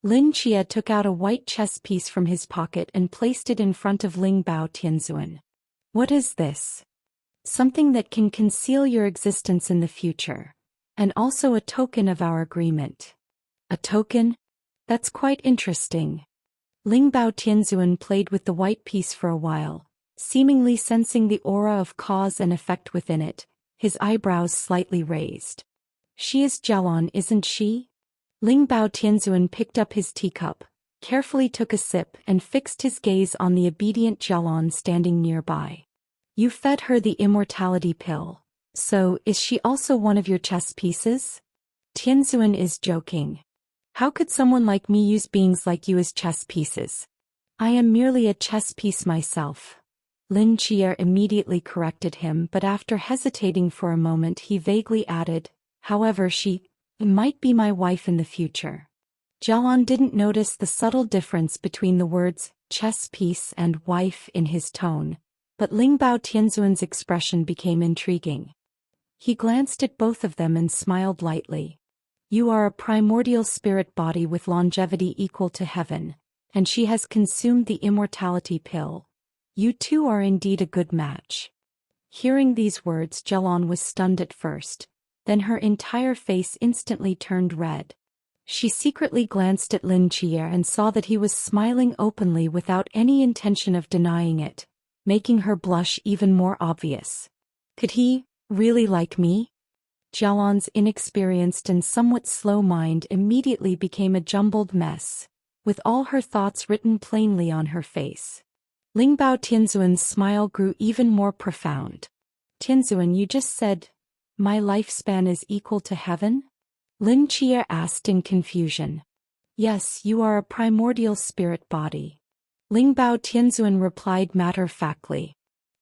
Lin Chia took out a white chess piece from his pocket and placed it in front of Ling Bao Tianzuan. What is this? Something that can conceal your existence in the future, and also a token of our agreement. A token? That's quite interesting. Ling Bao Tianzuan played with the white piece for a while, seemingly sensing the aura of cause and effect within it, his eyebrows slightly raised. She is Jialon, isn't she? Ling Bao Tianzuan picked up his teacup, carefully took a sip and fixed his gaze on the obedient Jialon standing nearby. You fed her the immortality pill. So, is she also one of your chess pieces? Tianzuan is joking. How could someone like me use beings like you as chess pieces? I am merely a chess piece myself. Lin Chia immediately corrected him, but after hesitating for a moment he vaguely added, however, she might be my wife in the future. Jialon didn't notice the subtle difference between the words chess piece and wife in his tone, but Ling Bao Tianzuan's expression became intriguing. He glanced at both of them and smiled lightly. You are a primordial spirit body with longevity equal to heaven, and she has consumed the immortality pill. You two are indeed a good match. Hearing these words, Jialon was stunned at first. Then her entire face instantly turned red. She secretly glanced at Lin Chia and saw that he was smiling openly without any intention of denying it, making her blush even more obvious. Could he really like me? Jialon's inexperienced and somewhat slow mind immediately became a jumbled mess, with all her thoughts written plainly on her face. Ling Bao Tianzuan's smile grew even more profound. Tianzuan, you just said, my lifespan is equal to heaven? Lin Chia asked in confusion. Yes, you are a primordial spirit body. Ling Bao Tianzuan replied matter-of-factly.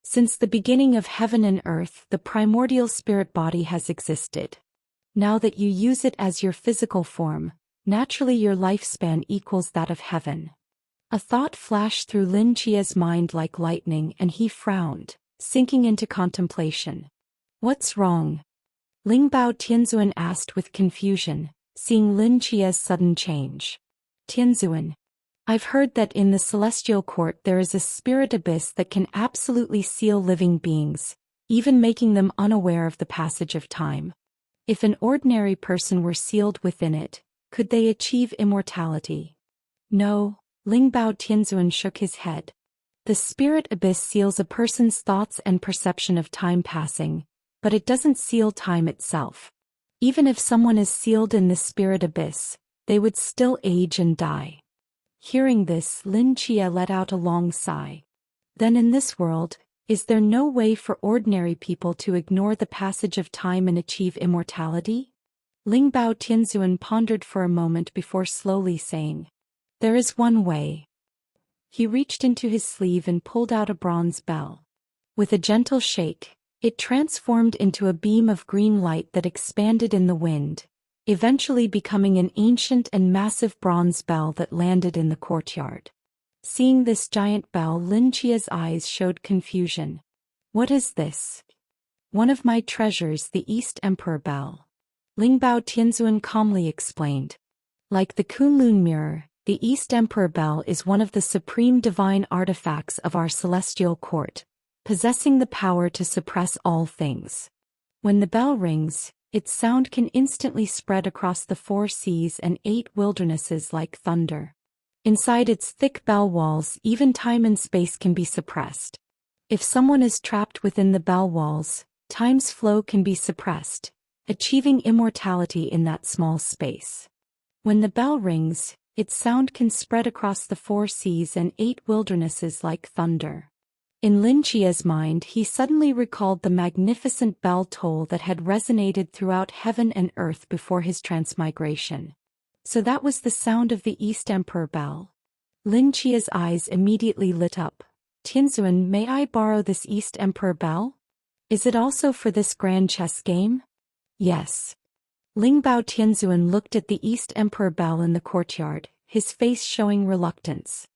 Since the beginning of heaven and earth, the primordial spirit body has existed. Now that you use it as your physical form, naturally your lifespan equals that of heaven. A thought flashed through Lin Chia's mind like lightning and he frowned, sinking into contemplation. What's wrong? Ling Bao Tianzuan asked with confusion, seeing Lin Chia's sudden change. Tianzuan, I've heard that in the celestial court there is a spirit abyss that can absolutely seal living beings, even making them unaware of the passage of time. If an ordinary person were sealed within it, could they achieve immortality? No, Ling Bao Tianzuan shook his head. The spirit abyss seals a person's thoughts and perception of time passing, but it doesn't seal time itself. Even if someone is sealed in the spirit abyss, they would still age and die. Hearing this, Lin Chia let out a long sigh. Then in this world, is there no way for ordinary people to ignore the passage of time and achieve immortality? Ling Bao Tianzuan pondered for a moment before slowly saying, there is one way. He reached into his sleeve and pulled out a bronze bell. With a gentle shake, it transformed into a beam of green light that expanded in the wind, eventually becoming an ancient and massive bronze bell that landed in the courtyard. Seeing this giant bell, Lin Chia's eyes showed confusion. What is this? One of my treasures, the East Emperor Bell. Ling Bao Tianzuan calmly explained. Like the Kunlun mirror, the East Emperor Bell is one of the supreme divine artifacts of our celestial court, possessing the power to suppress all things. When the bell rings, its sound can instantly spread across the 4 seas and 8 wildernesses like thunder. Inside its thick bell walls, even time and space can be suppressed. If someone is trapped within the bell walls, time's flow can be suppressed, achieving immortality in that small space. When the bell rings, its sound can spread across the 4 seas and 8 wildernesses like thunder. In Lin Chia's mind, he suddenly recalled the magnificent bell toll that had resonated throughout heaven and earth before his transmigration. So that was the sound of the East Emperor Bell. Lin Chia's eyes immediately lit up. Tianzuan, may I borrow this East Emperor Bell? Is it also for this grand chess game? Yes. Ling Bao Tianzuan looked at the East Emperor Bell in the courtyard, his face showing reluctance.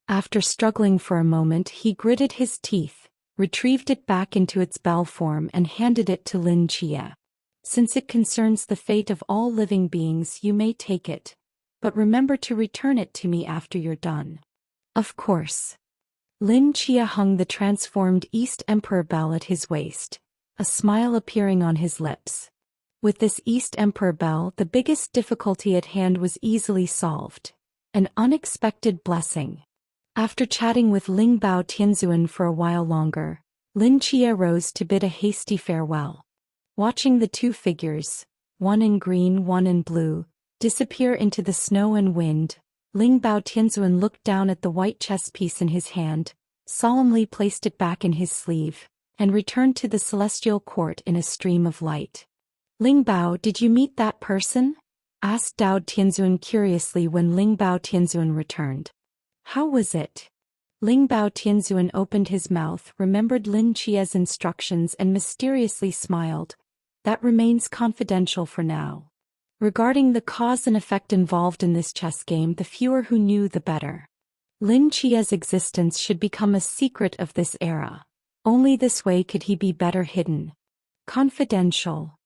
After struggling for a moment, he gritted his teeth, retrieved it back into its bell form and handed it to Lin Chia. Since it concerns the fate of all living beings, you may take it. but remember to return it to me after you're done. Of course. Lin Chia hung the transformed East Emperor bell at his waist, a smile appearing on his lips. With this East Emperor bell, the biggest difficulty at hand was easily solved. An unexpected blessing. After chatting with Ling Bao Tianzuan for a while longer, Lin Chia rose to bid a hasty farewell. Watching the two figures, one in green, one in blue, disappear into the snow and wind, Ling Bao Tianzuan looked down at the white chess piece in his hand, solemnly placed it back in his sleeve, and returned to the celestial court in a stream of light. Ling Bao, did you meet that person? Asked Dao Tianzuan curiously when Ling Bao Tianzuan returned. How was it? Ling Bao Tianzuan opened his mouth, remembered Lin Chia's instructions and mysteriously smiled. That remains confidential for now. Regarding the cause and effect involved in this chess game, the fewer who knew the better. Lin Chia's existence should become a secret of this era. Only this way could he be better hidden. Confidential.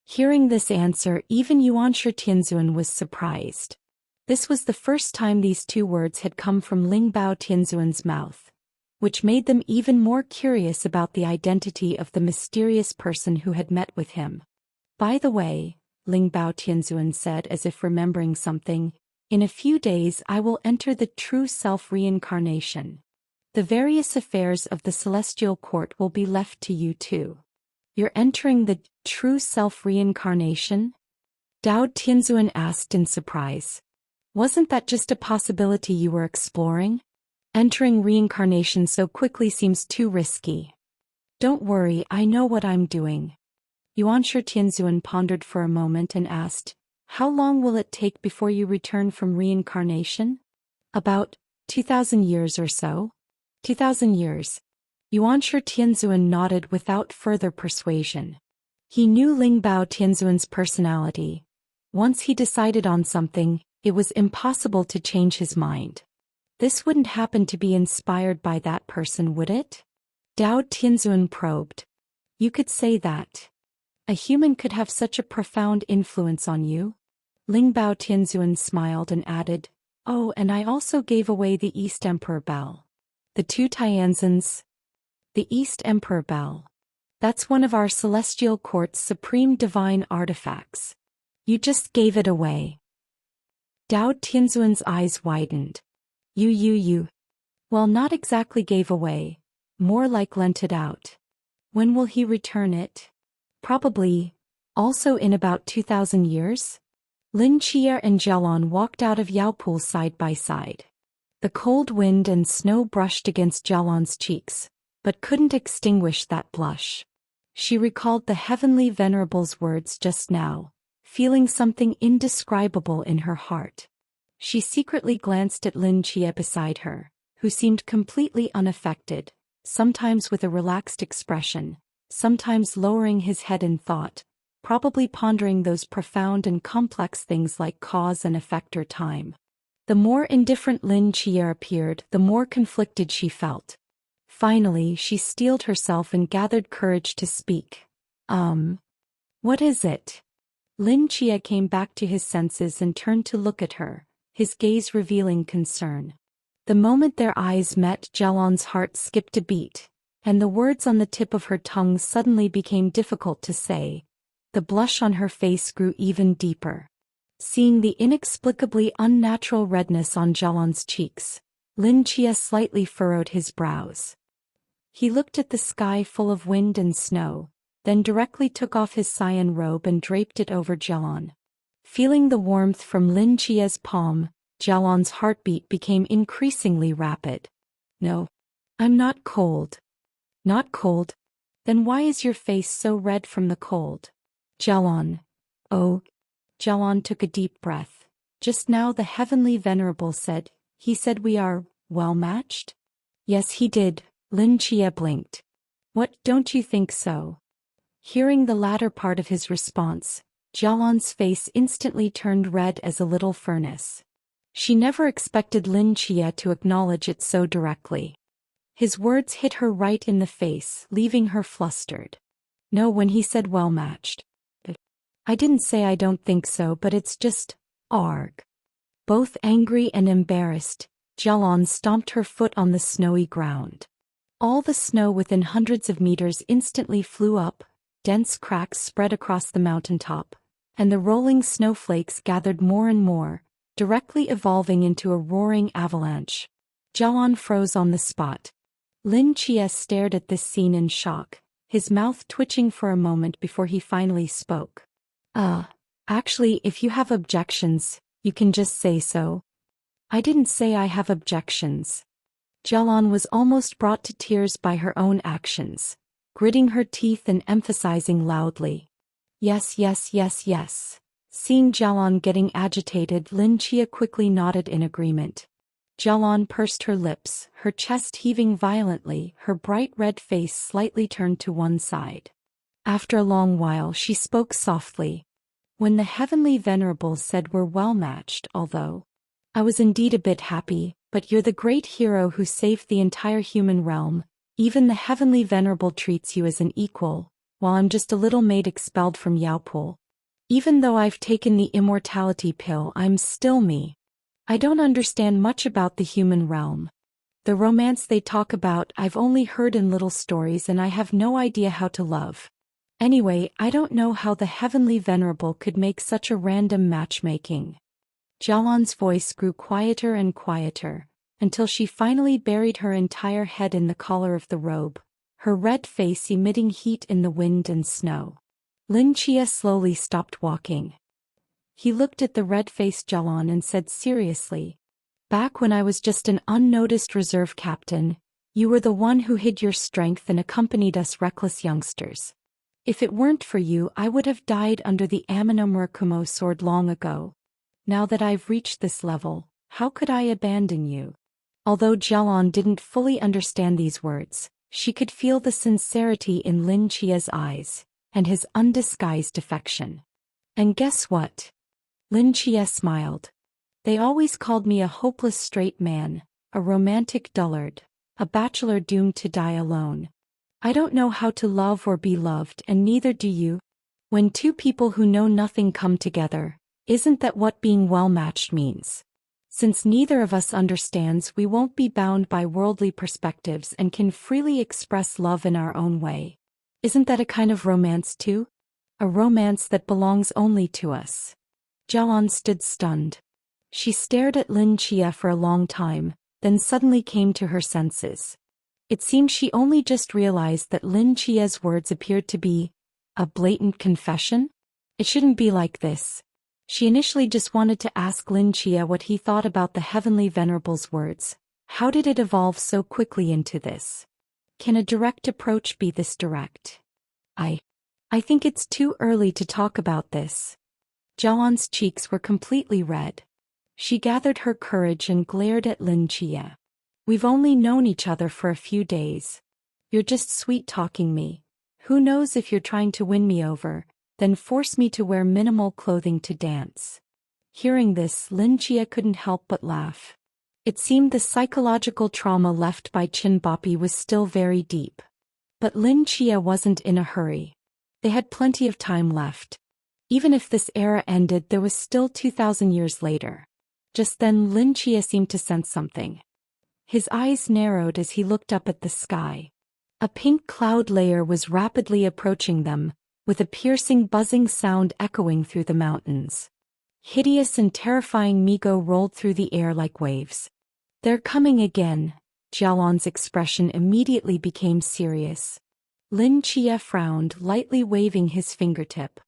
Hearing this answer, even Yuanshi Tianzuan was surprised. This was the first time these two words had come from Ling Bao Tianzuan's mouth, which made them even more curious about the identity of the mysterious person who had met with him. By the way, Ling Bao Tianzuan said as if remembering something, in a few days I will enter the true self reincarnation. The various affairs of the celestial court will be left to you too. You're entering the true self reincarnation? Dao Tianzuan asked in surprise. Wasn't that just a possibility you were exploring? Entering reincarnation so quickly seems too risky. Don't worry, I know what I'm doing. Yuanshi Tianzuan pondered for a moment and asked, how long will it take before you return from reincarnation? About 2,000 years or so. 2,000 years. Yuanshi Tianzuan nodded without further persuasion. He knew Ling Bao Tianzuan's personality. Once he decided on something, it was impossible to change his mind. This wouldn't happen to be inspired by that person, would it? Dao Tianzuan probed. You could say that. A human could have such a profound influence on you? Ling Bao Tianzuan smiled and added, oh, and I also gave away the East Emperor Bell. The two Tianzins. The East Emperor Bell. That's one of our celestial court's supreme divine artifacts. You just gave it away. Dao Tianzuan's eyes widened. You. Well, not exactly gave away, more like lent it out. When will he return it? Probably, also in about 2,000 years? Lin Chia and Jialon walked out of Yaopool side by side. The cold wind and snow brushed against Jialon's cheeks, but couldn't extinguish that blush. She recalled the heavenly venerable's words just now, feeling something indescribable in her heart. She secretly glanced at Lin Chia beside her, who seemed completely unaffected, sometimes with a relaxed expression, sometimes lowering his head in thought, probably pondering those profound and complex things like cause and effect or time. The more indifferent Lin Chia appeared, the more conflicted she felt. Finally, she steeled herself and gathered courage to speak. What is it? Lin Chia came back to his senses and turned to look at her, his gaze revealing concern. The moment their eyes met, Jialon's heart skipped a beat, and the words on the tip of her tongue suddenly became difficult to say. The blush on her face grew even deeper. Seeing the inexplicably unnatural redness on Jialon's cheeks, Lin Chia slightly furrowed his brows. He looked at the sky full of wind and snow, then directly took off his cyan robe and draped it over Jialon. Feeling the warmth from Lin Chia's palm, Jialon's heartbeat became increasingly rapid. No, I'm not cold. Not cold? Then why is your face so red from the cold? Jialon. Oh. Jialon took a deep breath. Just now the heavenly venerable said, he said we are well matched? Yes, he did. Lin Chia blinked. What, don't you think so? Hearing the latter part of his response, Jialon's face instantly turned red as a little furnace. She never expected Lin Chia to acknowledge it so directly. His words hit her right in the face, leaving her flustered. No, when he said well matched. I didn't say I don't think so, but it's just, arg. Both angry and embarrassed, Jialon stomped her foot on the snowy ground. All the snow within hundreds of meters instantly flew up, dense cracks spread across the mountaintop, and the rolling snowflakes gathered more and more, directly evolving into a roaring avalanche. Jialon froze on the spot. Lin Chia stared at this scene in shock, his mouth twitching for a moment before he finally spoke. Actually, if you have objections, you can just say so. I didn't say I have objections. Jialon was almost brought to tears by her own actions, gritting her teeth and emphasizing loudly. Yes, yes, yes, yes. Seeing Jialon getting agitated, Lin Chia quickly nodded in agreement. Jialon pursed her lips, her chest heaving violently, her bright red face slightly turned to one side. After a long while she spoke softly. When the Heavenly Venerables said we're well matched, although I was indeed a bit happy, but you're the great hero who saved the entire human realm. Even the Heavenly Venerable treats you as an equal, while I'm just a little maid expelled from Yaopool. Even though I've taken the immortality pill, I'm still me. I don't understand much about the human realm. The romance they talk about I've only heard in little stories, and I have no idea how to love. Anyway, I don't know how the Heavenly Venerable could make such a random matchmaking. Jialon's voice grew quieter and quieter, until she finally buried her entire head in the collar of the robe, her red face emitting heat in the wind and snow. Lin Chia slowly stopped walking. He looked at the red-faced Jialon and said seriously, "Back when I was just an unnoticed reserve captain, you were the one who hid your strength and accompanied us reckless youngsters. If it weren't for you, I would have died under the Amino Murakumo sword long ago. Now that I've reached this level, how could I abandon you?" Although Jialon didn't fully understand these words, she could feel the sincerity in Lin Chia's eyes, and his undisguised affection. And guess what? Lin Chia smiled. They always called me a hopeless straight man, a romantic dullard, a bachelor doomed to die alone. I don't know how to love or be loved, and neither do you. When two people who know nothing come together, isn't that what being well-matched means? Since neither of us understands, we won't be bound by worldly perspectives and can freely express love in our own way. Isn't that a kind of romance too? A romance that belongs only to us. Jialon stood stunned. She stared at Lin Chia for a long time, then suddenly came to her senses. It seemed she only just realized that Lin Chia's words appeared to be a blatant confession. It shouldn't be like this. She initially just wanted to ask Lin Chia what he thought about the Heavenly Venerable's words. How did it evolve so quickly into this? Can a direct approach be this direct? I think it's too early to talk about this. Jialon's cheeks were completely red. She gathered her courage and glared at Lin Chia. We've only known each other for a few days. You're just sweet-talking me. Who knows if you're trying to win me over, then force me to wear minimal clothing to dance. Hearing this, Lin Chia couldn't help but laugh. It seemed the psychological trauma left by Chin Bopi was still very deep. But Lin Chia wasn't in a hurry. They had plenty of time left. Even if this era ended, there was still 2,000 years later. Just then Lin Chia seemed to sense something. His eyes narrowed as he looked up at the sky. A pink cloud layer was rapidly approaching them, with a piercing buzzing sound echoing through the mountains. Hideous and terrifying Migo rolled through the air like waves. "They're coming again." Jialon's expression immediately became serious. Lin Chia frowned, lightly waving his fingertip.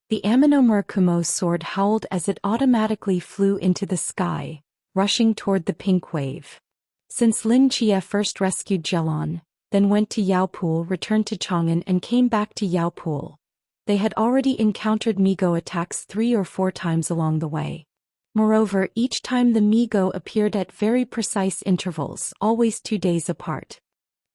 The Amino Murakumo sword howled as it automatically flew into the sky, rushing toward the pink wave. Since Lin Chia first rescued Jialon, then went to Yaopool, returned to Chang'an and came back to Yaopool, they had already encountered Migo attacks 3 or 4 times along the way. Moreover, each time the Migo appeared at very precise intervals, always 2 days apart.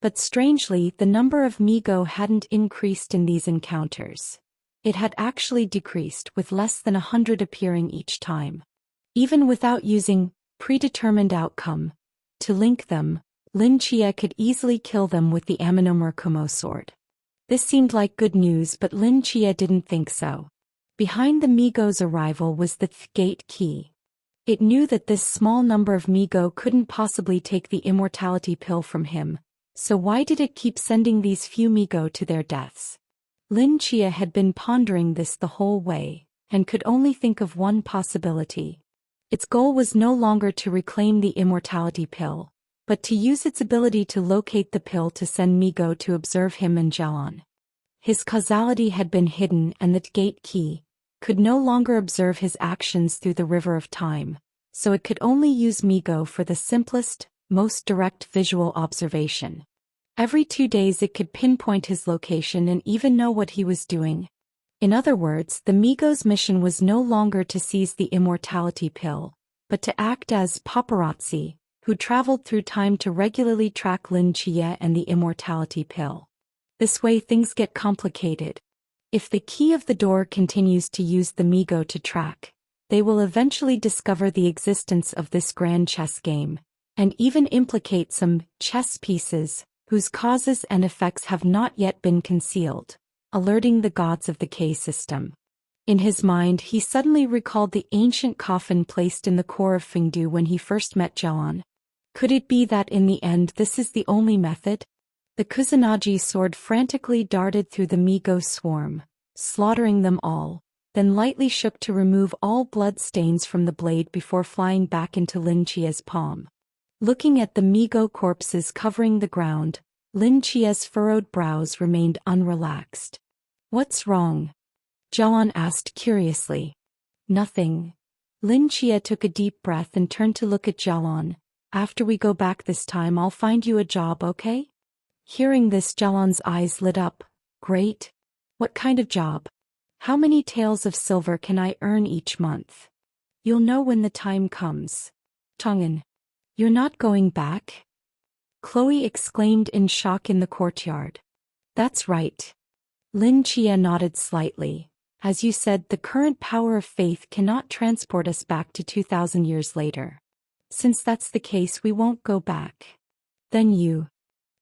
But strangely, the number of Migo hadn't increased in these encounters. It had actually decreased, with less than 100 appearing each time. Even without using predetermined outcome to link them, Lin Chia could easily kill them with the Amino Murakumo sword. This seemed like good news, but Lin Chia didn't think so. Behind the Migo's arrival was the gate key. It knew that this small number of Migo couldn't possibly take the immortality pill from him, so why did it keep sending these few Migo to their deaths? Lin Chia had been pondering this the whole way, and could only think of one possibility. Its goal was no longer to reclaim the immortality pill, but to use its ability to locate the pill to send Migo to observe him and Jialan. His causality had been hidden, and the gate key could no longer observe his actions through the river of time, so it could only use Migo for the simplest, most direct visual observation. Every 2 days it could pinpoint his location and even know what he was doing. In other words, the Migo's mission was no longer to seize the immortality pill, but to act as paparazzi, who traveled through time to regularly track Lin Chia and the immortality pill. This way things get complicated. If the key of the door continues to use the Migo to track, they will eventually discover the existence of this grand chess game, and even implicate some chess pieces whose causes and effects have not yet been concealed, alerting the gods of the K system. In his mind, he suddenly recalled the ancient coffin placed in the core of Fengdu when he first met Jialan. Could it be that in the end this is the only method? The Kusanagi sword frantically darted through the Migo swarm, slaughtering them all, then lightly shook to remove all blood stains from the blade before flying back into Lin Chia's palm. Looking at the Migo corpses covering the ground, Lin Chia's furrowed brows remained unrelaxed. "What's wrong?" Jialan asked curiously. "Nothing." Lin Chia took a deep breath and turned to look at Jialan. "After we go back this time I'll find you a job, okay?" Hearing this, Jialan's eyes lit up. "Great. What kind of job? How many taels of silver can I earn each month?" "You'll know when the time comes." "Tongan, you're not going back?" Chloe exclaimed in shock in the courtyard. "That's right." Lin Chia nodded slightly. "As you said, the current power of faith cannot transport us back to 2,000 years later. Since that's the case, we won't go back." "Then you..."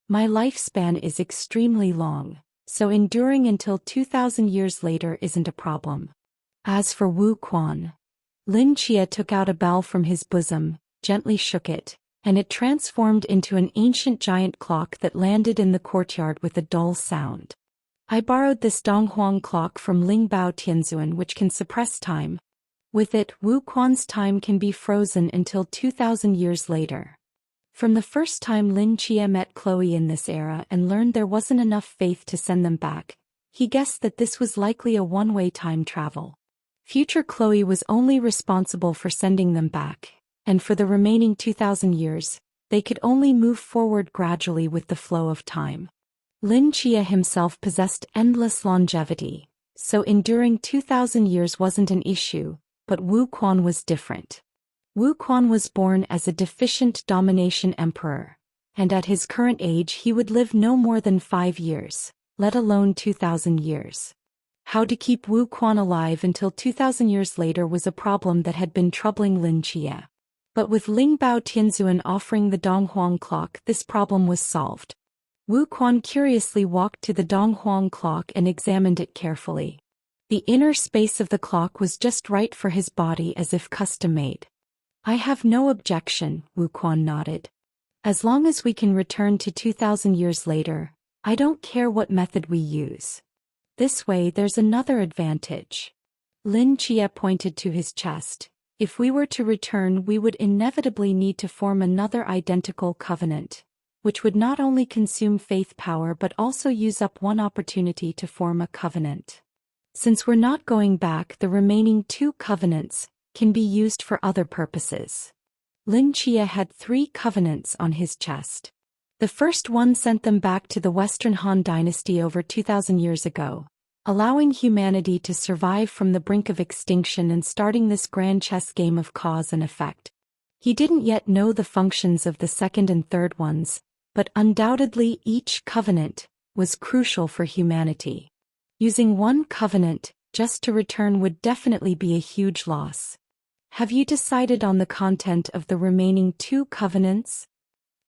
"My lifespan is extremely long, so enduring until 2,000 years later isn't a problem." As for Wu Quan, Lin Chia took out a bell from his bosom, gently shook it, and it transformed into an ancient giant clock that landed in the courtyard with a dull sound. "I borrowed this Donghuang clock from Ling Bao Tianzuan, which can suppress time. With it, Wu Quan's time can be frozen until 2,000 years later." From the first time Lin Chia met Chloe in this era and learned there wasn't enough faith to send them back, he guessed that this was likely a one-way time travel. Future Chloe was only responsible for sending them back, and for the remaining 2,000 years, they could only move forward gradually with the flow of time. Lin Chia himself possessed endless longevity, so enduring 2,000 years wasn't an issue, but Wu Quan was different. Wu Quan was born as a deficient domination emperor, and at his current age he would live no more than 5 years, let alone 2,000 years. How to keep Wu Quan alive until 2,000 years later was a problem that had been troubling Lin Chia. But with Ling Bao Tianzuan offering the Donghuang clock, this problem was solved. Wu Quan curiously walked to the Donghuang clock and examined it carefully. The inner space of the clock was just right for his body, as if custom-made. "I have no objection," Wu Quan nodded. "As long as we can return to 2,000 years later, I don't care what method we use. This way there's another advantage." Lin Chia pointed to his chest. "If we were to return, we would inevitably need to form another identical covenant, which would not only consume faith power but also use up one opportunity to form a covenant. Since we're not going back, the remaining 2 covenants can be used for other purposes." Lin Chia had 3 covenants on his chest. The first one sent them back to the Western Han Dynasty over 2,000 years ago, allowing humanity to survive from the brink of extinction and starting this grand chess game of cause and effect. He didn't yet know the functions of the second and third ones, but undoubtedly each covenant was crucial for humanity. Using one covenant just to return would definitely be a huge loss. "Have you decided on the content of the remaining 2 covenants?"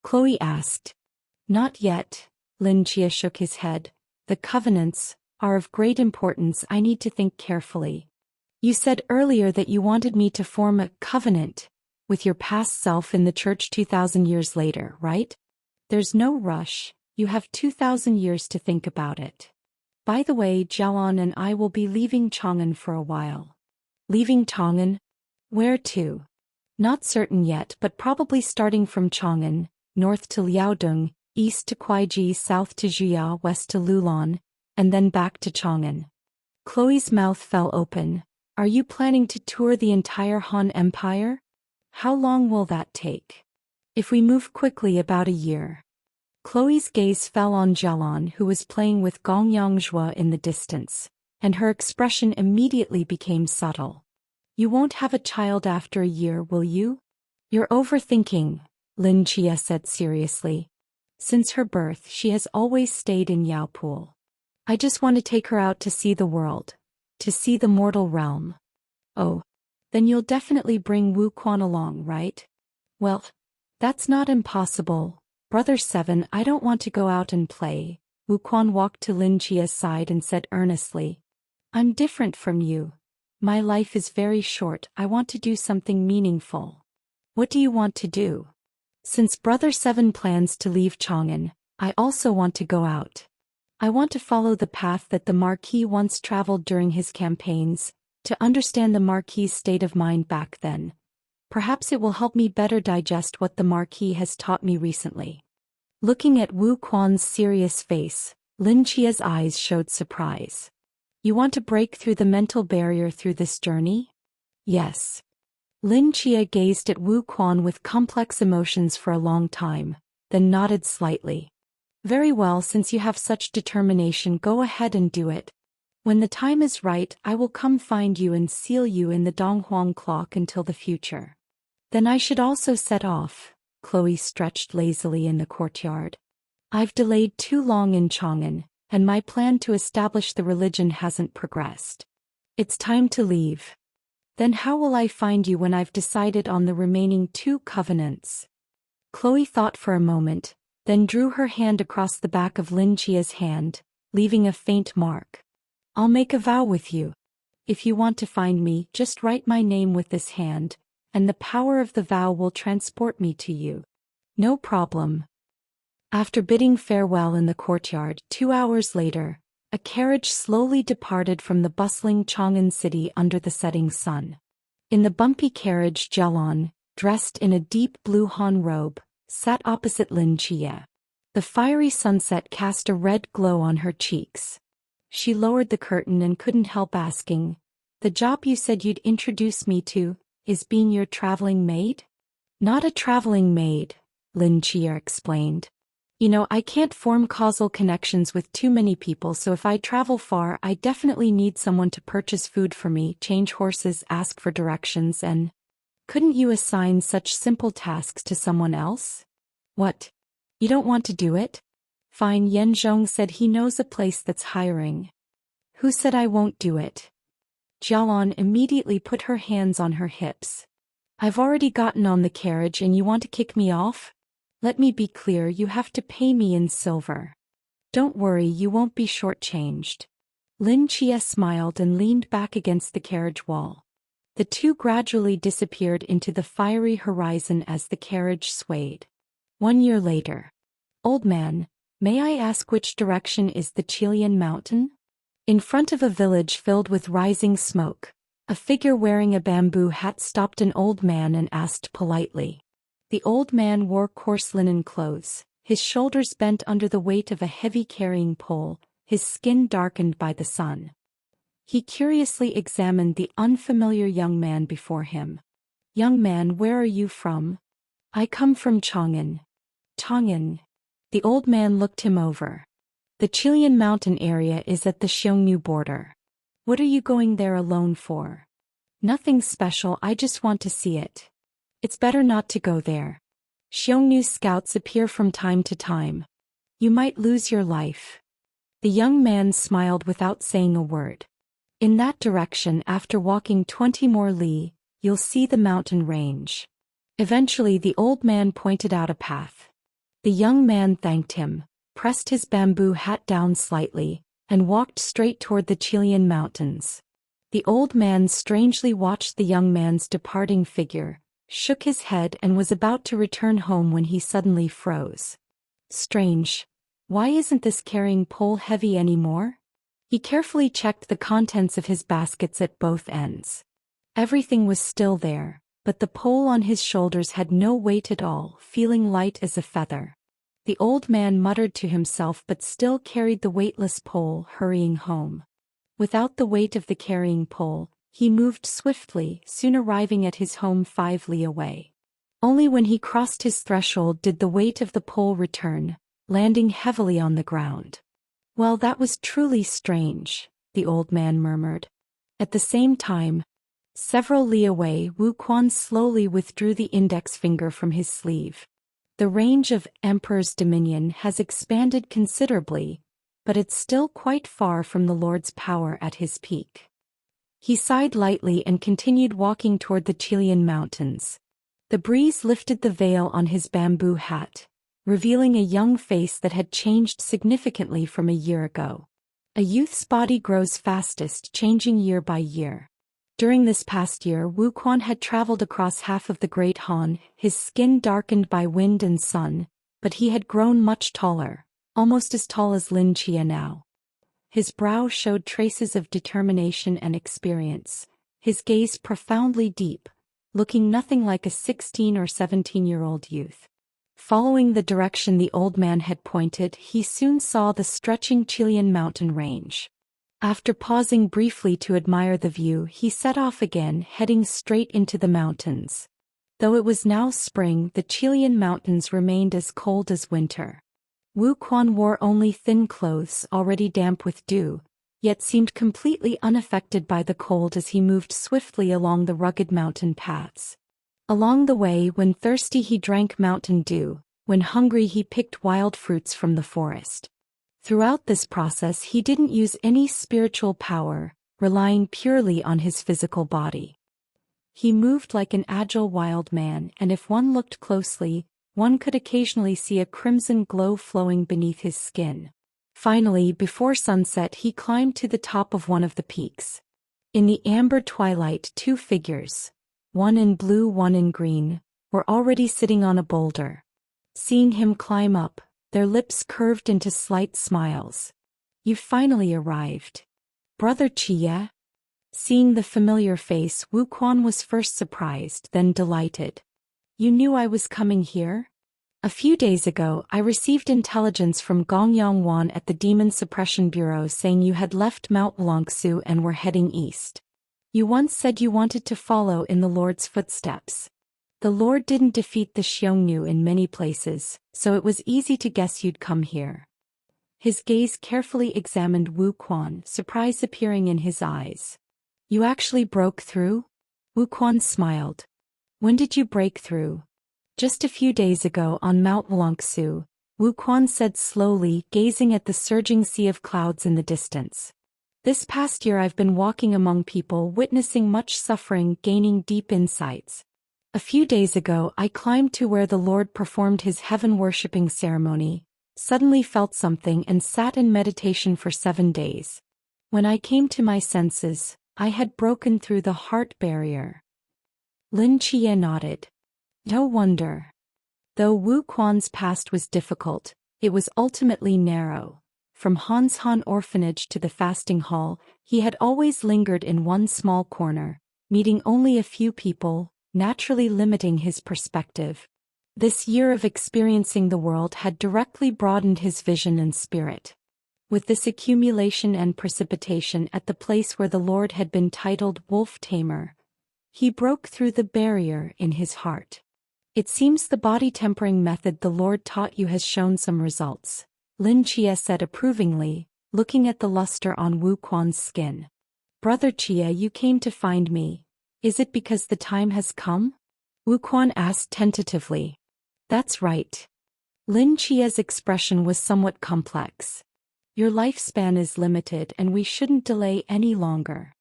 Chloe asked. "Not yet," Lin Chia shook his head. "The covenants are of great importance. I need to think carefully." You said earlier that you wanted me to form a covenant with your past self in the church 2,000 years later, right? There's no rush, you have 2,000 years to think about it. By the way, Jialan and I will be leaving Chang'an for a while. Leaving Chang'an? Where to? Not certain yet, but probably starting from Chang'an, north to Liaodong, east to Kuaiji, south to Zhuya, west to Lulan, and then back to Chang'an. Chloe's mouth fell open. Are you planning to tour the entire Han Empire? How long will that take? If we move quickly, about a year. Chloe's gaze fell on Jialan, who was playing with Gong Yangzhua in the distance, and her expression immediately became subtle. You won't have a child after a year, will you? You're overthinking, Lin Chia said seriously. Since her birth, she has always stayed in Yaopool. I just want to take her out to see the world, to see the mortal realm. Oh, then you'll definitely bring Wu Quan along, right? Well, that's not impossible. Brother Seven, I don't want to go out and play. Wu Quan walked to Lin Chia's side and said earnestly. I'm different from you. My life is very short. I want to do something meaningful. What do you want to do? Since Brother Seven plans to leave Chang'an, I also want to go out. I want to follow the path that the Marquis once traveled during his campaigns, to understand the Marquis's state of mind back then. Perhaps it will help me better digest what the Marquis has taught me recently. Looking at Wu Quan's serious face, Lin Chia's eyes showed surprise. You want to break through the mental barrier through this journey? Yes. Lin Chia gazed at Wu Quan with complex emotions for a long time, then nodded slightly. Very well, since you have such determination, go ahead and do it. When the time is right, I will come find you and seal you in the Donghuang clock until the future. Then I should also set off. Chloe stretched lazily in the courtyard. I've delayed too long in Chang'an, and my plan to establish the religion hasn't progressed. It's time to leave. Then how will I find you when I've decided on the remaining 2 covenants? Chloe thought for a moment, then drew her hand across the back of Lin Chia's hand, leaving a faint mark. I'll make a vow with you. If you want to find me, just write my name with this hand, and the power of the vow will transport me to you. No problem. After bidding farewell in the courtyard, 2 hours later, a carriage slowly departed from the bustling Chang'an city under the setting sun. In the bumpy carriage, Jialan, dressed in a deep blue Han robe, sat opposite Lin Chia. The fiery sunset cast a red glow on her cheeks. She lowered the curtain and couldn't help asking, "The job you said you'd introduce me to is being your traveling maid?" Not a traveling maid, Lin Chia explained. You know, I can't form causal connections with too many people, so if I travel far, I definitely need someone to purchase food for me, change horses, ask for directions, and... Couldn't you assign such simple tasks to someone else? What? You don't want to do it? Fine, Yan Zhong said he knows a place that's hiring. Who said I won't do it? Jialan immediately put her hands on her hips. I've already gotten on the carriage and you want to kick me off? Let me be clear, you have to pay me in silver. Don't worry, you won't be shortchanged. Lin Chia smiled and leaned back against the carriage wall. The two gradually disappeared into the fiery horizon as the carriage swayed. 1 year later. Old man, may I ask which direction is the Chilean mountain? In front of a village filled with rising smoke, a figure wearing a bamboo hat stopped an old man and asked politely. The old man wore coarse linen clothes, his shoulders bent under the weight of a heavy carrying pole, his skin darkened by the sun. He curiously examined the unfamiliar young man before him. Young man, where are you from? I come from Chang'an. Chang'an. The old man looked him over. The Chilean mountain area is at the Xiongnu border. What are you going there alone for? Nothing special, I just want to see it. It's better not to go there. Xiongnu scouts appear from time to time. You might lose your life. The young man smiled without saying a word. In that direction, after walking 20 more li, you'll see the mountain range. Eventually the old man pointed out a path. The young man thanked him, pressed his bamboo hat down slightly, and walked straight toward the Chilean mountains. The old man strangely watched the young man's departing figure, shook his head and was about to return home when he suddenly froze. Strange. Why isn't this carrying pole heavy anymore? He carefully checked the contents of his baskets at both ends. Everything was still there, but the pole on his shoulders had no weight at all, feeling light as a feather. The old man muttered to himself but still carried the weightless pole, hurrying home. Without the weight of the carrying pole, he moved swiftly, soon arriving at his home 5 li away. Only when he crossed his threshold did the weight of the pole return, landing heavily on the ground. Well, that was truly strange, the old man murmured. At the same time, several li away, Wu Quan slowly withdrew the index finger from his sleeve. The range of Emperor's dominion has expanded considerably, but it's still quite far from the Lord's power at his peak. He sighed lightly and continued walking toward the Chilean mountains. The breeze lifted the veil on his bamboo hat, revealing a young face that had changed significantly from a year ago. A youth's body grows fastest, changing year by year. During this past year, Wu Quan had traveled across half of the Great Han, his skin darkened by wind and sun, but he had grown much taller, almost as tall as Lin Chia now. His brow showed traces of determination and experience, his gaze profoundly deep, looking nothing like a 16 or 17-year-old youth. Following the direction the old man had pointed, he soon saw the stretching Chilean mountain range. After pausing briefly to admire the view, he set off again, heading straight into the mountains. Though it was now spring, the Chilean mountains remained as cold as winter. Wu Quan wore only thin clothes, already damp with dew, yet seemed completely unaffected by the cold as he moved swiftly along the rugged mountain paths. Along the way, when thirsty he drank mountain dew, when hungry he picked wild fruits from the forest. Throughout this process he didn't use any spiritual power, relying purely on his physical body. He moved like an agile wild man, and if one looked closely, one could occasionally see a crimson glow flowing beneath his skin. Finally, before sunset, he climbed to the top of one of the peaks. In the amber twilight, 2 figures, one in blue, one in green, were already sitting on a boulder. Seeing him climb up, their lips curved into slight smiles. "You've finally arrived. Brother Chia?" Seeing the familiar face, Wu Quan was first surprised, then delighted. "You knew I was coming here?" "A few days ago, I received intelligence from Gongyang Wan at the Demon Suppression Bureau saying you had left Mount Wulongsu and were heading east. You once said you wanted to follow in the Lord's footsteps. The Lord didn't defeat the Xiongnu in many places, so it was easy to guess you'd come here." His gaze carefully examined Wu Quan, surprise appearing in his eyes. "You actually broke through?" Wu Quan smiled. "When did you break through?" "Just a few days ago on Mount Wulongsu," Wu Quan said slowly, gazing at the surging sea of clouds in the distance. "This past year I've been walking among people, witnessing much suffering, gaining deep insights. A few days ago I climbed to where the Lord performed his heaven-worshipping ceremony, suddenly felt something and sat in meditation for 7 days. When I came to my senses, I had broken through the heart barrier." Lin Chia nodded. No wonder. Though Wu Quan's past was difficult, it was ultimately narrow. From Han's Han orphanage to the fasting hall, he had always lingered in one small corner, meeting only a few people, naturally limiting his perspective. This year of experiencing the world had directly broadened his vision and spirit. With this accumulation and precipitation at the place where the Lord had been titled Wolf Tamer, he broke through the barrier in his heart. "It seems the body tempering method the Lord taught you has shown some results," Lin Chia said approvingly, looking at the luster on Wu Quan's skin. "Brother Chia, you came to find me. Is it because the time has come?" Wu Quan asked tentatively. "That's right." Lin Chia's expression was somewhat complex. "Your lifespan is limited and we shouldn't delay any longer.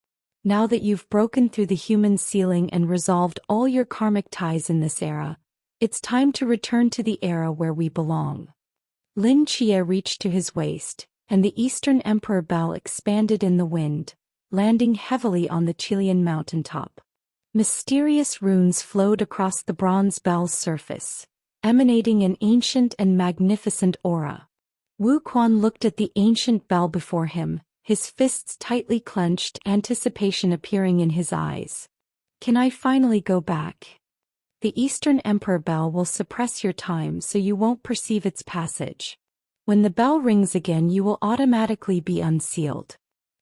Now that you've broken through the human ceiling and resolved all your karmic ties in this era, it's time to return to the era where we belong." Lin Chia reached to his waist, and the Eastern Emperor bell expanded in the wind, landing heavily on the Chilean mountaintop. Mysterious runes flowed across the bronze bell's surface, emanating an ancient and magnificent aura. Wu Quan looked at the ancient bell before him, his fists tightly clenched, anticipation appearing in his eyes. Can I finally go back? The Eastern Emperor bell will suppress your time so you won't perceive its passage. When the bell rings again, you will automatically be unsealed.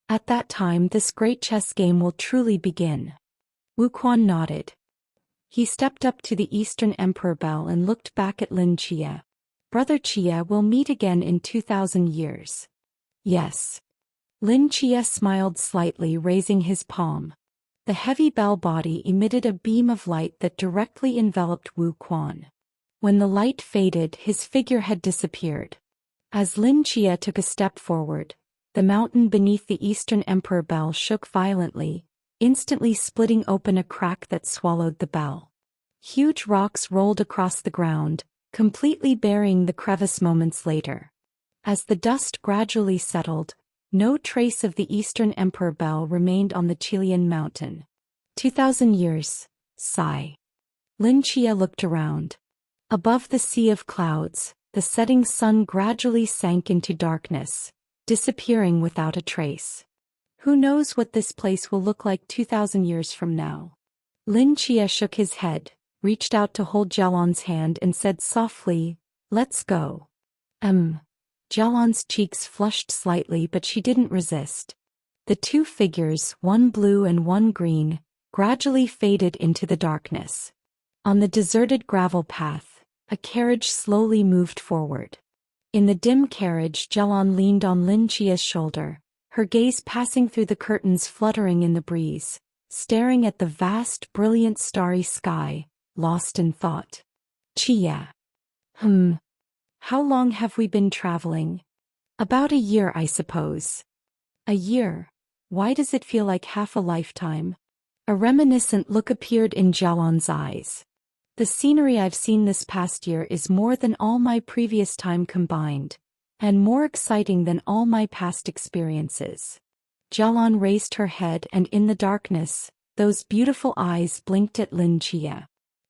At that time, this great chess game will truly begin. Wu Quan nodded. He stepped up to the Eastern Emperor bell and looked back at Lin Chia. Brother Chia, will meet again in 2,000 years. Yes. Lin Chia smiled slightly, raising his palm. The heavy bell body emitted a beam of light that directly enveloped Wu Quan. When the light faded, his figure had disappeared. As Lin Chia took a step forward, the mountain beneath the Eastern Emperor bell shook violently, instantly splitting open a crack that swallowed the bell. Huge rocks rolled across the ground, completely burying the crevice moments later. As the dust gradually settled, no trace of the Eastern Emperor bell remained on the Chilean mountain. 2,000 years. Sigh. Lin Chia looked around. Above the sea of clouds, the setting sun gradually sank into darkness, disappearing without a trace. Who knows what this place will look like 2,000 years from now? Lin Chia shook his head, reached out to hold Jialan's hand and said softly, "Let's go." Jialan's cheeks flushed slightly, but she didn't resist. The two figures, one blue and one green, gradually faded into the darkness. On the deserted gravel path, a carriage slowly moved forward. In the dim carriage, Jialan leaned on Lin Chia's shoulder, her gaze passing through the curtains fluttering in the breeze, staring at the vast, brilliant starry sky, lost in thought. Chia. How long have we been traveling? About a year, I suppose. A year? Why does it feel like half a lifetime? A reminiscent look appeared in Jialan's eyes. The scenery I've seen this past year is more than all my previous time combined, and more exciting than all my past experiences. Jialan raised her head, and in the darkness, those beautiful eyes blinked at Lin Chia.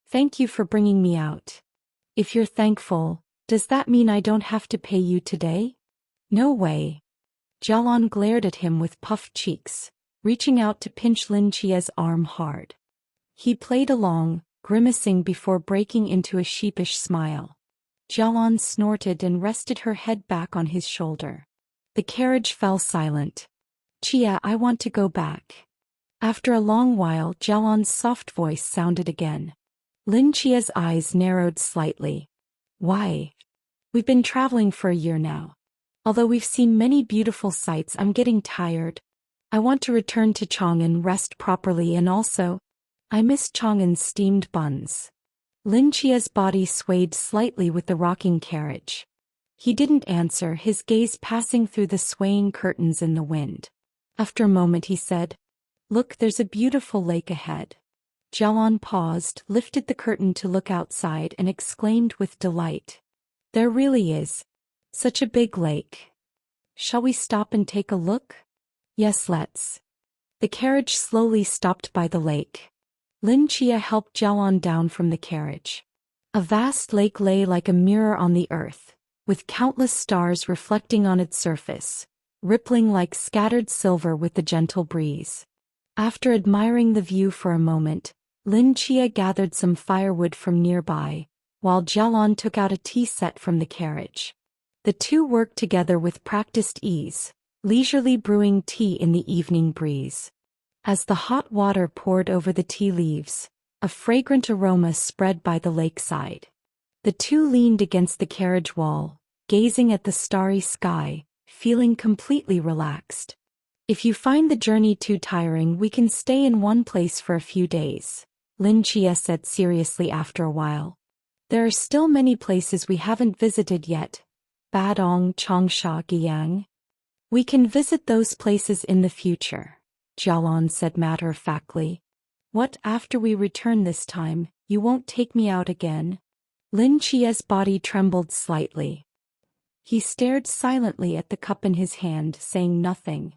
Thank you for bringing me out. If you're thankful, does that mean I don't have to pay you today? No way. Jialan glared at him with puffed cheeks, reaching out to pinch Lin Chia's arm hard. He played along, grimacing before breaking into a sheepish smile. Jialan snorted and rested her head back on his shoulder. The carriage fell silent. Chia, I want to go back. After a long while, Jialan's soft voice sounded again. Lin Chia's eyes narrowed slightly. Why? We've been traveling for a year now. Although we've seen many beautiful sights, I'm getting tired. I want to return to Chang'an, rest properly, and also, I miss Chang'an's steamed buns. Lin Chia's body swayed slightly with the rocking carriage. He didn't answer, his gaze passing through the swaying curtains in the wind. After a moment he said, "Look, there's a beautiful lake ahead." Jialan paused, lifted the curtain to look outside, and exclaimed with delight. There really is. Such a big lake. Shall we stop and take a look? Yes, let's. The carriage slowly stopped by the lake. Lin Chia helped Jialan down from the carriage. A vast lake lay like a mirror on the earth, with countless stars reflecting on its surface, rippling like scattered silver with the gentle breeze. After admiring the view for a moment, Lin Chia gathered some firewood from nearby, while Jialan took out a tea set from the carriage. The two worked together with practiced ease, leisurely brewing tea in the evening breeze. As the hot water poured over the tea leaves, a fragrant aroma spread by the lakeside. The two leaned against the carriage wall, gazing at the starry sky, feeling completely relaxed. If you find the journey too tiring, we can stay in one place for a few days, Lin Chia said seriously after a while. There are still many places we haven't visited yet. Badong, Changsha, Guiyang. We can visit those places in the future, Jialan said matter-of-factly. What, after we return this time, you won't take me out again? Lin Chia's body trembled slightly. He stared silently at the cup in his hand, saying nothing.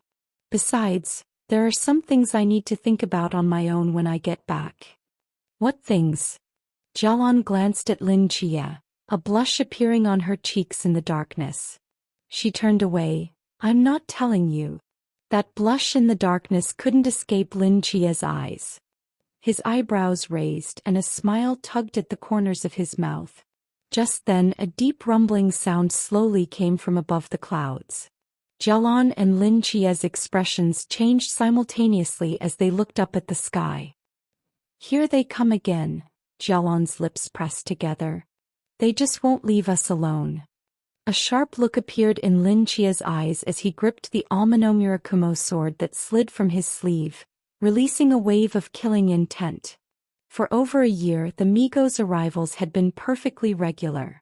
Besides, There are some things I need to think about on my own when I get back. What things? Jialon glanced at Lin Chia, a blush appearing on her cheeks in the darkness. She turned away. I'm not telling you. That blush in the darkness couldn't escape Lin Chia's eyes. His eyebrows raised and a smile tugged at the corners of his mouth. Just then a deep rumbling sound slowly came from above the clouds. Jialon and Lin Chia's expressions changed simultaneously as they looked up at the sky. Here they come again, Jialon's lips pressed together. They just won't leave us alone. A sharp look appeared in Lin Chia's eyes as he gripped the Almonomurakumo sword that slid from his sleeve, releasing a wave of killing intent. For over a year the Migos' arrivals had been perfectly regular.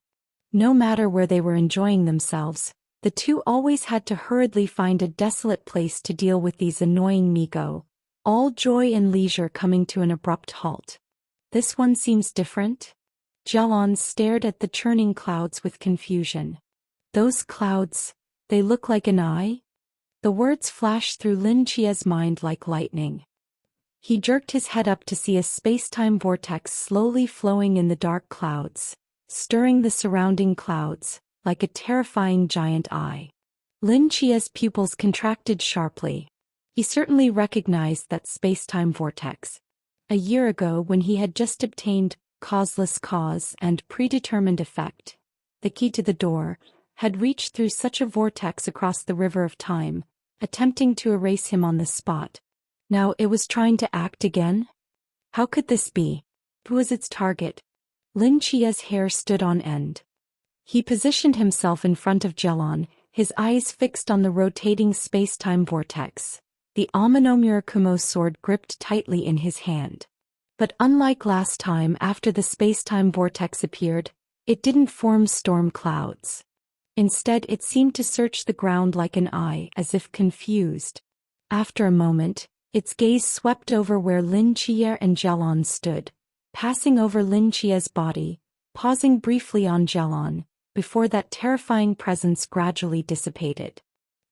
No matter where they were enjoying themselves, the two always had to hurriedly find a desolate place to deal with these annoying Migo, all joy and leisure coming to an abrupt halt. This one seems different? Jialon stared at the churning clouds with confusion. Those clouds, they look like an eye? The words flashed through Lin Chia's mind like lightning. He jerked his head up to see a space-time vortex slowly flowing in the dark clouds, stirring the surrounding clouds, like a terrifying giant eye. Lin Chia's pupils contracted sharply. He certainly recognized that space-time vortex. A year ago when he had just obtained causeless cause and predetermined effect, the key to the door, had reached through such a vortex across the river of time, attempting to erase him on the spot. Now it was trying to act again? How could this be? Who was its target? Lin Chia's hair stood on end. He positioned himself in front of Jialon, his eyes fixed on the rotating space-time vortex, the Almonomurakumo sword gripped tightly in his hand. But unlike last time after the space-time vortex appeared, it didn't form storm clouds. Instead it seemed to search the ground like an eye, as if confused. After a moment, its gaze swept over where Lin Chia and Jialon stood, passing over Lin Chia's body, pausing briefly on Jialon, before that terrifying presence gradually dissipated.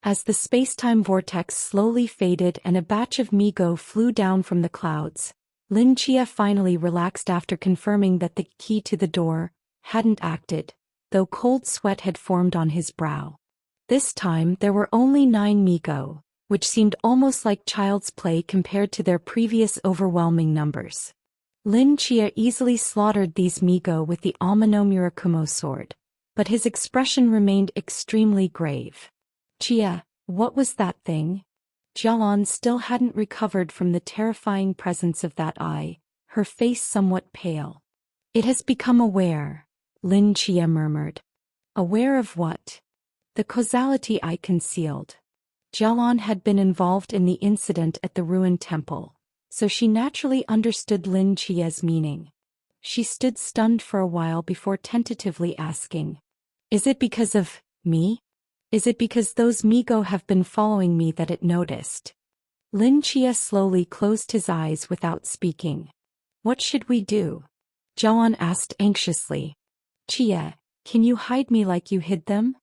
As the space-time vortex slowly faded and a batch of Migo flew down from the clouds, Lin Chia finally relaxed after confirming that the key to the door hadn't acted, though cold sweat had formed on his brow. This time there were only 9 Migo, which seemed almost like child's play compared to their previous overwhelming numbers. Lin Chia easily slaughtered these Migo with the Almonomurakumo sword, but his expression remained extremely grave. Chia, what was that thing? Jialon still hadn't recovered from the terrifying presence of that eye, her face somewhat pale. It has become aware, Lin Chia murmured. Aware of what? The causality I concealed. Jialon had been involved in the incident at the ruined temple, so she naturally understood Lin Chia's meaning. She stood stunned for a while before tentatively asking, "Is it because of me? Is it because those Migo have been following me that it noticed?" Lin Chia slowly closed his eyes without speaking. "What should we do?" Jialon asked anxiously. "Chia, can you hide me like you hid them?"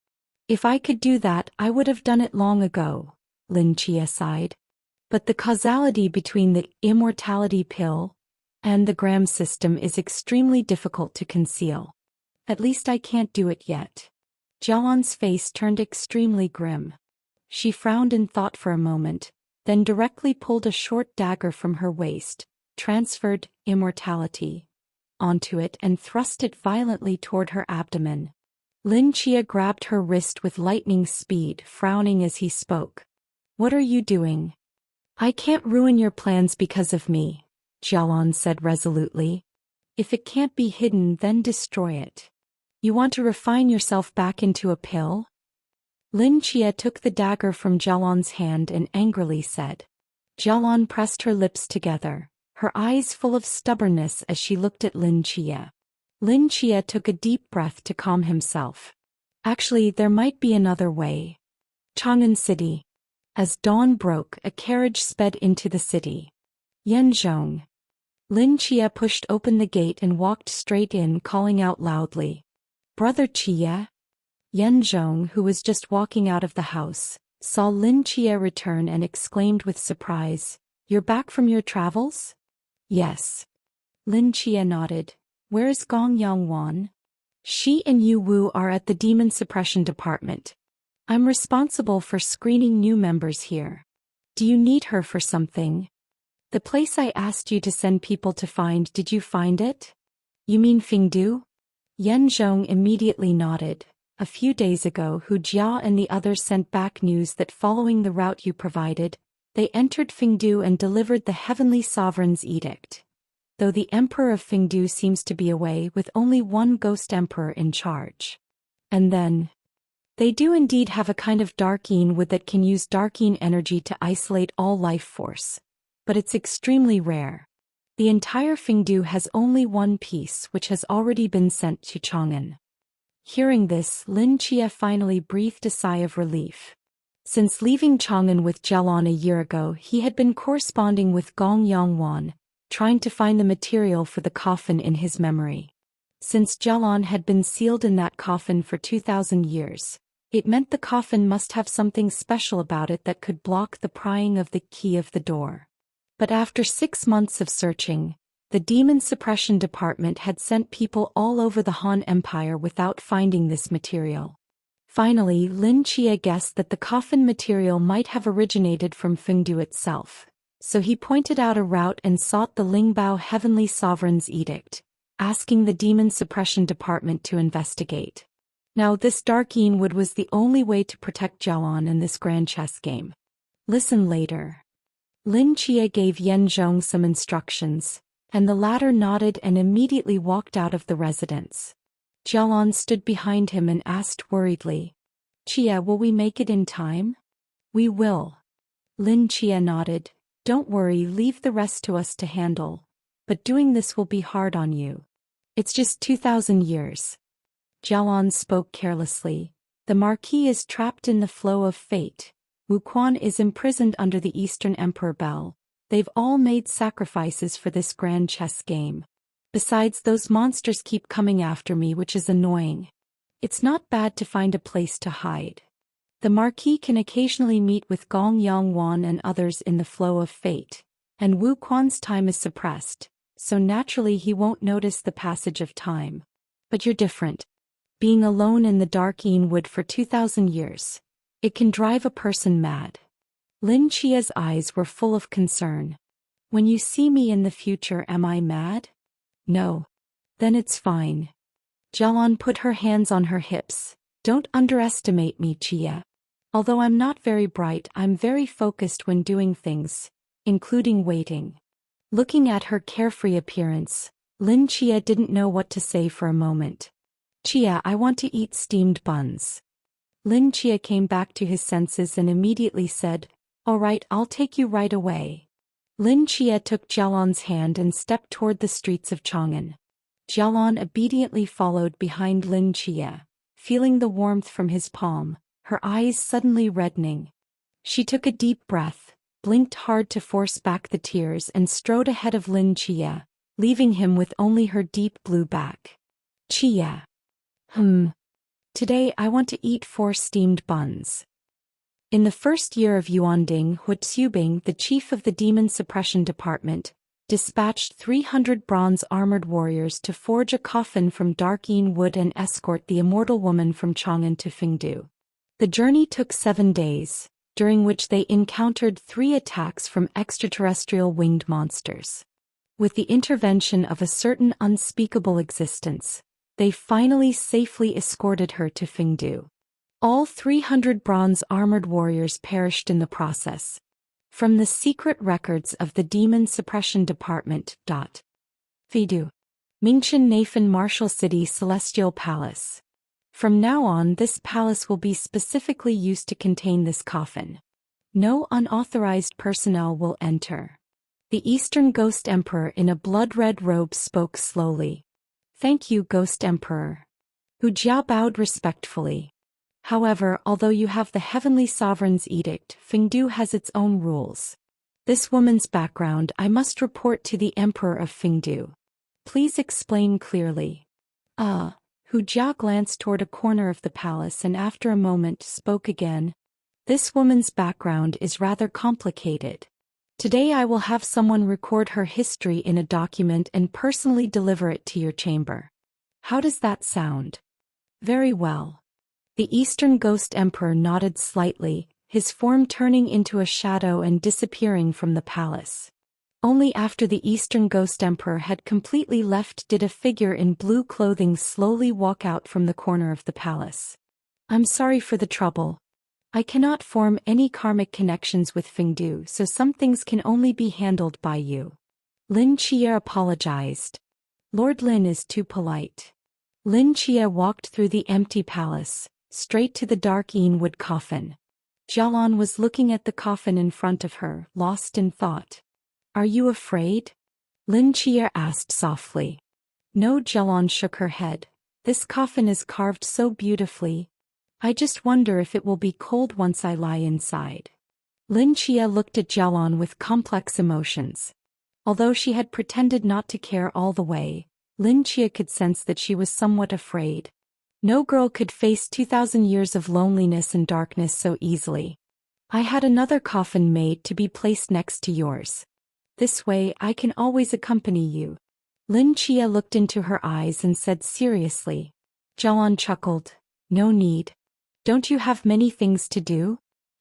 "If I could do that I would have done it long ago," Lin Chia sighed. "But the causality between the immortality pill and the gram system is extremely difficult to conceal. At least I can't do it yet." Jialon's face turned extremely grim. She frowned in thought for a moment, then directly pulled a short dagger from her waist, transferred immortality onto it and thrust it violently toward her abdomen. Lin Chia grabbed her wrist with lightning speed, frowning as he spoke. "What are you doing?" "I can't ruin your plans because of me," Jialon said resolutely. "If it can't be hidden, then destroy it. You want to refine yourself back into a pill?" Lin Chia took the dagger from Jialon's hand and angrily said. Jialon pressed her lips together, her eyes full of stubbornness as she looked at Lin Chia. Lin Chia took a deep breath to calm himself. Actually, there might be another way. Chang'an City. As dawn broke, a carriage sped into the city. "Yanzhong." Lin Chia pushed open the gate and walked straight in, calling out loudly, "Brother Chia?" Yanzhong, who was just walking out of the house, saw Lin Chia return and exclaimed with surprise, "You're back from your travels?" "Yes." Lin Chia nodded. "Where is Gong Yongwan?" "She and Yu Wu are at the Demon Suppression Department. I'm responsible for screening new members here. Do you need her for something?" "The place I asked you to send people to find, did you find it?" "You mean Fingdu?" Yan Zhong immediately nodded. "A few days ago, Hu Jia and the others sent back news that following the route you provided, they entered Fingdu and delivered the Heavenly Sovereign's edict. Though the Emperor of Fingdu seems to be away with only one ghost emperor in charge. And then, they do indeed have a kind of Darkeen wood that can use Darkeen energy to isolate all life force. But it's extremely rare. The entire Fingdu has only one piece, which has already been sent to Chang'an." Hearing this, Lin Chia finally breathed a sigh of relief. Since leaving Chang'an with Jialon a year ago, he had been corresponding with Gong Yongwan, trying to find the material for the coffin in his memory. Since Jialon had been sealed in that coffin for 2,000 years, it meant the coffin must have something special about it that could block the prying of the key of the door. But after 6 months of searching, the Demon Suppression Department had sent people all over the Han Empire without finding this material. Finally, Lin Chia guessed that the coffin material might have originated from Fengdu itself, so he pointed out a route and sought the Lingbao Heavenly Sovereign's edict, asking the Demon Suppression Department to investigate. Now this Darkeen wood was the only way to protect Jialon in this grand chess game. Listen later. Lin Chia gave Yan Zhong some instructions, and the latter nodded and immediately walked out of the residence. Jialon stood behind him and asked worriedly, "Chia, will we make it in time?" "We will." Lin Chia nodded. "Don't worry, leave the rest to us to handle. But doing this will be hard on you. It's just 2,000 years. Jialon spoke carelessly. "The Marquis is trapped in the flow of fate. Wu Quan is imprisoned under the Eastern Emperor Bell. They've all made sacrifices for this grand chess game. Besides, those monsters keep coming after me, which is annoying. It's not bad to find a place to hide. The Marquis can occasionally meet with Gong Yongwan and others in the flow of fate, and Wu Quan's time is suppressed, so naturally he won't notice the passage of time. But you're different. Being alone in the Darkeen wood for 2,000 years, it can drive a person mad." Lin Chia's eyes were full of concern. "When you see me in the future, am I mad?" "No. Then it's fine." Jialon put her hands on her hips. "Don't underestimate me, Chia. Although I'm not very bright, I'm very focused when doing things, including waiting." Looking at her carefree appearance, Lin Chia didn't know what to say for a moment. "Chia, I want to eat steamed buns." Lin Chia came back to his senses and immediately said, "All right, I'll take you right away." Lin Chia took Jialon's hand and stepped toward the streets of Chang'an. Jialon obediently followed behind Lin Chia, feeling the warmth from his palm, her eyes suddenly reddening. She took a deep breath, blinked hard to force back the tears and strode ahead of Lin Chia, leaving him with only her deep blue back. "Chia. Today I want to eat 4 steamed buns." In the first year of Yuanding, Hu Xubing, the chief of the Demon Suppression Department, dispatched 300 bronze-armored warriors to forge a coffin from Darkeen wood and escort the immortal woman from Chang'an to Fingdu. The journey took 7 days, during which they encountered 3 attacks from extraterrestrial winged monsters. With the intervention of a certain unspeakable existence, they finally safely escorted her to Fingdu. All 300 bronze-armored warriors perished in the process. From the secret records of the Demon Suppression Department. Fingdu. Mingchen Nafan Martial City Celestial Palace. From now on, this palace will be specifically used to contain this coffin. No unauthorized personnel will enter. The Eastern Ghost Emperor in a blood-red robe spoke slowly. "Thank you, Ghost Emperor." Hu Jia bowed respectfully. "However, although you have the Heavenly Sovereign's edict, Fingdu has its own rules. This woman's background I must report to the Emperor of Fingdu. Please explain clearly." Hu Jia glanced toward a corner of the palace and after a moment spoke again. This woman's background is rather complicated. Today I will have someone record her history in a document and personally deliver it to your chamber. How does that sound? Very well. The Eastern Ghost Emperor nodded slightly, his form turning into a shadow and disappearing from the palace. Only after the Eastern Ghost Emperor had completely left did a figure in blue clothing slowly walk out from the corner of the palace. I'm sorry for the trouble. I cannot form any karmic connections with Fengdu, so some things can only be handled by you. Lin Chia apologized. Lord Lin is too polite. Lin Chia walked through the empty palace, straight to the dark Eanwood coffin. Jialan was looking at the coffin in front of her, lost in thought. Are you afraid? Lin Chia asked softly. No, Jialan shook her head. This coffin is carved so beautifully. I just wonder if it will be cold once I lie inside. Lin Chia looked at Jialan with complex emotions. Although she had pretended not to care all the way, Lin Chia could sense that she was somewhat afraid. No girl could face 2,000 years of loneliness and darkness so easily. I had another coffin made to be placed next to yours. This way I can always accompany you. Lin Chia looked into her eyes and said seriously. Jialan chuckled. No need. Don't you have many things to do?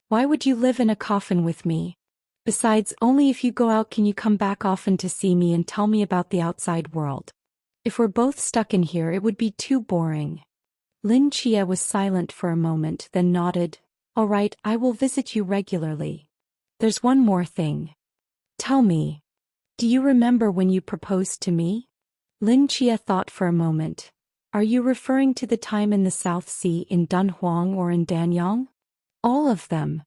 Why would you live in a coffin with me? Besides, only if you go out can you come back often to see me and tell me about the outside world. If we're both stuck in here it would be too boring. Lin Chia was silent for a moment, then nodded. All right, I will visit you regularly. There's one more thing. Tell me. Do you remember when you proposed to me? Lin Chia thought for a moment. Are you referring to the time in the South Sea in Dunhuang or in Danyang? All of them.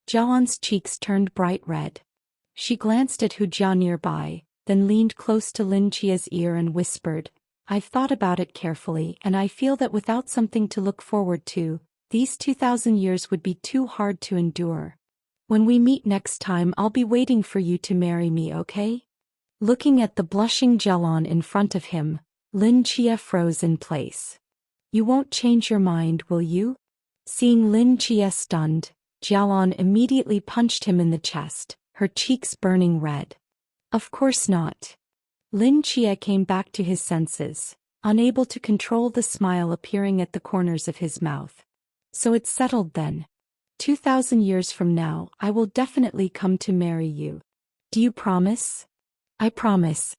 Jialan's cheeks turned bright red. She glanced at Hu Jia nearby, then leaned close to Lin Chia's ear and whispered, I've thought about it carefully and I feel that without something to look forward to, these 2,000 years would be too hard to endure. When we meet next time I'll be waiting for you to marry me, okay? Looking at the blushing Jialan in front of him, Lin Chia froze in place. You won't change your mind, will you? Seeing Lin Chia stunned, Jialan immediately punched him in the chest, her cheeks burning red. Of course not. Lin Chia came back to his senses, unable to control the smile appearing at the corners of his mouth. So it's settled then. 2,000 years from now, I will definitely come to marry you. Do you promise? I promise.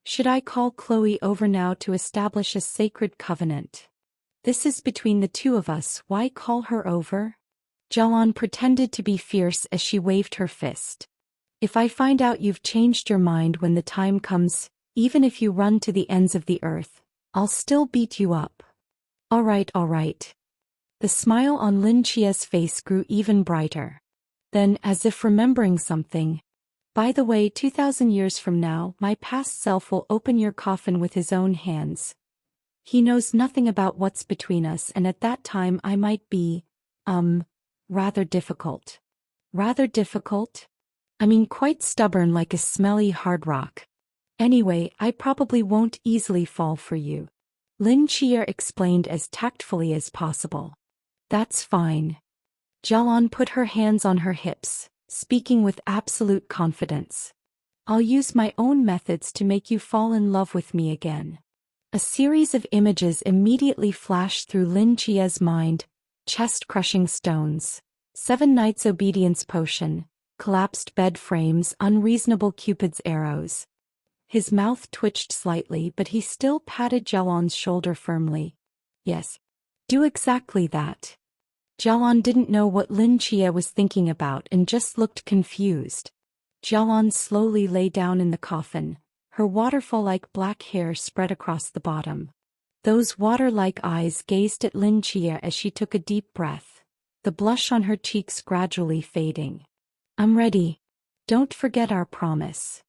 Should I call Chloe over now to establish a sacred covenant? This is between the two of us, why call her over? Jialan pretended to be fierce as she waved her fist. If I find out you've changed your mind when the time comes, even if you run to the ends of the earth, I'll still beat you up. All right, all right. The smile on Lin Chia's face grew even brighter. Then, as if remembering something, by the way, 2,000 years from now, my past self will open your coffin with his own hands. He knows nothing about what's between us, and at that time I might be, rather difficult. Rather difficult? I mean quite stubborn like a smelly hard rock. Anyway, I probably won't easily fall for you. Lin Chia explained as tactfully as possible. That's fine. Jialan put her hands on her hips, speaking with absolute confidence. I'll use my own methods to make you fall in love with me again. A series of images immediately flashed through Lin Chia's mind: chest-crushing stones, 7 nights obedience potion, collapsed bed frames, unreasonable Cupid's arrows. His mouth twitched slightly, but he still patted Jialan's shoulder firmly. Yes. Do exactly that. Jialan didn't know what Lin Chia was thinking about and just looked confused. Jialan slowly lay down in the coffin, her waterfall-like black hair spread across the bottom. Those water-like eyes gazed at Lin Chia as she took a deep breath, the blush on her cheeks gradually fading. I'm ready. Don't forget our promise.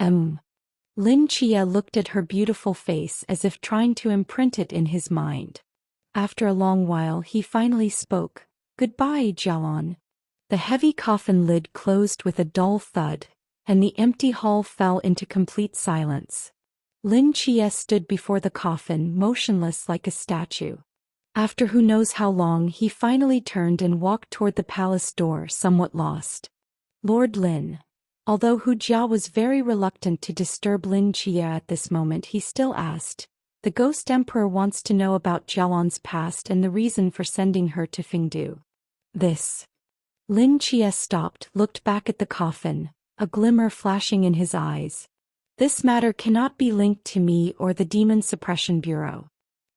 Lin Chia looked at her beautiful face as if trying to imprint it in his mind. After a long while he finally spoke. Goodbye, Jialan. The heavy coffin lid closed with a dull thud, and the empty hall fell into complete silence. Lin Chia stood before the coffin, motionless like a statue. After who knows how long, he finally turned and walked toward the palace door, somewhat lost. Lord Lin. Although Hu Jia was very reluctant to disturb Lin Chia at this moment, he still asked. The Ghost Emperor wants to know about Jialan's past and the reason for sending her to Fengdu. This. Lin Chia stopped, looked back at the coffin, a glimmer flashing in his eyes. This matter cannot be linked to me or the Demon Suppression Bureau.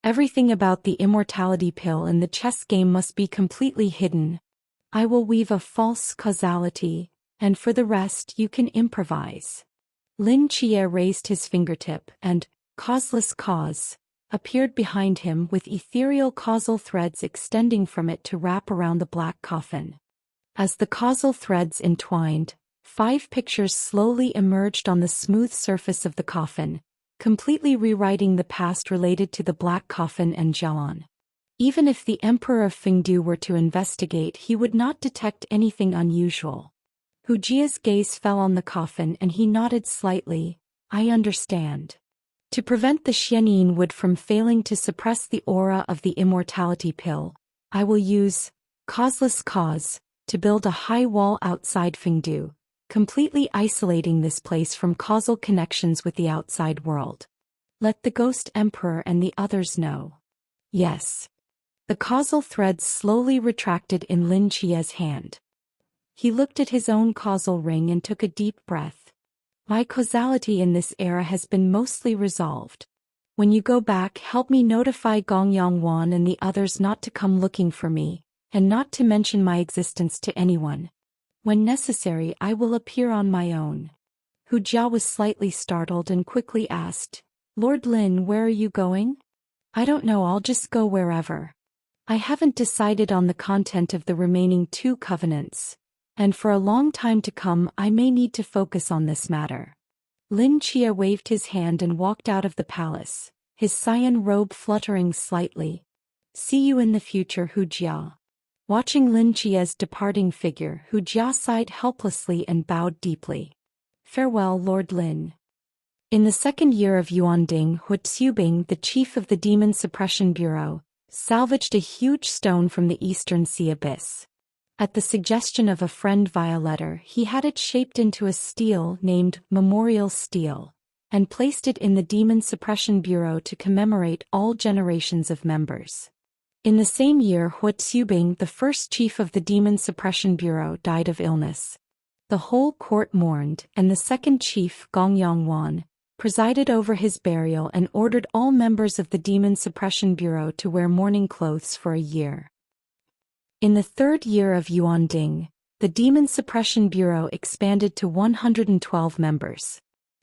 Everything about the immortality pill in the chess game must be completely hidden. I will weave a false causality, and for the rest you can improvise. Lin Chia raised his fingertip and, causeless cause, appeared behind him with ethereal causal threads extending from it to wrap around the black coffin. As the causal threads entwined, 5 pictures slowly emerged on the smooth surface of the coffin, completely rewriting the past related to the black coffin and Jialan. Even if the Emperor of Fengdu were to investigate, he would not detect anything unusual. Hu Jia's gaze fell on the coffin and he nodded slightly. I understand. To prevent the Xianyin wood from failing to suppress the aura of the immortality pill, I will use causeless cause to build a high wall outside Fengdu, completely isolating this place from causal connections with the outside world. Let the Ghost Emperor and the others know. Yes. The causal threads slowly retracted in Lin Chia's hand. He looked at his own causal ring and took a deep breath. My causality in this era has been mostly resolved. When you go back, help me notify Gong Yongwan and the others not to come looking for me, and not to mention my existence to anyone. When necessary, I will appear on my own. Hu Jia was slightly startled and quickly asked, Lord Lin, where are you going? I don't know, I'll just go wherever. I haven't decided on the content of the remaining 2 covenants, and for a long time to come I may need to focus on this matter. Lin Chia waved his hand and walked out of the palace, his cyan robe fluttering slightly. See you in the future, Hu Jia. Watching Lin Chia's departing figure, Hu Jia sighed helplessly and bowed deeply. Farewell, Lord Lin. In the 2nd year of Yuanding, Hu Xiubing, the chief of the Demon Suppression Bureau, salvaged a huge stone from the eastern sea abyss. At the suggestion of a friend via letter, he had it shaped into a stele named Memorial Stele, and placed it in the Demon Suppression Bureau to commemorate all generations of members. In the same year, Hu Xiubing, the first chief of the Demon Suppression Bureau, died of illness. The whole court mourned, and the second chief, Gong Yongwan, presided over his burial and ordered all members of the Demon Suppression Bureau to wear mourning clothes for a year. In the 3rd year of Yuanding, the Demon Suppression Bureau expanded to 112 members.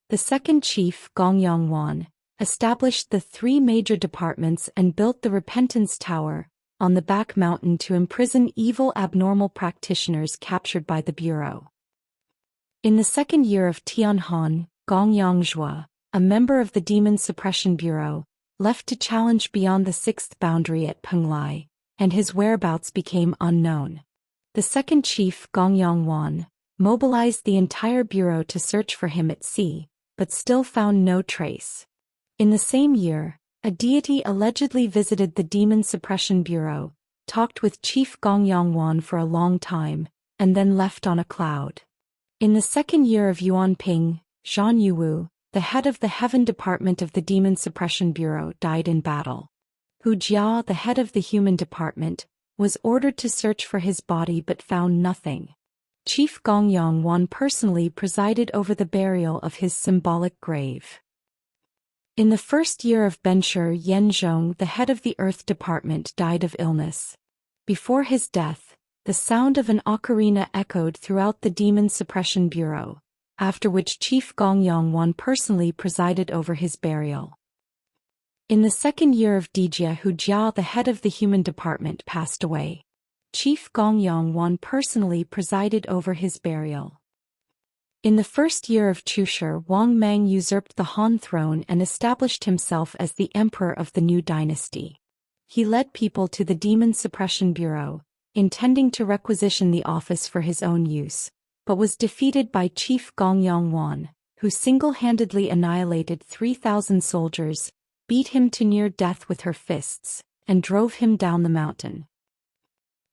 The second chief, Gong Yongwan, established the 3 major departments and built the Repentance Tower on the back mountain to imprison evil abnormal practitioners captured by the Bureau. In the 2nd year of Tianhan, Gong Yongzhua, a member of the Demon Suppression Bureau, left to challenge beyond the 6th boundary at Penglai, and his whereabouts became unknown. The second chief, Gong Yongwan, mobilized the entire bureau to search for him at sea, but still found no trace. In the same year, a deity allegedly visited the Demon Suppression Bureau, talked with Chief Gong Yongwan for a long time, and then left on a cloud. In the 2nd year of Yuanping, Zhan Yuwu, the head of the Heaven Department of the Demon Suppression Bureau, died in battle. Hu Jia, the head of the Human Department, was ordered to search for his body but found nothing. Chief Gong Yongwan personally presided over the burial of his symbolic grave. In the 1st year of Benshur, Yen Zhong, the head of the Earth Department, died of illness. Before his death, the sound of an ocarina echoed throughout the Demon Suppression Bureau, after which Chief Gong Yongwan personally presided over his burial. In the 2nd year of Dijia, Hu Jia, the head of the Human Department, passed away. Chief Gong Yongwan personally presided over his burial. In the 1st year of Chushur, Wang Mang usurped the Han throne and established himself as the emperor of the new dynasty. He led people to the Demon Suppression Bureau, intending to requisition the office for his own use, but was defeated by Chief Gong Yongwan, who single-handedly annihilated 3,000 soldiers, beat him to near death with her fists, and drove him down the mountain.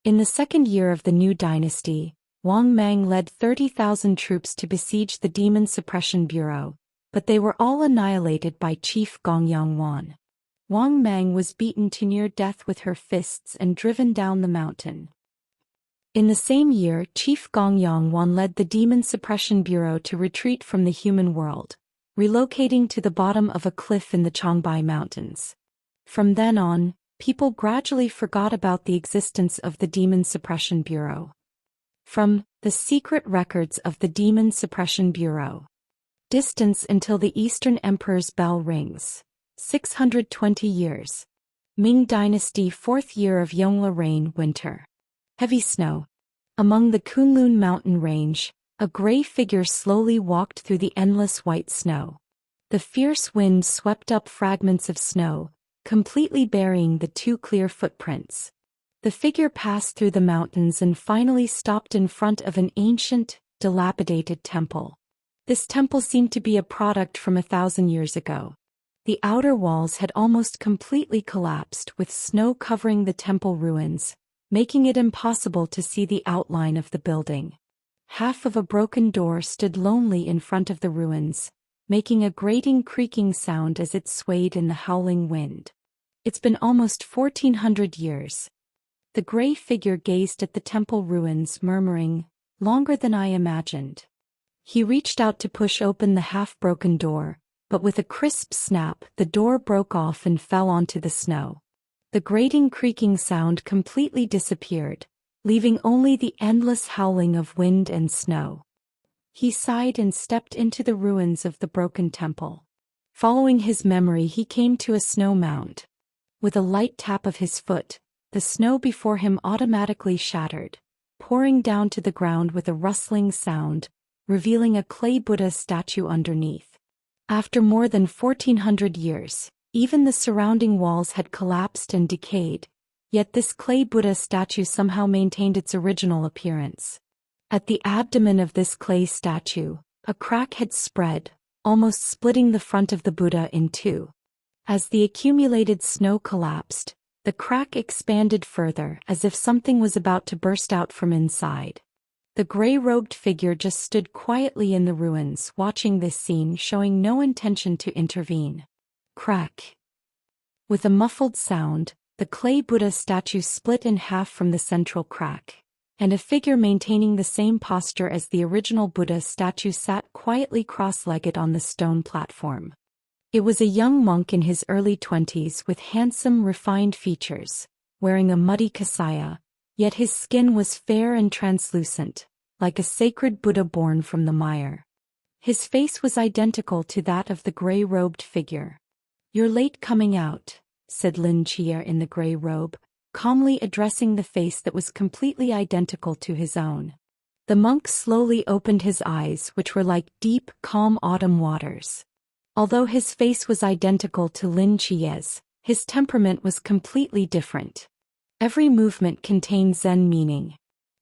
In the second year of the new dynasty, Wang Mang led 30,000 troops to besiege the Demon Suppression Bureau, but they were all annihilated by Chief Gongyang Wan. Wang Mang was beaten to near death with her fists and driven down the mountain. In the same year, Chief Gongyang Wan led the Demon Suppression Bureau to retreat from the human world, relocating to the bottom of a cliff in the Changbai Mountains. From then on, people gradually forgot about the existence of the Demon Suppression Bureau. From The Secret Records of the Demon Suppression Bureau. Distance until the Eastern Emperor's bell rings. 620 years. Ming Dynasty, 4th year of Yongle reign, winter. Heavy snow. Among the Kunlun mountain range, a gray figure slowly walked through the endless white snow. The fierce wind swept up fragments of snow, completely burying the two clear footprints. The figure passed through the mountains and finally stopped in front of an ancient, dilapidated temple. This temple seemed to be a product from 1,000 years ago. The outer walls had almost completely collapsed, with snow covering the temple ruins, making it impossible to see the outline of the building. Half of a broken door stood lonely in front of the ruins, making a grating creaking sound as it swayed in the howling wind. It's been almost 1,400 years. The gray figure gazed at the temple ruins, murmuring, "Longer than I imagined." He reached out to push open the half-broken door, but with a crisp snap, the door broke off and fell onto the snow. The grating creaking sound completely disappeared, leaving only the endless howling of wind and snow. He sighed and stepped into the ruins of the broken temple. Following his memory, he came to a snow mound. With a light tap of his foot, the snow before him automatically shattered, pouring down to the ground with a rustling sound, revealing a clay Buddha statue underneath. After more than 1,400 years, even the surrounding walls had collapsed and decayed, yet this clay Buddha statue somehow maintained its original appearance. At the abdomen of this clay statue, a crack had spread, almost splitting the front of the Buddha in two. As the accumulated snow collapsed, the crack expanded further, as if something was about to burst out from inside. The gray-robed figure just stood quietly in the ruins, watching this scene, showing no intention to intervene. Crack. With a muffled sound, the clay Buddha statue split in half from the central crack, and a figure maintaining the same posture as the original Buddha statue sat quietly cross-legged on the stone platform. It was a young monk in his early 20s with handsome, refined features, wearing a muddy kasaya, yet his skin was fair and translucent, like a sacred Buddha born from the mire. His face was identical to that of the gray-robed figure. "You're late coming out," said Lin Chia in the gray robe, calmly addressing the face that was completely identical to his own. The monk slowly opened his eyes, which were like deep, calm autumn waters. Although his face was identical to Lin Chia's, his temperament was completely different. Every movement contained Zen meaning.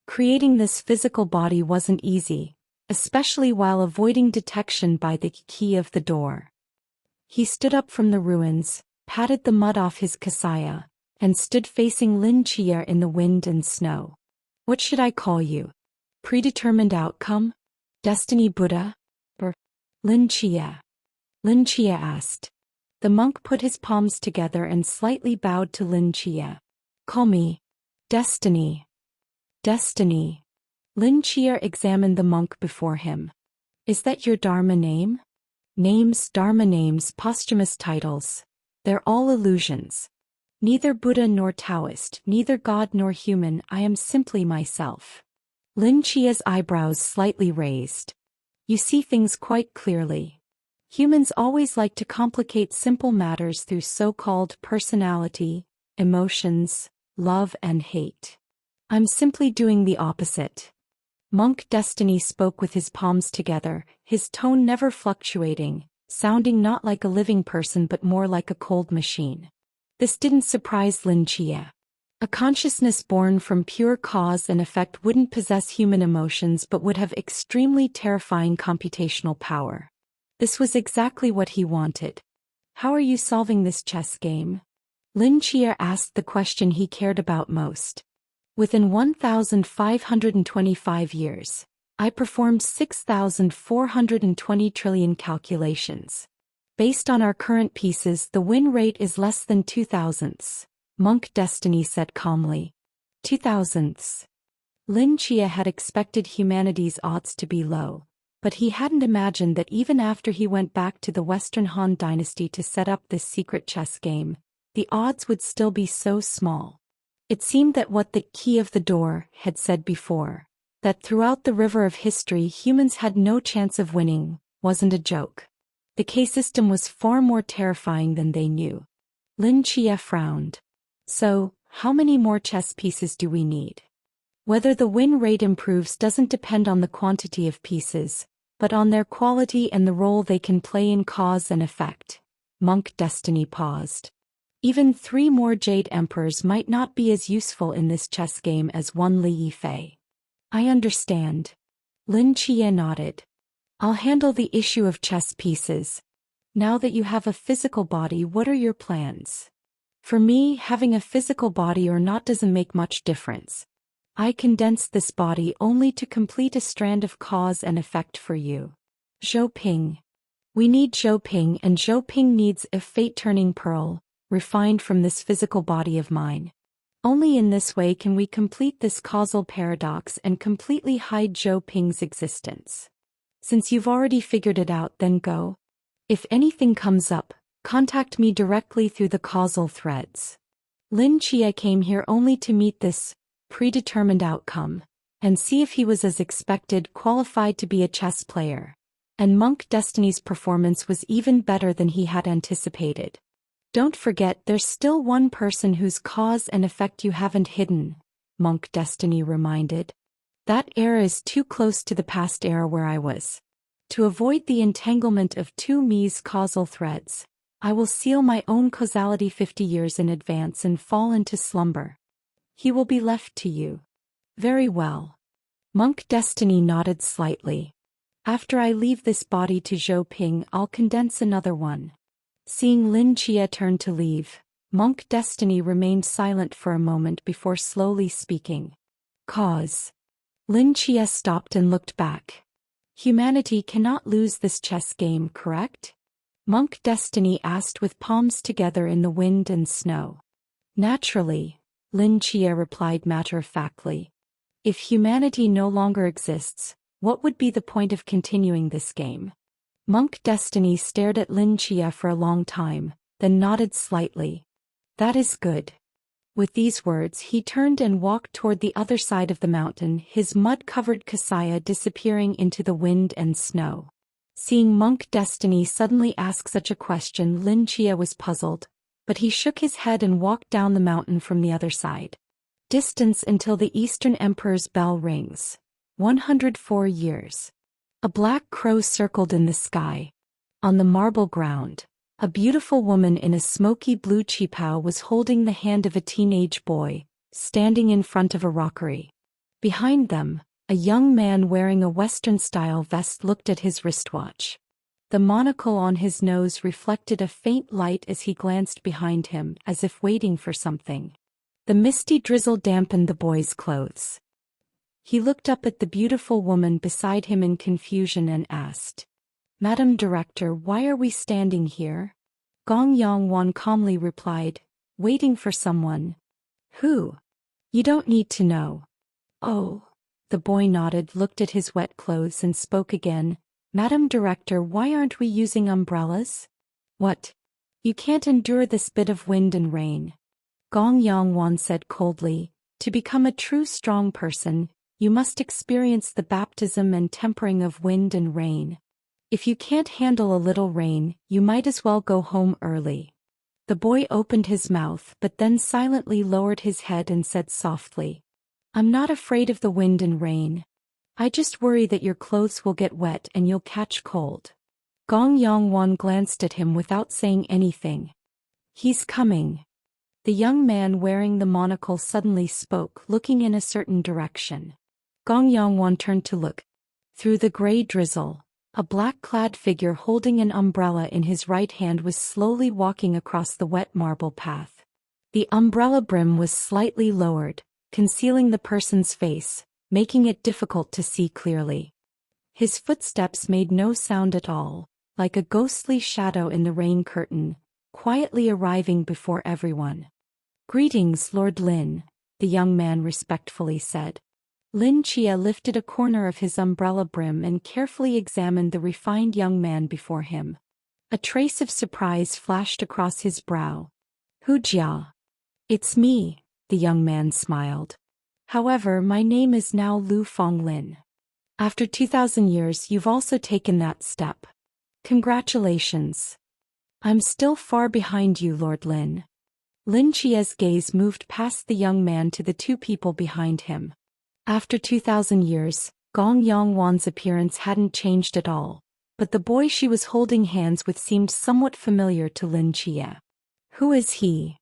Creating this physical body wasn't easy, especially while avoiding detection by the key of the door. He stood up from the ruins, patted the mud off his kasaya, and stood facing Lin Chia in the wind and snow. "What should I call you? Predetermined outcome? Destiny Buddha? Or Lin Chia?" Lin Chia asked. The monk put his palms together and slightly bowed to Lin Chia. "Call me Destiny." "Destiny." Lin Chia examined the monk before him. "Is that your Dharma name?" "Names, Dharma names, posthumous titles. They're all illusions. Neither Buddha nor Taoist, neither God nor human, I am simply myself." Lin Chia's eyebrows slightly raised. "You see things quite clearly. Humans always like to complicate simple matters through so-called personality, emotions, love and hate. I'm simply doing the opposite." Monk Destiny spoke with his palms together, his tone never fluctuating, sounding not like a living person but more like a cold machine. This didn't surprise Lin Chia. A consciousness born from pure cause and effect wouldn't possess human emotions but would have extremely terrifying computational power. This was exactly what he wanted. "How are you solving this chess game?" Lin Chia asked the question he cared about most. Within 1,525 years, I performed 6,420 trillion calculations. Based on our current pieces, the win rate is less than 2,000ths, Monk Destiny said calmly. 2,000ths. Lin Chia had expected humanity's odds to be low, but he hadn't imagined that even after he went back to the Western Han Dynasty to set up this secret chess game, the odds would still be so small. It seemed that what the key of the door had said before, that throughout the river of history humans had no chance of winning, wasn't a joke. The K system was far more terrifying than they knew. Lin Chia frowned. So, how many more chess pieces do we need? Whether the win rate improves doesn't depend on the quantity of pieces, but on their quality and the role they can play in cause and effect. Monk Destiny paused. Even 3 more Jade Emperors might not be as useful in this chess game as one Li Yifei. I understand. Lin Chia nodded. I'll handle the issue of chess pieces. Now that you have a physical body, what are your plans? For me, having a physical body or not doesn't make much difference. I condensed this body only to complete a strand of cause and effect for you. Zhou Ping. We need Zhou Ping, and Zhou Ping needs a fate-turning pearl, refined from this physical body of mine. Only in this way can we complete this causal paradox and completely hide Zhou Ping's existence. Since you've already figured it out, then go. If anything comes up, contact me directly through the causal threads. Lin Chia came here only to meet this predetermined outcome, and see if he was as expected qualified to be a chess player. And Monk Destiny's performance was even better than he had anticipated. Don't forget, there's still one person whose cause and effect you haven't hidden, Monk Destiny reminded. That era is too close to the past era where I was. To avoid the entanglement of 2 me's causal threads, I will seal my own causality 50 years in advance and fall into slumber. He will be left to you. Very well. Monk Destiny nodded slightly. After I leave this body to Zhou Ping, I'll condense another one. Seeing Lin Chia turn to leave, Monk Destiny remained silent for a moment before slowly speaking. Cause. Lin Chia stopped and looked back. Humanity cannot lose this chess game, correct? Monk Destiny asked with palms together in the wind and snow. Naturally, Lin Chia replied matter-of-factly. If humanity no longer exists, what would be the point of continuing this game? Monk Destiny stared at Lin Chia for a long time, then nodded slightly. That is good. With these words he turned and walked toward the other side of the mountain, his mud-covered kasaya disappearing into the wind and snow. Seeing Monk Destiny suddenly ask such a question, Lin Chia was puzzled, but he shook his head and walked down the mountain from the other side. Distance until the Eastern Emperor's bell rings. 104 years. A black crow circled in the sky. On the marble ground, a beautiful woman in a smoky blue qipao was holding the hand of a teenage boy, standing in front of a rockery. Behind them, a young man wearing a Western-style vest looked at his wristwatch. The monocle on his nose reflected a faint light as he glanced behind him, as if waiting for something. The misty drizzle dampened the boy's clothes. He looked up at the beautiful woman beside him in confusion and asked, "Madam Director, why are we standing here?" Gong Yongwan calmly replied, "Waiting for someone." "Who?" "You don't need to know." "Oh." The boy nodded, looked at his wet clothes and spoke again, "Madam Director, why aren't we using umbrellas?" "What? You can't endure this bit of wind and rain." Gong Yongwan said coldly, "To become a true strong person, you must experience the baptism and tempering of wind and rain. If you can't handle a little rain, you might as well go home early." The boy opened his mouth but then silently lowered his head and said softly, "I'm not afraid of the wind and rain. I just worry that your clothes will get wet and you'll catch cold." Gong Yongwan glanced at him without saying anything. "He's coming." The young man wearing the monocle suddenly spoke, looking in a certain direction. Gong Yongwan turned to look. Through the gray drizzle, a black-clad figure holding an umbrella in his right hand was slowly walking across the wet marble path. The umbrella brim was slightly lowered, concealing the person's face, making it difficult to see clearly. His footsteps made no sound at all, like a ghostly shadow in the rain curtain, quietly arriving before everyone. "Greetings, Lord Lin," the young man respectfully said. Lin Chia lifted a corner of his umbrella brim and carefully examined the refined young man before him. A trace of surprise flashed across his brow. "Hu Jia. It's me," the young man smiled. "However, my name is now Lu Fonglin. After 2,000 years, you've also taken that step. Congratulations. I'm still far behind you, Lord Lin." Lin Chia's gaze moved past the young man to the two people behind him. After 2,000 years, Gong Yongwan's appearance hadn't changed at all, but the boy she was holding hands with seemed somewhat familiar to Lin Chia. "Who is he?"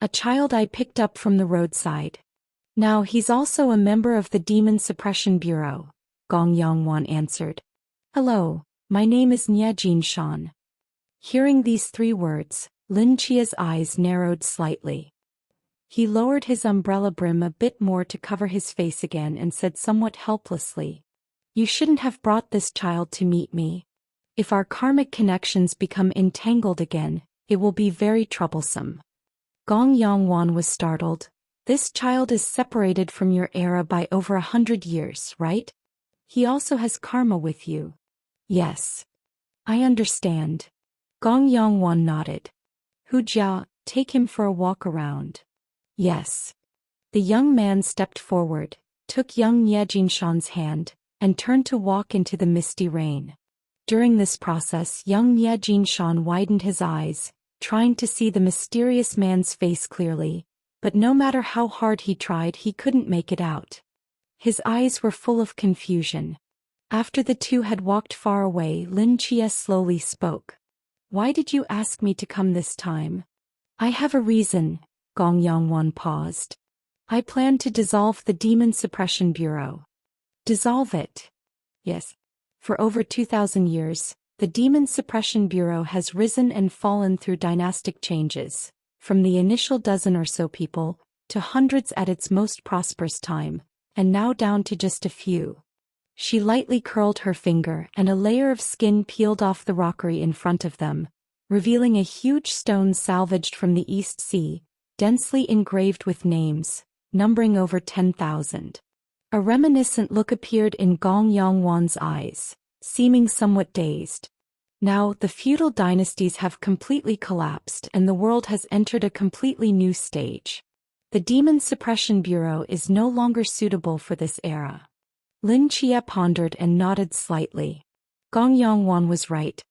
"A child I picked up from the roadside. Now he's also a member of the Demon Suppression Bureau," Gong Yongwan answered. "Hello, my name is Nye Jinshan." Hearing these three words, Lin Chia's eyes narrowed slightly. He lowered his umbrella brim a bit more to cover his face again and said somewhat helplessly, "You shouldn't have brought this child to meet me. If our karmic connections become entangled again, it will be very troublesome." Gong Yongwan was startled. "This child is separated from your era by over 100 years, right? He also has karma with you." "Yes. I understand." Gong Yongwan nodded. "Hu Jia, take him for a walk around." "Yes." The young man stepped forward, took young Nye Jinshan's hand, and turned to walk into the misty rain. During this process, young Nye Jinshan widened his eyes, trying to see the mysterious man's face clearly, but no matter how hard he tried, he couldn't make it out. His eyes were full of confusion. After the two had walked far away, Lin Chia slowly spoke. "Why did you ask me to come this time?" "I have a reason," Gong Yongwan paused. "I plan to dissolve the Demon Suppression Bureau." "Dissolve it?" "Yes. For over 2,000 years, the Demon Suppression Bureau has risen and fallen through dynastic changes, from the initial dozen or so people, to hundreds at its most prosperous time, and now down to just a few." She lightly curled her finger and a layer of skin peeled off the rockery in front of them, revealing a huge stone salvaged from the East Sea, densely engraved with names, numbering over 10,000. A reminiscent look appeared in Gong Yongwan's eyes, seeming somewhat dazed. Now, the feudal dynasties have completely collapsed and the world has entered a completely new stage. The Demon Suppression Bureau is no longer suitable for this era. Lin Chia pondered and nodded slightly. Gong Yongwan was right.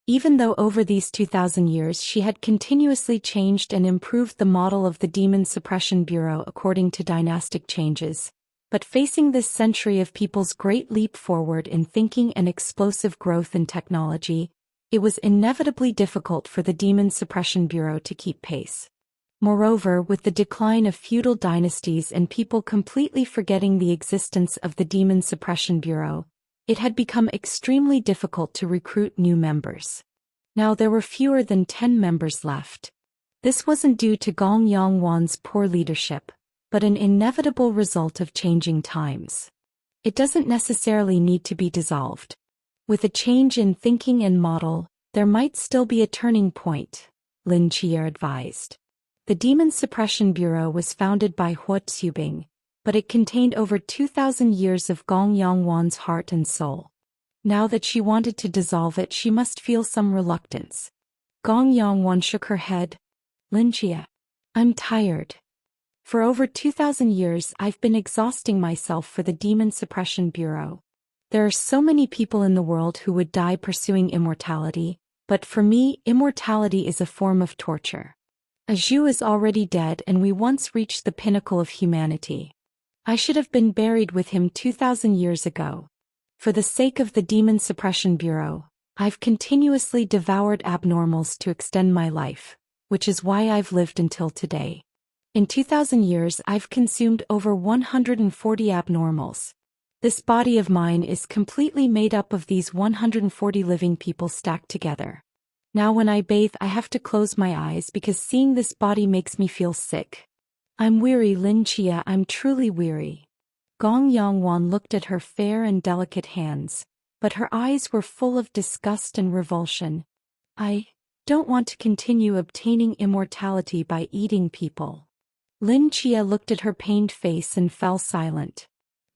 Even though over these 2,000 years she had continuously changed and improved the model of the Demon Suppression Bureau according to dynastic changes, but facing this century of people's great leap forward in thinking and explosive growth in technology, it was inevitably difficult for the Demon Suppression Bureau to keep pace. Moreover, with the decline of feudal dynasties and people completely forgetting the existence of the Demon Suppression Bureau, it had become extremely difficult to recruit new members. Now there were fewer than 10 members left. This wasn't due to Gong Yongwan's poor leadership, but an inevitable result of changing times. It doesn't necessarily need to be dissolved. With a change in thinking and model, there might still be a turning point, Lin Chia advised. The Demon Suppression Bureau was founded by Hua Tsubing, but it contained over 2,000 years of Gong Yongwan's heart and soul. Now that she wanted to dissolve it, she must feel some reluctance. Gong Yongwan shook her head. "Lin Chia, I'm tired. For over 2,000 years I've been exhausting myself for the Demon Suppression Bureau. There are so many people in the world who would die pursuing immortality, but for me, immortality is a form of torture. Zhu is already dead and we once reached the pinnacle of humanity. I should have been buried with him 2,000 years ago. For the sake of the Demon Suppression Bureau, I've continuously devoured abnormals to extend my life, which is why I've lived until today. In 2,000 years I've consumed over 140 abnormals. This body of mine is completely made up of these 140 living people stacked together. Now when I bathe I have to close my eyes because seeing this body makes me feel sick. I'm weary, Lin Chia, I'm truly weary. Gong Yongwan looked at her fair and delicate hands, but her eyes were full of disgust and revulsion. I don't want to continue obtaining immortality by eating people. Lin Chia looked at her pained face and fell silent.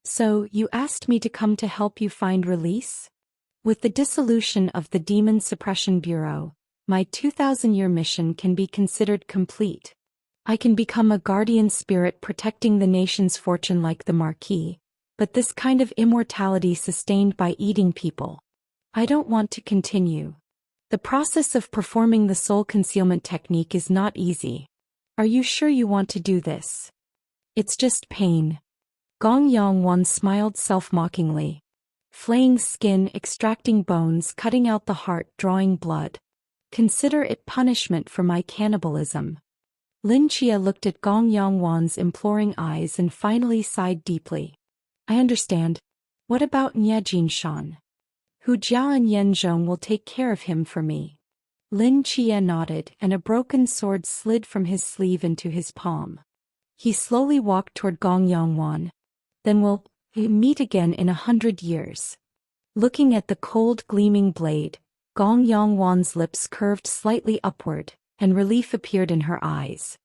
So, you asked me to come to help you find release? With the dissolution of the Demon Suppression Bureau, my 2,000-year mission can be considered complete. I can become a guardian spirit protecting the nation's fortune like the Marquis, but this kind of immortality sustained by eating people. I don't want to continue. The process of performing the soul concealment technique is not easy. Are you sure you want to do this? It's just pain. Gong Yongwan smiled self-mockingly. Flaying skin, extracting bones, cutting out the heart, drawing blood. Consider it punishment for my cannibalism. Lin Chia looked at Gong Yongwan's imploring eyes and finally sighed deeply. I understand. What about Nye Jinshan? Hu Jia and Yen Zhong will take care of him for me. Lin Chia nodded and a broken sword slid from his sleeve into his palm. He slowly walked toward Gong Yongwan. Then we'll meet again in 100 years. Looking at the cold gleaming blade, Gong Yongwan's lips curved slightly upward, and relief appeared in her eyes.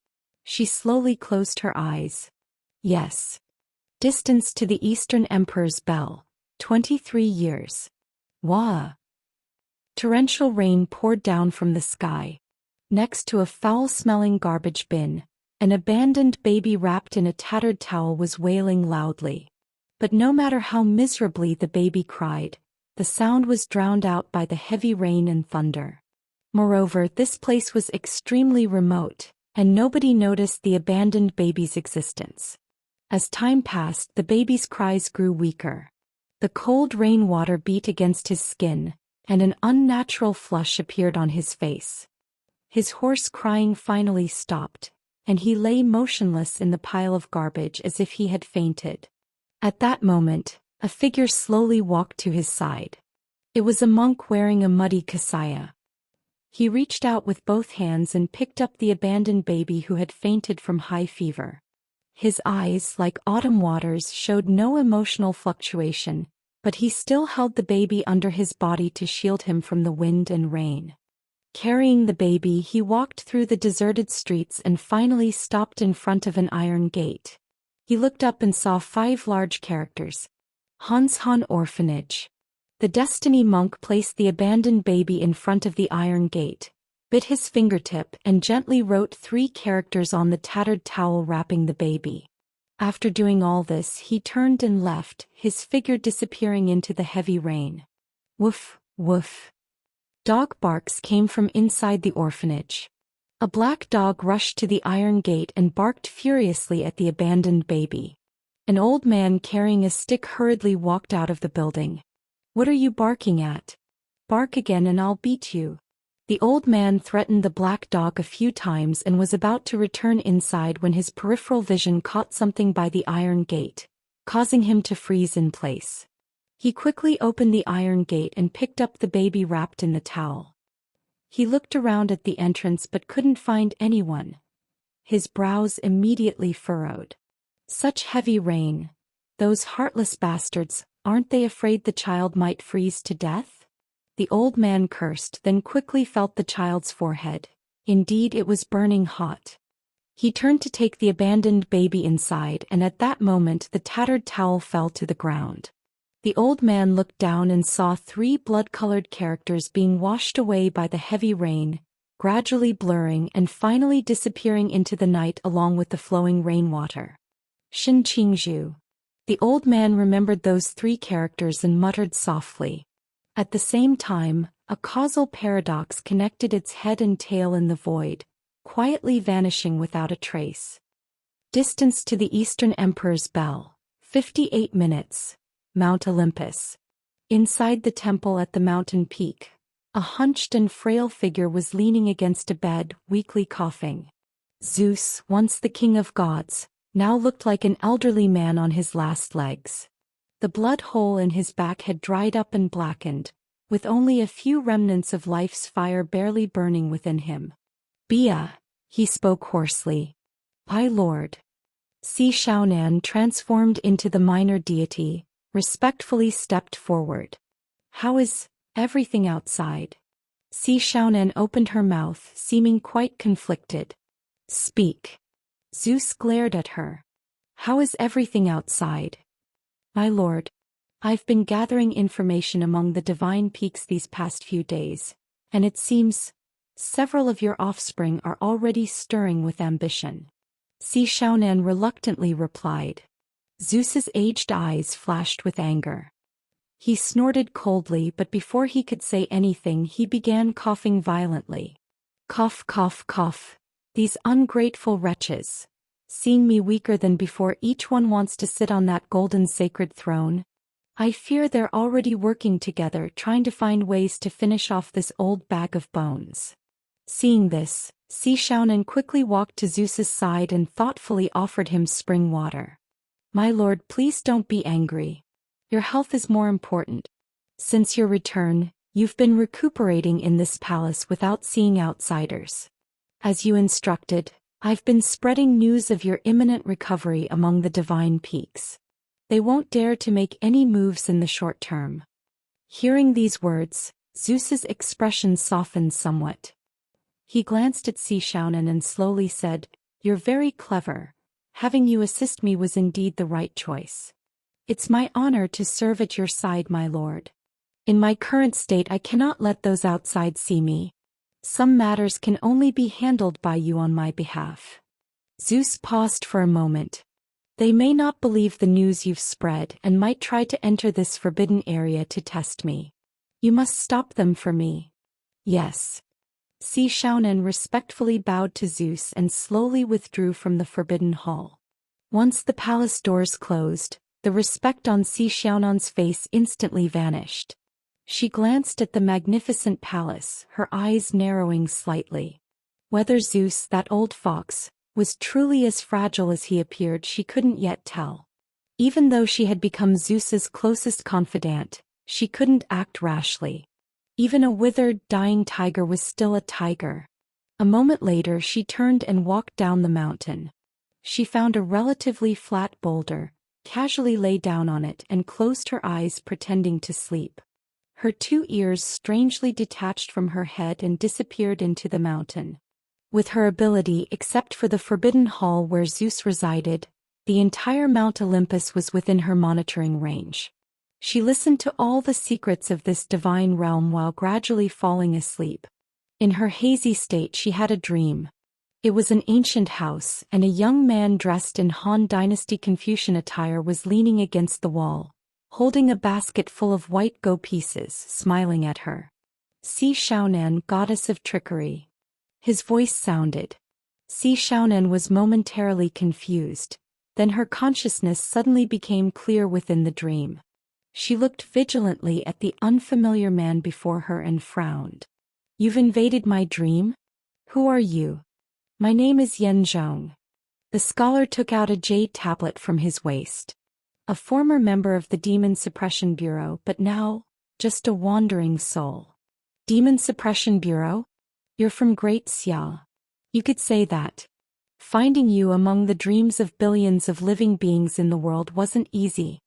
She slowly closed her eyes. Yes. Distance to the Eastern Emperor's bell, 23 years. Wah! Torrential rain poured down from the sky. Next to a foul-smelling garbage bin, an abandoned baby wrapped in a tattered towel was wailing loudly. But no matter how miserably the baby cried, the sound was drowned out by the heavy rain and thunder. Moreover, this place was extremely remote, and nobody noticed the abandoned baby's existence. As time passed, the baby's cries grew weaker. The cold rainwater beat against his skin, and an unnatural flush appeared on his face. His hoarse crying finally stopped, and he lay motionless in the pile of garbage as if he had fainted. At that moment, a figure slowly walked to his side. It was a monk wearing a muddy kasaya. He reached out with both hands and picked up the abandoned baby who had fainted from high fever. His eyes, like autumn waters, showed no emotional fluctuation, but he still held the baby under his body to shield him from the wind and rain. Carrying the baby, he walked through the deserted streets and finally stopped in front of an iron gate. He looked up and saw 5 large characters. Hanshan Orphanage. The Destiny monk placed the abandoned baby in front of the iron gate, bit his fingertip and gently wrote 3 characters on the tattered towel wrapping the baby. After doing all this, he turned and left, his figure disappearing into the heavy rain. Woof, woof. Dog barks came from inside the orphanage. A black dog rushed to the iron gate and barked furiously at the abandoned baby. An old man carrying a stick hurriedly walked out of the building. What are you barking at? Bark again and I'll beat you. The old man threatened the black dog a few times and was about to return inside when his peripheral vision caught something by the iron gate, causing him to freeze in place. He quickly opened the iron gate and picked up the baby wrapped in the towel. He looked around at the entrance but couldn't find anyone. His brows immediately furrowed. Such heavy rain. Those heartless bastards, aren't they afraid the child might freeze to death? The old man cursed, then quickly felt the child's forehead. Indeed, it was burning hot. He turned to take the abandoned baby inside, and at that moment the tattered towel fell to the ground. The old man looked down and saw 3 blood-colored characters being washed away by the heavy rain, gradually blurring and finally disappearing into the night along with the flowing rainwater. Shin Qingzhu. The old man remembered those 3 characters and muttered softly. At the same time, a causal paradox connected its head and tail in the void, quietly vanishing without a trace. Distance to the Eastern Emperor's bell, 58 minutes. Mount Olympus. Inside the temple at the mountain peak, a hunched and frail figure was leaning against a bed, weakly coughing. Zeus, once the king of gods, now looked like an elderly man on his last legs. The blood hole in his back had dried up and blackened, with only a few remnants of life's fire barely burning within him. Bia, he spoke hoarsely. My lord. Si Xiaonan, transformed into the minor deity, respectfully stepped forward. How is everything outside? Si Xiaonan opened her mouth, seeming quite conflicted. Speak. Zeus glared at her. How is everything outside? My lord. I've been gathering information among the divine peaks these past few days, and it seems several of your offspring are already stirring with ambition. Si Xiaonan reluctantly replied. Zeus's aged eyes flashed with anger. He snorted coldly, but before he could say anything he began coughing violently. Cough, cough, cough. These ungrateful wretches. Seeing me weaker than before, each one wants to sit on that golden sacred throne. I fear they're already working together, trying to find ways to finish off this old bag of bones. Seeing this, Si Xiaonan quickly walked to Zeus's side and thoughtfully offered him spring water. My lord, please don't be angry. Your health is more important. Since your return, you've been recuperating in this palace without seeing outsiders. As you instructed, I've been spreading news of your imminent recovery among the divine peaks. They won't dare to make any moves in the short term. Hearing these words, Zeus's expression softened somewhat. He glanced at Si Xiaonan and slowly said, You're very clever. Having you assist me was indeed the right choice. It's my honor to serve at your side, my lord. In my current state I cannot let those outside see me. Some matters can only be handled by you on my behalf. Zeus paused for a moment. They may not believe the news you've spread and might try to enter this forbidden area to test me. You must stop them for me. Yes. Si Xiaonan respectfully bowed to Zeus and slowly withdrew from the forbidden hall. Once the palace doors closed, the respect on Si Xiaonan's face instantly vanished. She glanced at the magnificent palace, her eyes narrowing slightly. Whether Zeus, that old fox, was truly as fragile as he appeared she couldn't yet tell. Even though she had become Zeus's closest confidant, she couldn't act rashly. Even a withered, dying tiger was still a tiger. A moment later she turned and walked down the mountain. She found a relatively flat boulder, casually lay down on it and closed her eyes, pretending to sleep. Her 2 ears strangely detached from her head and disappeared into the mountain. With her ability, except for the forbidden hall where Zeus resided, the entire Mount Olympus was within her monitoring range. She listened to all the secrets of this divine realm while gradually falling asleep. In her hazy state she had a dream. It was an ancient house, and a young man dressed in Han Dynasty Confucian attire was leaning against the wall, holding a basket full of white gold pieces, smiling at her. Si Xiaonan, goddess of trickery. His voice sounded. Si Xiaonan was momentarily confused, then her consciousness suddenly became clear within the dream. She looked vigilantly at the unfamiliar man before her and frowned. You've invaded my dream? Who are you? My name is Yen Zhong. The scholar took out a jade tablet from his waist. A former member of the Demon Suppression Bureau, but now, just a wandering soul. Demon Suppression Bureau? You're from Great Xia. You could say that. Finding you among the dreams of billions of living beings in the world wasn't easy.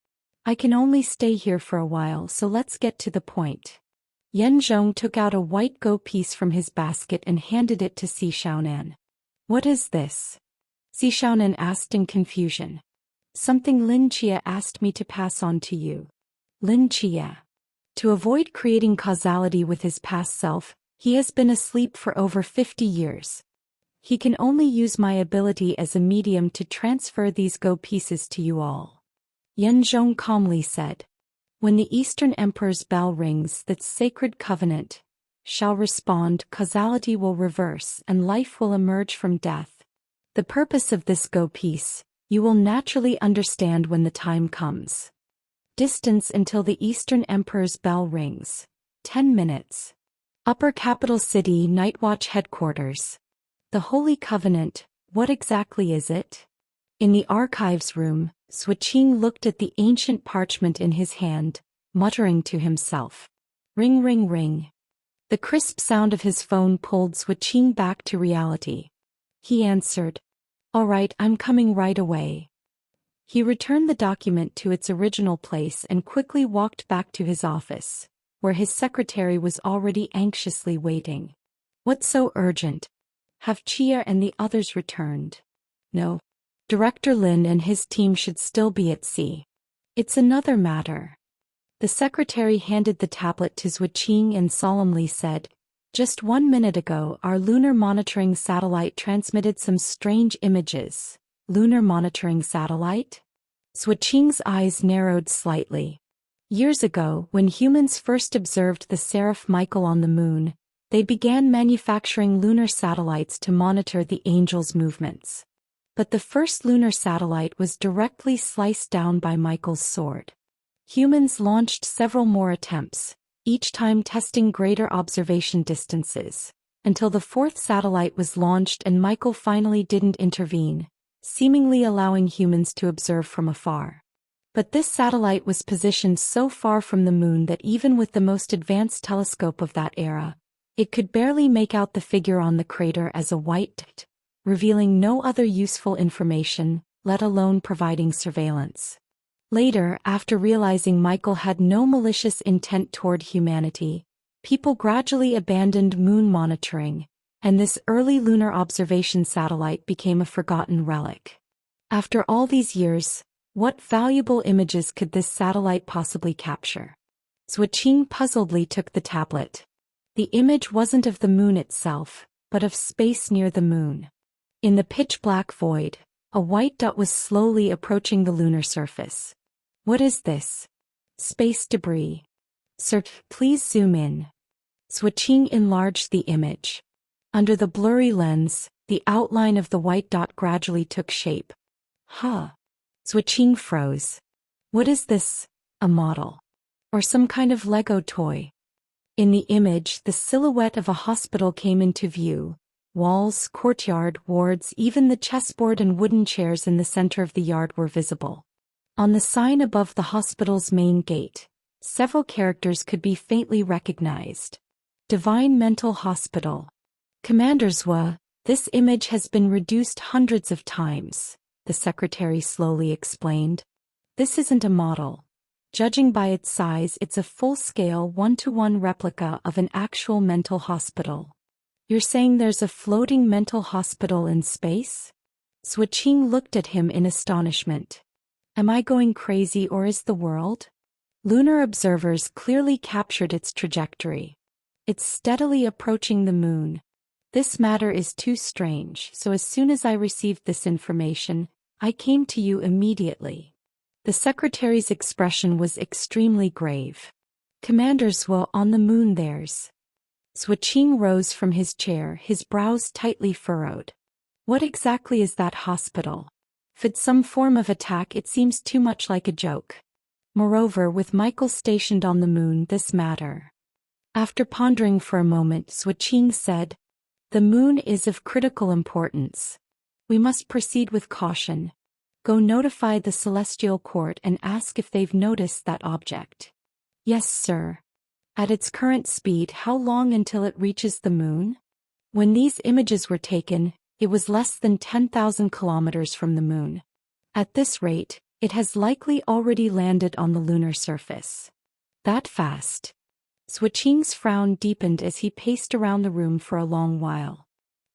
I can only stay here for a while, so let's get to the point. Yen Zhong took out a white gold piece from his basket and handed it to Si Xiaonan. What is this? Si Xiaonan asked in confusion. Something Lin Chia asked me to pass on to you. Lin Chia. To avoid creating causality with his past self, he has been asleep for over 50 years. He can only use my ability as a medium to transfer these gold pieces to you all. Yen Zhong calmly said. When the Eastern Emperor's bell rings, that sacred covenant shall respond, causality will reverse, and life will emerge from death. The purpose of this gold piece, you will naturally understand when the time comes. Distance until the Eastern Emperor's bell rings. 10 minutes. Upper Capital City Nightwatch Headquarters. The Holy Covenant, what exactly is it? In the archives room, Suiqing looked at the ancient parchment in his hand, muttering to himself. Ring ring ring. The crisp sound of his phone pulled Switching back to reality. He answered. All right, I'm coming right away. He returned the document to its original place and quickly walked back to his office, where his secretary was already anxiously waiting. What's so urgent? Have Chia and the others returned? No. Director Lin and his team should still be at sea. It's another matter. The secretary handed the tablet to Zhuqing and solemnly said, Just 1 minute ago our lunar monitoring satellite transmitted some strange images. Lunar monitoring satellite? Zhuqing's eyes narrowed slightly. Years ago, when humans first observed the Seraph Michael on the moon, they began manufacturing lunar satellites to monitor the angel's movements. But the first lunar satellite was directly sliced down by Michael's sword. Humans launched several more attempts, each time testing greater observation distances, until the fourth satellite was launched and Michael finally didn't intervene, seemingly allowing humans to observe from afar. But this satellite was positioned so far from the moon that even with the most advanced telescope of that era, it could barely make out the figure on the crater as a white dot, revealing no other useful information, let alone providing surveillance. Later, after realizing Michael had no malicious intent toward humanity, people gradually abandoned moon monitoring, and this early lunar observation satellite became a forgotten relic. After all these years, what valuable images could this satellite possibly capture? Zhuqing puzzledly took the tablet. The image wasn't of the moon itself, but of space near the moon. In the pitch-black void, a white dot was slowly approaching the lunar surface. What is this? Space debris. Sir, please zoom in. Zhuqing enlarged the image. Under the blurry lens, the outline of the white dot gradually took shape. Huh. Zhuqing froze. What is this? A model? Or some kind of Lego toy? In the image, the silhouette of a hospital came into view. Walls, courtyard, wards, even the chessboard and wooden chairs in the center of the yard were visible. On the sign above the hospital's main gate, several characters could be faintly recognized. Divine Mental Hospital. Commander Zhua, this image has been reduced hundreds of times, the secretary slowly explained. This isn't a model. Judging by its size, it's a full-scale 1-to-1 replica of an actual mental hospital. You're saying there's a floating mental hospital in space? Zhuqing looked at him in astonishment. Am I going crazy or is the world? Lunar observers clearly captured its trajectory. It's steadily approaching the moon. This matter is too strange, so as soon as I received this information, I came to you immediately. The secretary's expression was extremely grave. Commander Zhuo, on the moon there's... Zhuqing rose from his chair, his brows tightly furrowed. What exactly is that hospital? If it's some form of attack, it seems too much like a joke. Moreover, with Michael stationed on the moon, this matter. After pondering for a moment, Zhuqing said, The moon is of critical importance. We must proceed with caution. Go notify the Celestial Court and ask if they've noticed that object. Yes, sir. At its current speed, how long until it reaches the moon? When these images were taken, it was less than 10,000 kilometers from the moon. At this rate, it has likely already landed on the lunar surface. That fast? Zhuqing's frown deepened as he paced around the room for a long while.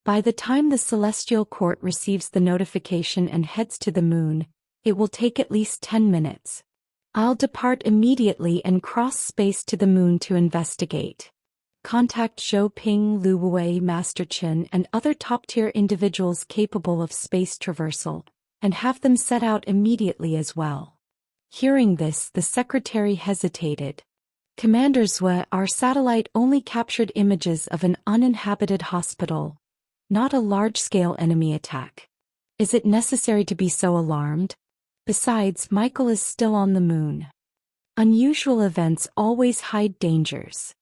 By the time the Celestial Court receives the notification and heads to the moon, it will take at least 10 minutes. I'll depart immediately and cross space to the moon to investigate. Contact Zhou Ping, Lu Wei, Master Chen, and other top-tier individuals capable of space traversal, and have them set out immediately as well. Hearing this, the secretary hesitated. Commander Zhue, our satellite only captured images of an uninhabited hospital, not a large-scale enemy attack. Is it necessary to be so alarmed? Besides, Michael is still on the moon. Unusual events always hide dangers.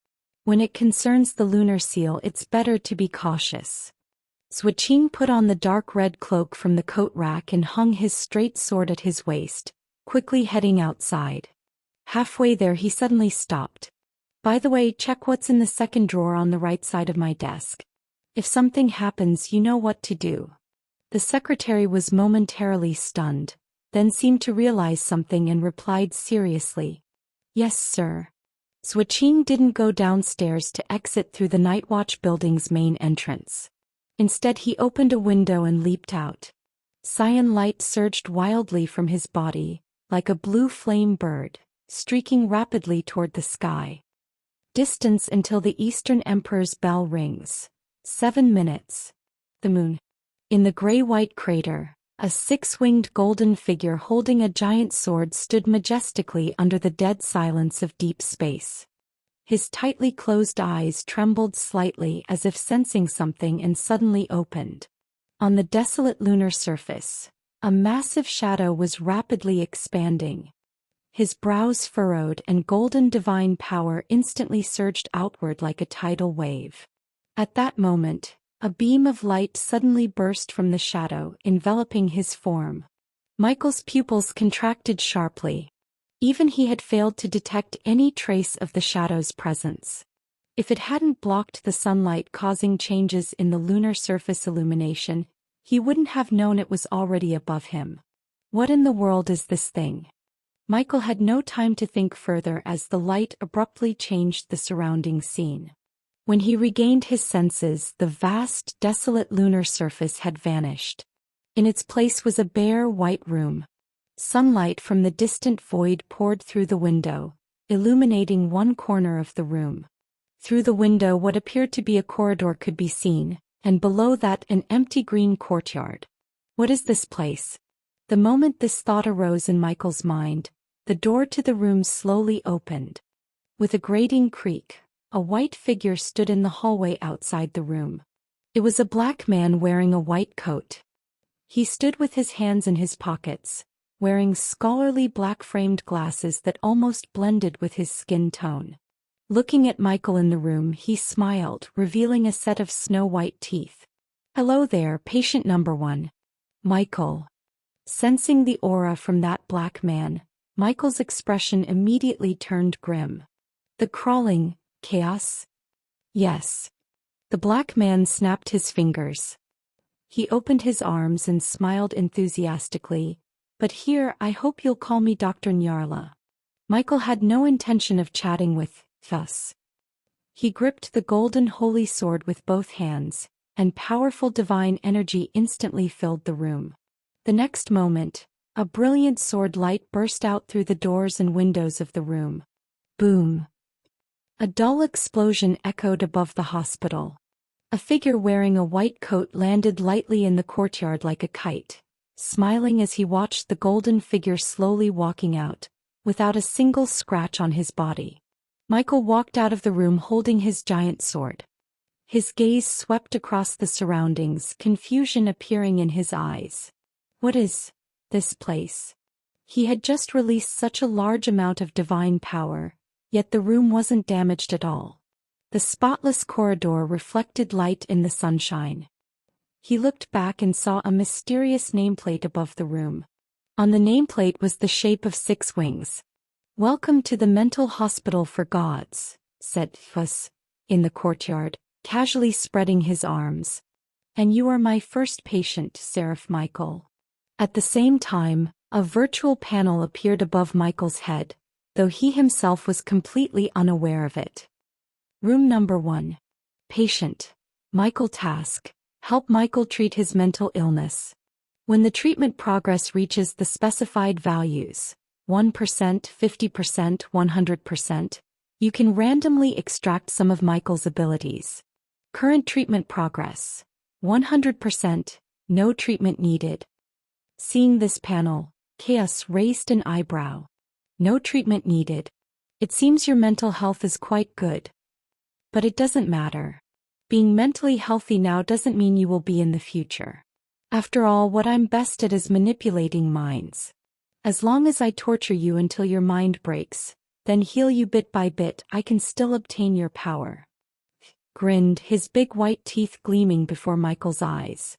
When it concerns the lunar seal, it's better to be cautious. Zhuqing put on the dark red cloak from the coat rack and hung his straight sword at his waist, quickly heading outside. Halfway there he suddenly stopped. By the way, check what's in the second drawer on the right side of my desk. If something happens, you know what to do." The secretary was momentarily stunned, then seemed to realize something and replied seriously, "Yes, sir." Swaching didn't go downstairs to exit through the Nightwatch building's main entrance. Instead, he opened a window and leaped out. Cyan light surged wildly from his body, like a blue flame bird, streaking rapidly toward the sky. Distance until the Eastern Emperor's bell rings. 7 minutes. The moon. In the gray-white crater, a six-winged golden figure holding a giant sword stood majestically under the dead silence of deep space. His tightly closed eyes trembled slightly as if sensing something and suddenly opened. On the desolate lunar surface, a massive shadow was rapidly expanding. His brows furrowed and golden divine power instantly surged outward like a tidal wave. At that moment, a beam of light suddenly burst from the shadow, enveloping his form. Michael's pupils contracted sharply. Even he had failed to detect any trace of the shadow's presence. If it hadn't blocked the sunlight causing changes in the lunar surface illumination, he wouldn't have known it was already above him. What in the world is this thing? Michael had no time to think further as the light abruptly changed the surrounding scene. When he regained his senses, the vast, desolate lunar surface had vanished. In its place was a bare, white room. Sunlight from the distant void poured through the window, illuminating one corner of the room. Through the window, what appeared to be a corridor could be seen, and below that an empty green courtyard. What is this place? The moment this thought arose in Michael's mind, the door to the room slowly opened. With a grating creak, a white figure stood in the hallway outside the room. It was a black man wearing a white coat. He stood with his hands in his pockets, wearing scholarly black-framed glasses that almost blended with his skin tone. Looking at Michael in the room, he smiled, revealing a set of snow-white teeth. "Hello there, patient number 1. Michael." Sensing the aura from that black man, Michael's expression immediately turned grim. "The crawling chaos?" "Yes." The black man snapped his fingers. He opened his arms and smiled enthusiastically. "But here, I hope you'll call me Dr. Nyarla." Michael had no intention of chatting with us. He gripped the golden holy sword with both hands, and powerful divine energy instantly filled the room. The next moment, a brilliant sword light burst out through the doors and windows of the room. Boom! A dull explosion echoed above the hospital. A figure wearing a white coat landed lightly in the courtyard like a kite, smiling as he watched the golden figure slowly walking out, without a single scratch on his body. Michael walked out of the room holding his giant sword. His gaze swept across the surroundings, confusion appearing in his eyes. What is this place? He had just released such a large amount of divine power, yet the room wasn't damaged at all. The spotless corridor reflected light in the sunshine. He looked back and saw a mysterious nameplate above the room. On the nameplate was the shape of 6 wings. "Welcome to the Mental Hospital for Gods," said Fuss, in the courtyard, casually spreading his arms. "And you are my first patient, Seraph Michael." At the same time, a virtual panel appeared above Michael's head, though he himself was completely unaware of it. Room number 1. Patient. Michael task. Help Michael treat his mental illness. When the treatment progress reaches the specified values, 1%, 50%, 100%, you can randomly extract some of Michael's abilities. Current treatment progress. 100%, no treatment needed. Seeing this panel, Chaos raised an eyebrow. No treatment needed. It seems your mental health is quite good. But it doesn't matter. Being mentally healthy now doesn't mean you will be in the future. After all, what I'm best at is manipulating minds. As long as I torture you until your mind breaks, then heal you bit by bit, I can still obtain your power. Grinned, his big white teeth gleaming before Michael's eyes.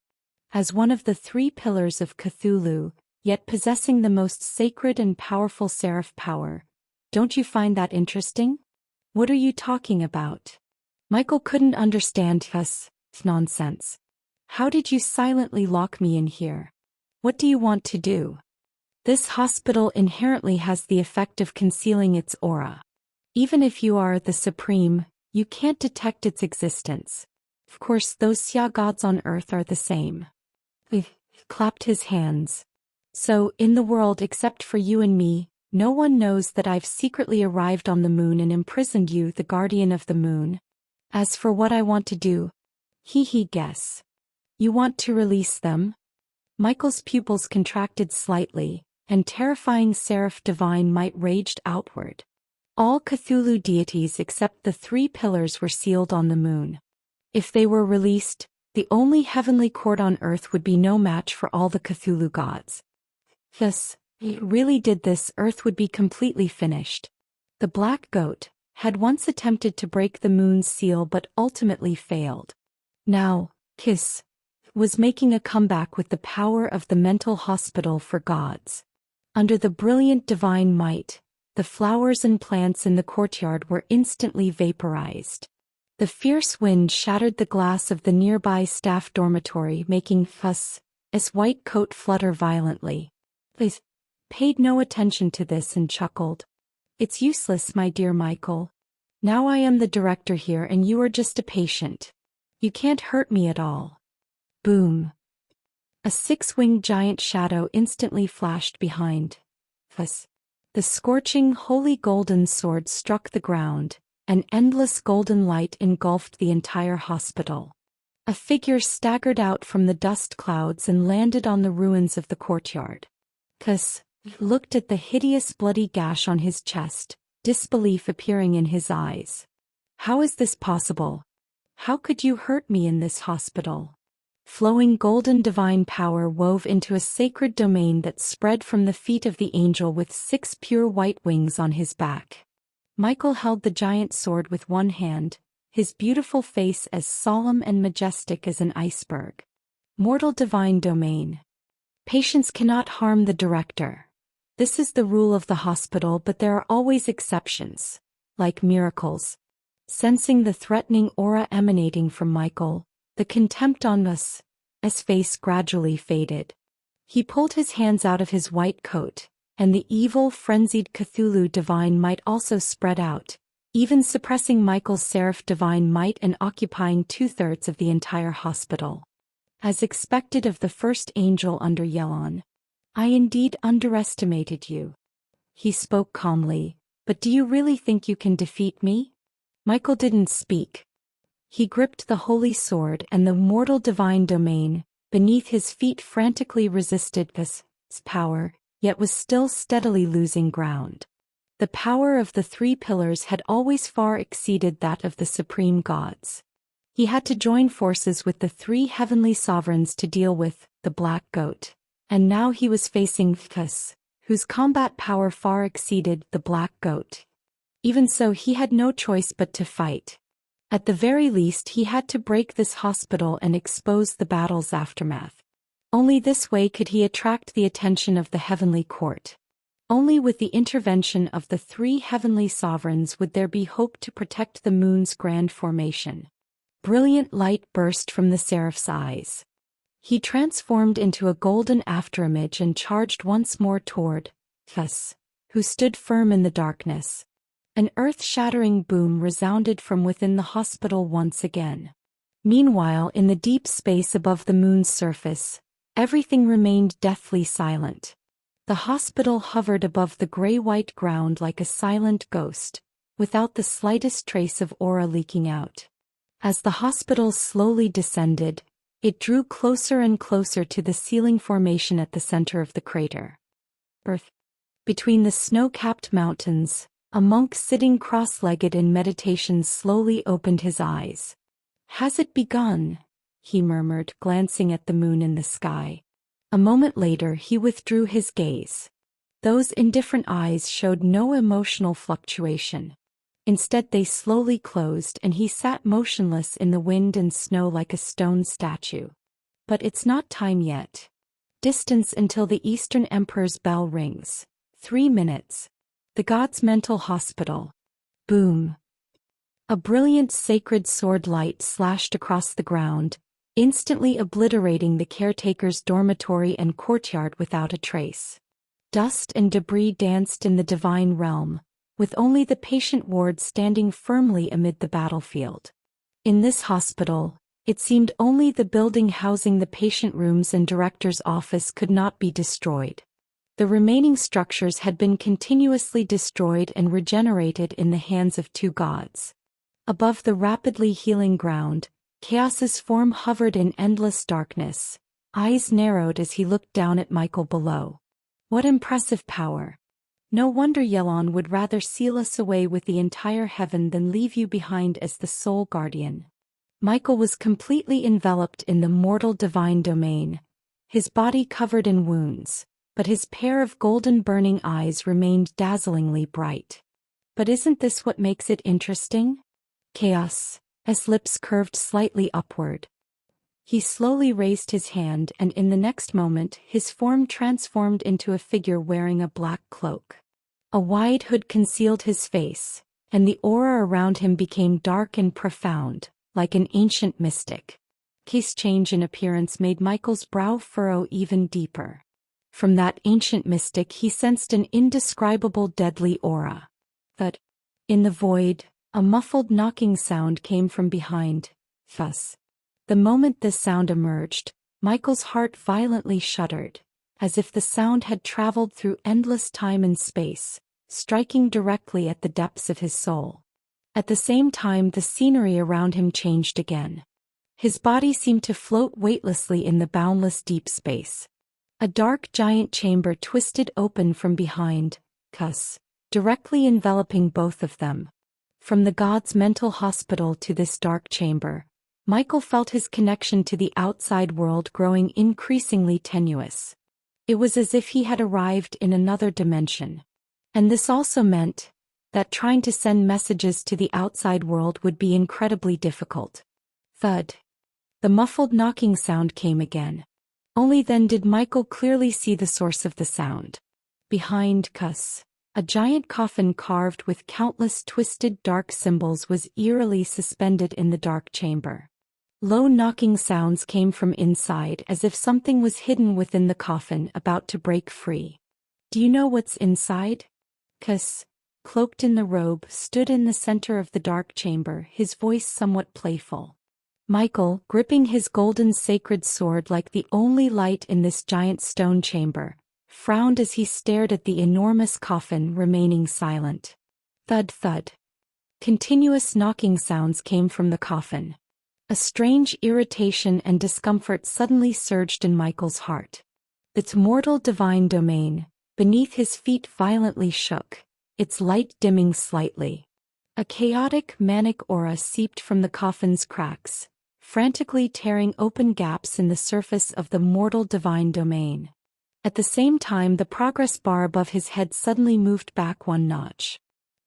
As one of the 3 pillars of Cthulhu, yet possessing the most sacred and powerful seraph power, don't you find that interesting? What are you talking about? Michael couldn't understand his nonsense. How did you silently lock me in here? What do you want to do? This hospital inherently has the effect of concealing its aura. Even if you are the Supreme, you can't detect its existence. Of course, those Xia gods on earth are the same. He clapped his hands. So, in the world except for you and me, no one knows that I've secretly arrived on the moon and imprisoned you, the guardian of the moon. As for what I want to do, guess. You want to release them? Michael's pupils contracted slightly, and terrifying seraph divine might raged outward. All Cthulhu deities except the 3 pillars were sealed on the moon. If they were released, the only heavenly court on earth would be no match for all the Cthulhu gods. Yes, he really did this, earth would be completely finished. The black goat had once attempted to break the moon's seal but ultimately failed. Now, Kiss was making a comeback with the power of the mental hospital for gods. Under the brilliant divine might, the flowers and plants in the courtyard were instantly vaporized. The fierce wind shattered the glass of the nearby staff dormitory, making fuss as white coat flutter violently. They paid no attention to this and chuckled. It's useless, my dear Michael. Now I am the director here and you are just a patient. You can't hurt me at all. Boom. A 6-winged giant shadow instantly flashed behind us. The scorching holy golden sword struck the ground. An endless golden light engulfed the entire hospital. A figure staggered out from the dust clouds and landed on the ruins of the courtyard. Kuss looked at the hideous bloody gash on his chest, disbelief appearing in his eyes. How is this possible? How could you hurt me in this hospital? Flowing golden divine power wove into a sacred domain that spread from the feet of the angel with 6 pure white wings on his back. Michael held the giant sword with one hand, his beautiful face as solemn and majestic as an iceberg. Mortal divine domain. Patients cannot harm the director. This is the rule of the hospital, but there are always exceptions, like miracles. Sensing the threatening aura emanating from Michael, the contempt on his face gradually faded. He pulled his hands out of his white coat, and the evil, frenzied Cthulhu divine might also spread out, even suppressing Michael's seraph divine might and occupying 2/3 of the entire hospital. As expected of the first angel under Yelon, I indeed underestimated you. He spoke calmly, but do you really think you can defeat me? Michael didn't speak. He gripped the holy sword and the mortal divine domain, beneath his feet frantically resisted this power, yet was still steadily losing ground. The power of the 3 pillars had always far exceeded that of the supreme gods. He had to join forces with the 3 heavenly sovereigns to deal with the black goat, and now he was facing Kuss, whose combat power far exceeded the black goat. Even so, he had no choice but to fight. At the very least, he had to break this hospital and expose the battle's aftermath. Only this way could he attract the attention of the heavenly court. Only with the intervention of the 3 heavenly sovereigns would there be hope to protect the moon's grand formation. Brilliant light burst from the seraph's eyes. He transformed into a golden afterimage and charged once more toward Kuss, who stood firm in the darkness. An earth-shattering boom resounded from within the hospital once again. Meanwhile, in the deep space above the moon's surface, everything remained deathly silent. The hospital hovered above the gray-white ground like a silent ghost, without the slightest trace of aura leaking out. As the hospital slowly descended, it drew closer and closer to the ceiling formation at the center of the crater. Between the snow-capped mountains, a monk sitting cross-legged in meditation slowly opened his eyes. "Has it begun?" he murmured, glancing at the moon in the sky. A moment later he withdrew his gaze. Those indifferent eyes showed no emotional fluctuation. Instead they slowly closed and he sat motionless in the wind and snow like a stone statue. But it's not time yet. Distance until the Eastern Emperor's bell rings. 3 minutes. The God's mental hospital. Boom. A brilliant sacred sword light slashed across the ground, instantly obliterating the caretaker's dormitory and courtyard without a trace. Dust and debris danced in the divine realm, with only the patient ward standing firmly amid the battlefield. In this hospital, it seemed only the building housing the patient rooms and director's office could not be destroyed. The remaining structures had been continuously destroyed and regenerated in the hands of two gods. Above the rapidly healing ground, Chaos's form hovered in endless darkness, eyes narrowed as he looked down at Michael below. What impressive power! No wonder Yelon would rather seal us away with the entire heaven than leave you behind as the sole guardian. Michael was completely enveloped in the mortal divine domain, his body covered in wounds, but his pair of golden burning eyes remained dazzlingly bright. But isn't this what makes it interesting? Chaos. His lips curved slightly upward. He slowly raised his hand, and in the next moment his form transformed into a figure wearing a black cloak. A wide hood concealed his face, and the aura around him became dark and profound, like an ancient mystic. His change in appearance made Michael's brow furrow even deeper. From that ancient mystic he sensed an indescribable deadly aura. But, in the void, a muffled knocking sound came from behind. Fuss. The moment this sound emerged, Michael's heart violently shuddered, as if the sound had traveled through endless time and space, striking directly at the depths of his soul. At the same time, the scenery around him changed again. His body seemed to float weightlessly in the boundless deep space. A dark giant chamber twisted open from behind, directly enveloping both of them. From the god's mental hospital to this dark chamber, Michael felt his connection to the outside world growing increasingly tenuous. It was as if he had arrived in another dimension. And this also meant that trying to send messages to the outside world would be incredibly difficult. Thud. The muffled knocking sound came again. Only then did Michael clearly see the source of the sound. Behind a giant coffin carved with countless twisted dark symbols was eerily suspended in the dark chamber. Low knocking sounds came from inside as if something was hidden within the coffin about to break free. Do you know what's inside? Cloaked in the robe, stood in the center of the dark chamber, his voice somewhat playful. Michael, gripping his golden sacred sword like the only light in this giant stone chamber, frowned as he stared at the enormous coffin remaining silent. Thud thud. Continuous knocking sounds came from the coffin. A strange irritation and discomfort suddenly surged in Michael's heart. Its mortal divine domain, beneath his feet violently shook, its light dimming slightly. A chaotic, manic aura seeped from the coffin's cracks, frantically tearing open gaps in the surface of the mortal divine domain. At the same time, the progress bar above his head suddenly moved back one notch.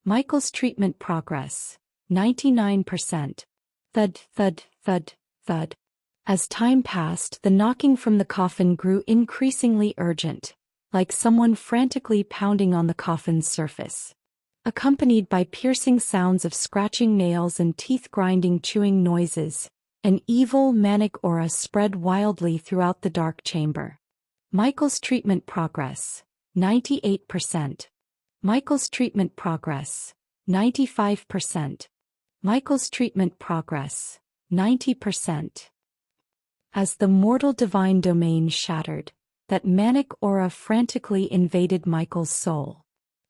Michael's treatment progress, 99%. Thud, thud, thud, thud. As time passed, the knocking from the coffin grew increasingly urgent, like someone frantically pounding on the coffin's surface. Accompanied by piercing sounds of scratching nails and teeth-grinding chewing noises, an evil, manic aura spread wildly throughout the dark chamber. Michael's treatment progress, 98%. Michael's treatment progress, 95%. Michael's treatment progress, 90%. As the mortal divine domain shattered, that manic aura frantically invaded Michael's soul.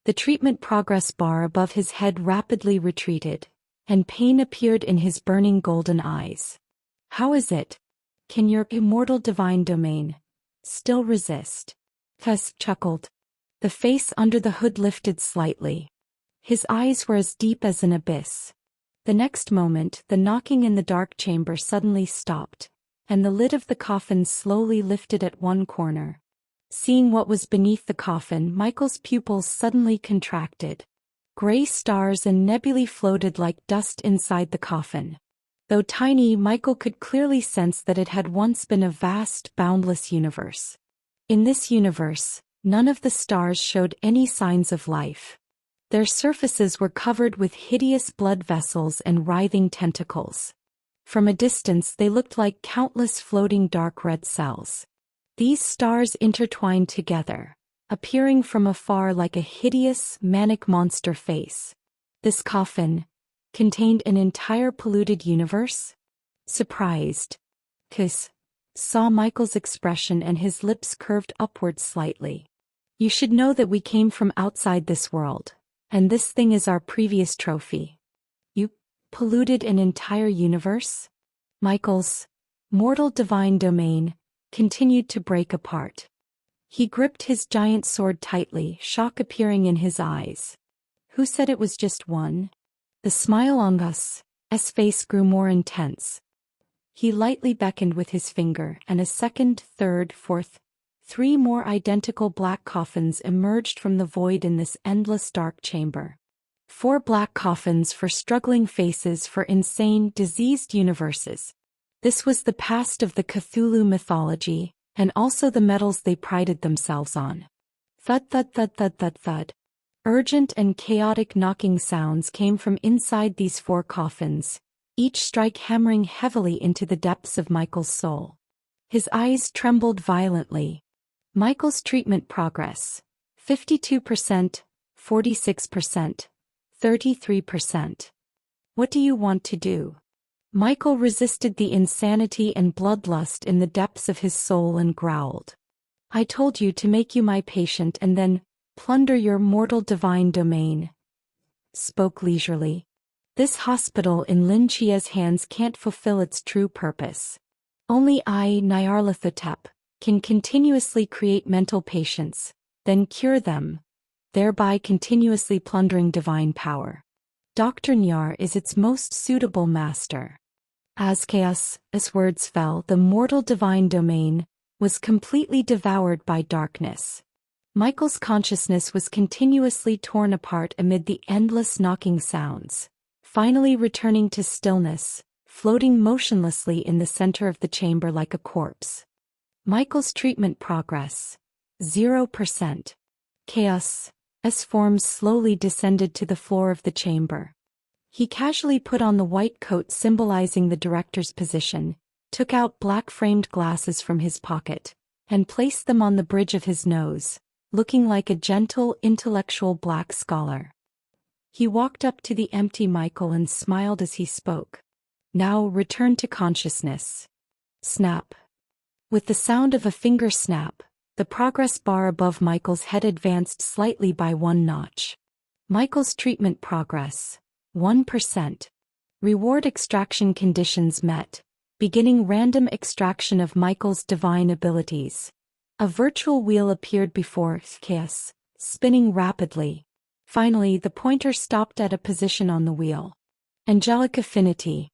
The treatment progress bar above his head rapidly retreated, and pain appeared in his burning golden eyes. How is it? Can your immortal divine domain still resist? Fess chuckled. The face under the hood lifted slightly. His eyes were as deep as an abyss. The next moment, the knocking in the dark chamber suddenly stopped, and the lid of the coffin slowly lifted at one corner. Seeing what was beneath the coffin, Michael's pupils suddenly contracted. Gray stars and nebulae floated like dust inside the coffin. Though tiny, Michael could clearly sense that it had once been a vast, boundless universe. In this universe, none of the stars showed any signs of life. Their surfaces were covered with hideous blood vessels and writhing tentacles. From a distance they looked like countless floating dark red cells. These stars intertwined together, appearing from afar like a hideous, manic monster face. This coffin contained an entire polluted universe? Surprised, Kiss saw Michael's expression and his lips curved upward slightly. You should know that we came from outside this world, and this thing is our previous trophy. You polluted an entire universe? Michael's mortal divine domain continued to break apart. He gripped his giant sword tightly, shock appearing in his eyes. Who said it was just one? The smile on Gus's face grew more intense. He lightly beckoned with his finger, and a second, third, fourth, 3 more identical black coffins emerged from the void in this endless dark chamber. 4 black coffins for struggling faces, for insane, diseased universes. This was the past of the Cthulhu mythology, and also the metals they prided themselves on. Thud thud thud thud thud thud. Urgent and chaotic knocking sounds came from inside these 4 coffins, each strike hammering heavily into the depths of Michael's soul. His eyes trembled violently. Michael's treatment progress: 52%, 46%, 33%. What do you want to do? Michael resisted the insanity and bloodlust in the depths of his soul and growled. I told you to make you my patient and then plunder your mortal divine domain. Spoke leisurely. This hospital in Lin Chia's hands can't fulfill its true purpose. Only I, Nyarlathotep, can continuously create mental patients, then cure them, thereby continuously plundering divine power. Dr. Nyar is its most suitable master. As words fell, the mortal divine domain was completely devoured by darkness. Michael's consciousness was continuously torn apart amid the endless knocking sounds, finally returning to stillness, floating motionlessly in the center of the chamber like a corpse. Michael's treatment progress: 0%. Chaos as forms slowly descended to the floor of the chamber. He casually put on the white coat symbolizing the director's position, took out black-framed glasses from his pocket, and placed them on the bridge of his nose, looking like a gentle, intellectual black scholar. He walked up to the empty Michael and smiled as he spoke. Now return to consciousness. Snap. With the sound of a finger snap, the progress bar above Michael's head advanced slightly by 1 notch. Michael's treatment progress: 1%. Reward extraction conditions met, beginning random extraction of Michael's divine abilities. A virtual wheel appeared before Chaos, spinning rapidly. Finally, the pointer stopped at a position on the wheel. Angelic affinity.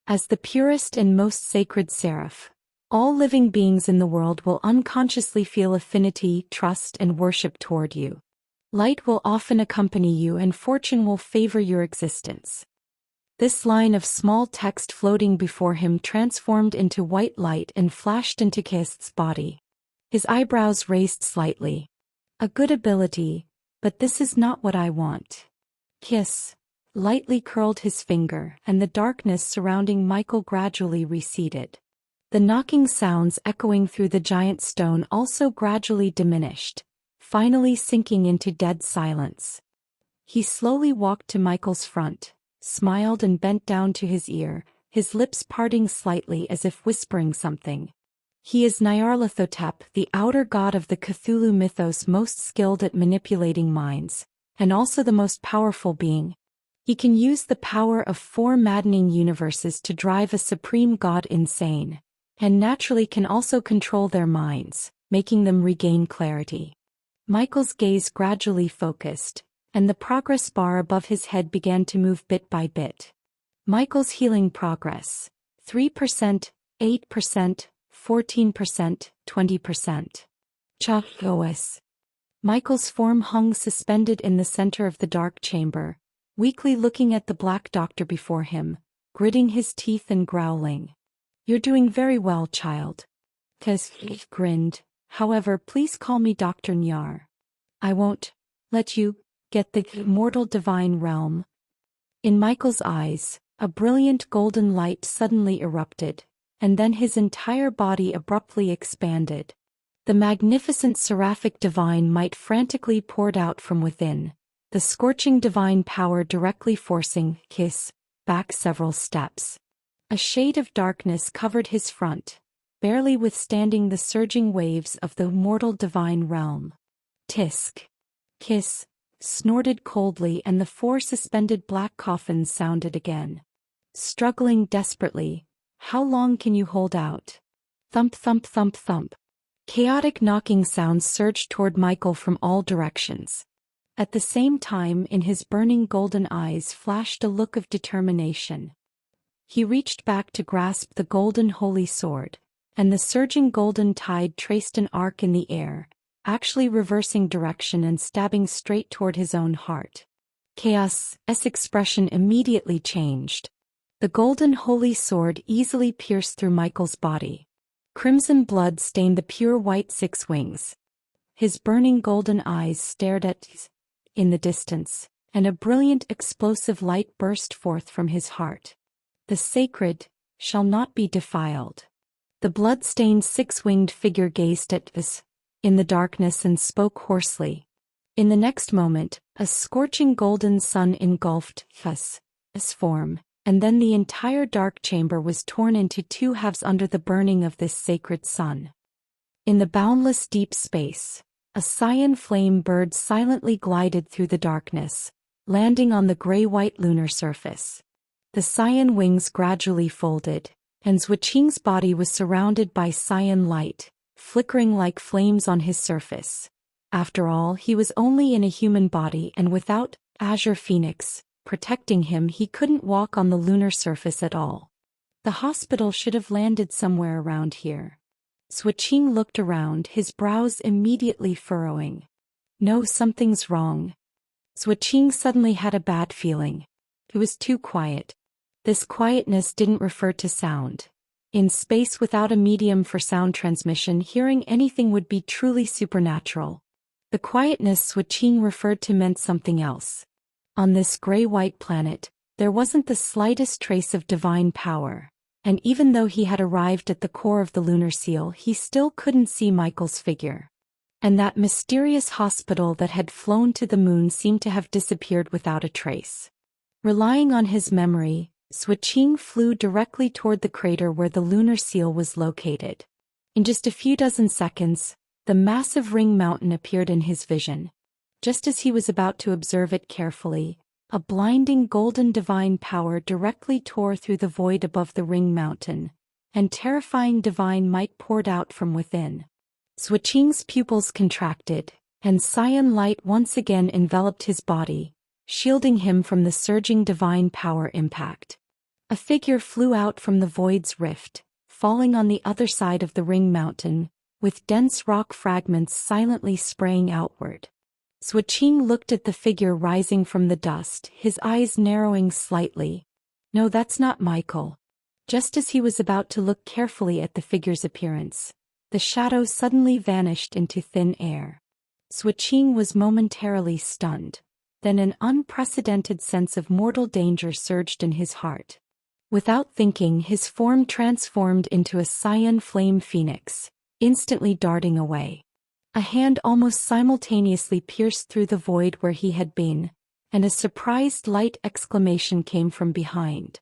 As the purest and most sacred seraph, all living beings in the world will unconsciously feel affinity, trust, and worship toward you. Light will often accompany you and fortune will favor your existence. This line of small text floating before him transformed into white light and flashed into Chaos's body. His eyebrows raised slightly. A good ability, but this is not what I want. Chaos lightly curled his finger, and the darkness surrounding Michael gradually receded. The knocking sounds echoing through the giant stone also gradually diminished, finally sinking into dead silence. He slowly walked to Michael's front, smiled and bent down to his ear, his lips parting slightly as if whispering something. He is Nyarlathotep, the outer god of the Cthulhu mythos, most skilled at manipulating minds, and also the most powerful being. He can use the power of 4 maddening universes to drive a supreme god insane, and naturally can also control their minds, making them regain clarity. Michael's gaze gradually focused, and the progress bar above his head began to move bit by bit. Michael's healing progress: 3%, 8%, 14%, 20%. Chakos. Michael's form hung suspended in the center of the dark chamber, weakly looking at the black doctor before him, gritting his teeth and growling. You're doing very well, child. Kaz grinned. However, please call me Dr. Nyar. I won't let you get the immortal divine realm? In Michael's eyes, a brilliant golden light suddenly erupted, and then his entire body abruptly expanded. The magnificent seraphic divine might frantically poured out from within, the scorching divine power directly forcing Kiss back several steps. A shade of darkness covered his front, barely withstanding the surging waves of the immortal divine realm. Tisk. Kiss snorted coldly, and the four suspended black coffins sounded again. Struggling desperately, how long can you hold out? Thump thump thump thump. Chaotic knocking sounds surged toward Michael from all directions. At the same time, in his burning golden eyes flashed a look of determination. He reached back to grasp the golden holy sword, and the surging golden tide traced an arc in the air, actually reversing direction and stabbing straight toward his own heart. Chaos's expression immediately changed. The golden holy sword easily pierced through Michael's body. Crimson blood stained the pure white six wings. His burning golden eyes stared at in the distance, and a brilliant explosive light burst forth from his heart. The sacred shall not be defiled. The blood-stained six-winged figure gazed at us in the darkness and spoke hoarsely. In the next moment, a scorching golden sun engulfed us form, and then the entire dark chamber was torn into two halves under the burning of this sacred sun. In the boundless deep space, a cyan flame bird silently glided through the darkness, landing on the gray-white lunar surface. The cyan wings gradually folded, and Zhuqing's body was surrounded by cyan light, flickering like flames on his surface. After all, he was only in a human body, and without Azure Phoenix protecting him, he couldn't walk on the lunar surface at all. The hospital should have landed somewhere around here. Zhuqing looked around, his brows immediately furrowing. No, something's wrong. Zhuqing suddenly had a bad feeling. It was too quiet. This quietness didn't refer to sound. In space without a medium for sound transmission, hearing anything would be truly supernatural. The quietness Zhuqing referred to meant something else. On this gray-white planet, there wasn't the slightest trace of divine power, and even though he had arrived at the core of the lunar seal, he still couldn't see Michael's figure. And that mysterious hospital that had flown to the moon seemed to have disappeared without a trace. Relying on his memory, Zhuqing flew directly toward the crater where the lunar seal was located. In just a few dozen seconds, the massive ring mountain appeared in his vision. Just as he was about to observe it carefully, a blinding golden divine power directly tore through the void above the ring mountain, and terrifying divine might poured out from within. Zhuqing's pupils contracted, and cyan light once again enveloped his body, shielding him from the surging divine power impact. A figure flew out from the void's rift, falling on the other side of the ring mountain, with dense rock fragments silently spraying outward. Zhuqing looked at the figure rising from the dust, his eyes narrowing slightly. No, that's not Michael. Just as he was about to look carefully at the figure's appearance, the shadow suddenly vanished into thin air. Zhuqing was momentarily stunned. Then an unprecedented sense of mortal danger surged in his heart. Without thinking, his form transformed into a cyan flame phoenix, instantly darting away. A hand almost simultaneously pierced through the void where he had been, and a surprised light exclamation came from behind.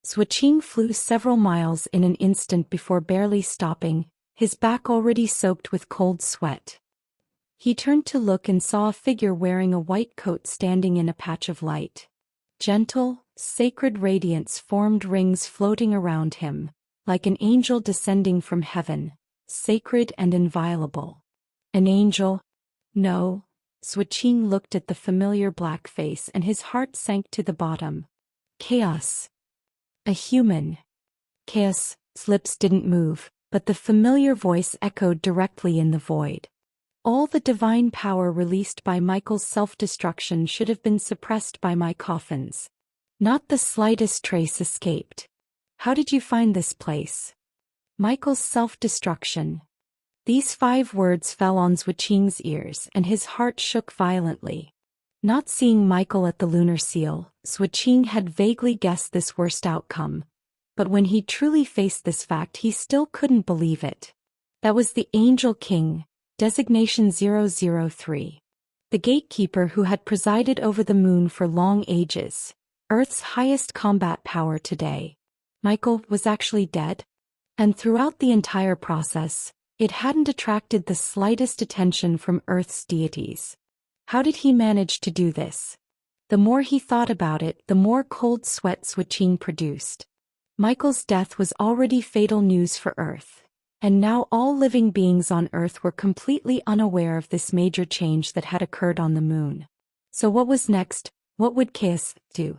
Zhuqing flew several miles in an instant before barely stopping, his back already soaked with cold sweat. He turned to look and saw a figure wearing a white coat standing in a patch of light. Gentle, sacred radiance formed rings floating around him, like an angel descending from heaven, sacred and inviolable. An angel? No. Zhuqing looked at the familiar black face and his heart sank to the bottom. Chaos. A human. Chaos's lips didn't move, but the familiar voice echoed directly in the void. All the divine power released by Michael's self-destruction should have been suppressed by my coffins. Not the slightest trace escaped. How did you find this place? Michael's self-destruction. These 5 words fell on Zhuqing's ears, and his heart shook violently. Not seeing Michael at the lunar seal, Sui-Ching had vaguely guessed this worst outcome. But when he truly faced this fact, he still couldn't believe it. That was the Angel King, designation 003. The gatekeeper who had presided over the moon for long ages, Earth's highest combat power today. Michael was actually dead. And throughout the entire process, it hadn't attracted the slightest attention from Earth's deities. How did he manage to do this? The more he thought about it, the more cold sweat Sui-Ching produced. Michael's death was already fatal news for Earth. And now all living beings on Earth were completely unaware of this major change that had occurred on the moon. So what was next? What would Chaos do?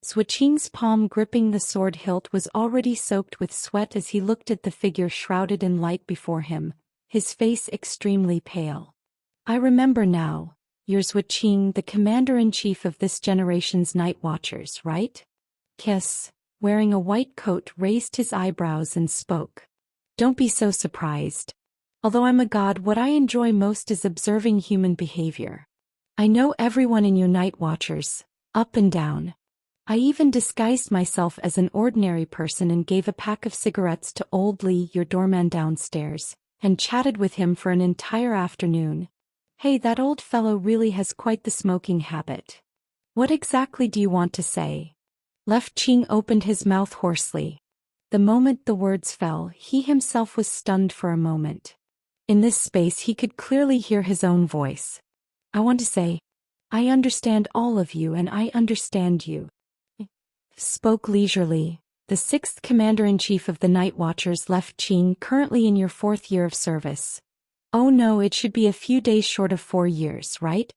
Sui-Ching's palm gripping the sword hilt was already soaked with sweat as he looked at the figure shrouded in light before him, his face extremely pale. I remember now, you're Sui-Ching, the commander-in-chief of this generation's Night Watchers, right? Chaos, wearing a white coat, raised his eyebrows and spoke. Don't be so surprised. Although I'm a god, what I enjoy most is observing human behavior. I know everyone in your Night Watchers, up and down. I even disguised myself as an ordinary person and gave a pack of cigarettes to old Lee, your doorman downstairs, and chatted with him for an entire afternoon. Hey, that old fellow really has quite the smoking habit. What exactly do you want to say? Left Ching opened his mouth hoarsely. The moment the words fell, he himself was stunned for a moment. In this space he could clearly hear his own voice. I want to say, I understand all of you and I understand you. Spoke leisurely, the 6th Commander-in-Chief of the Night Watchers, Left Ching, currently in your 4th year of service. Oh no, it should be a few days short of 4 years, right?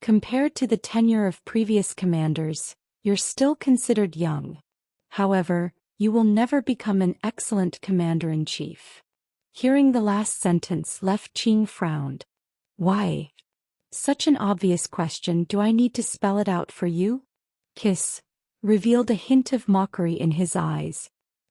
Compared to the tenure of previous commanders, you're still considered young. However, you will never become an excellent commander-in-chief. Hearing the last sentence, Left Ching frowned. Why? Such an obvious question. Do I need to spell it out for you? Kiss revealed a hint of mockery in his eyes.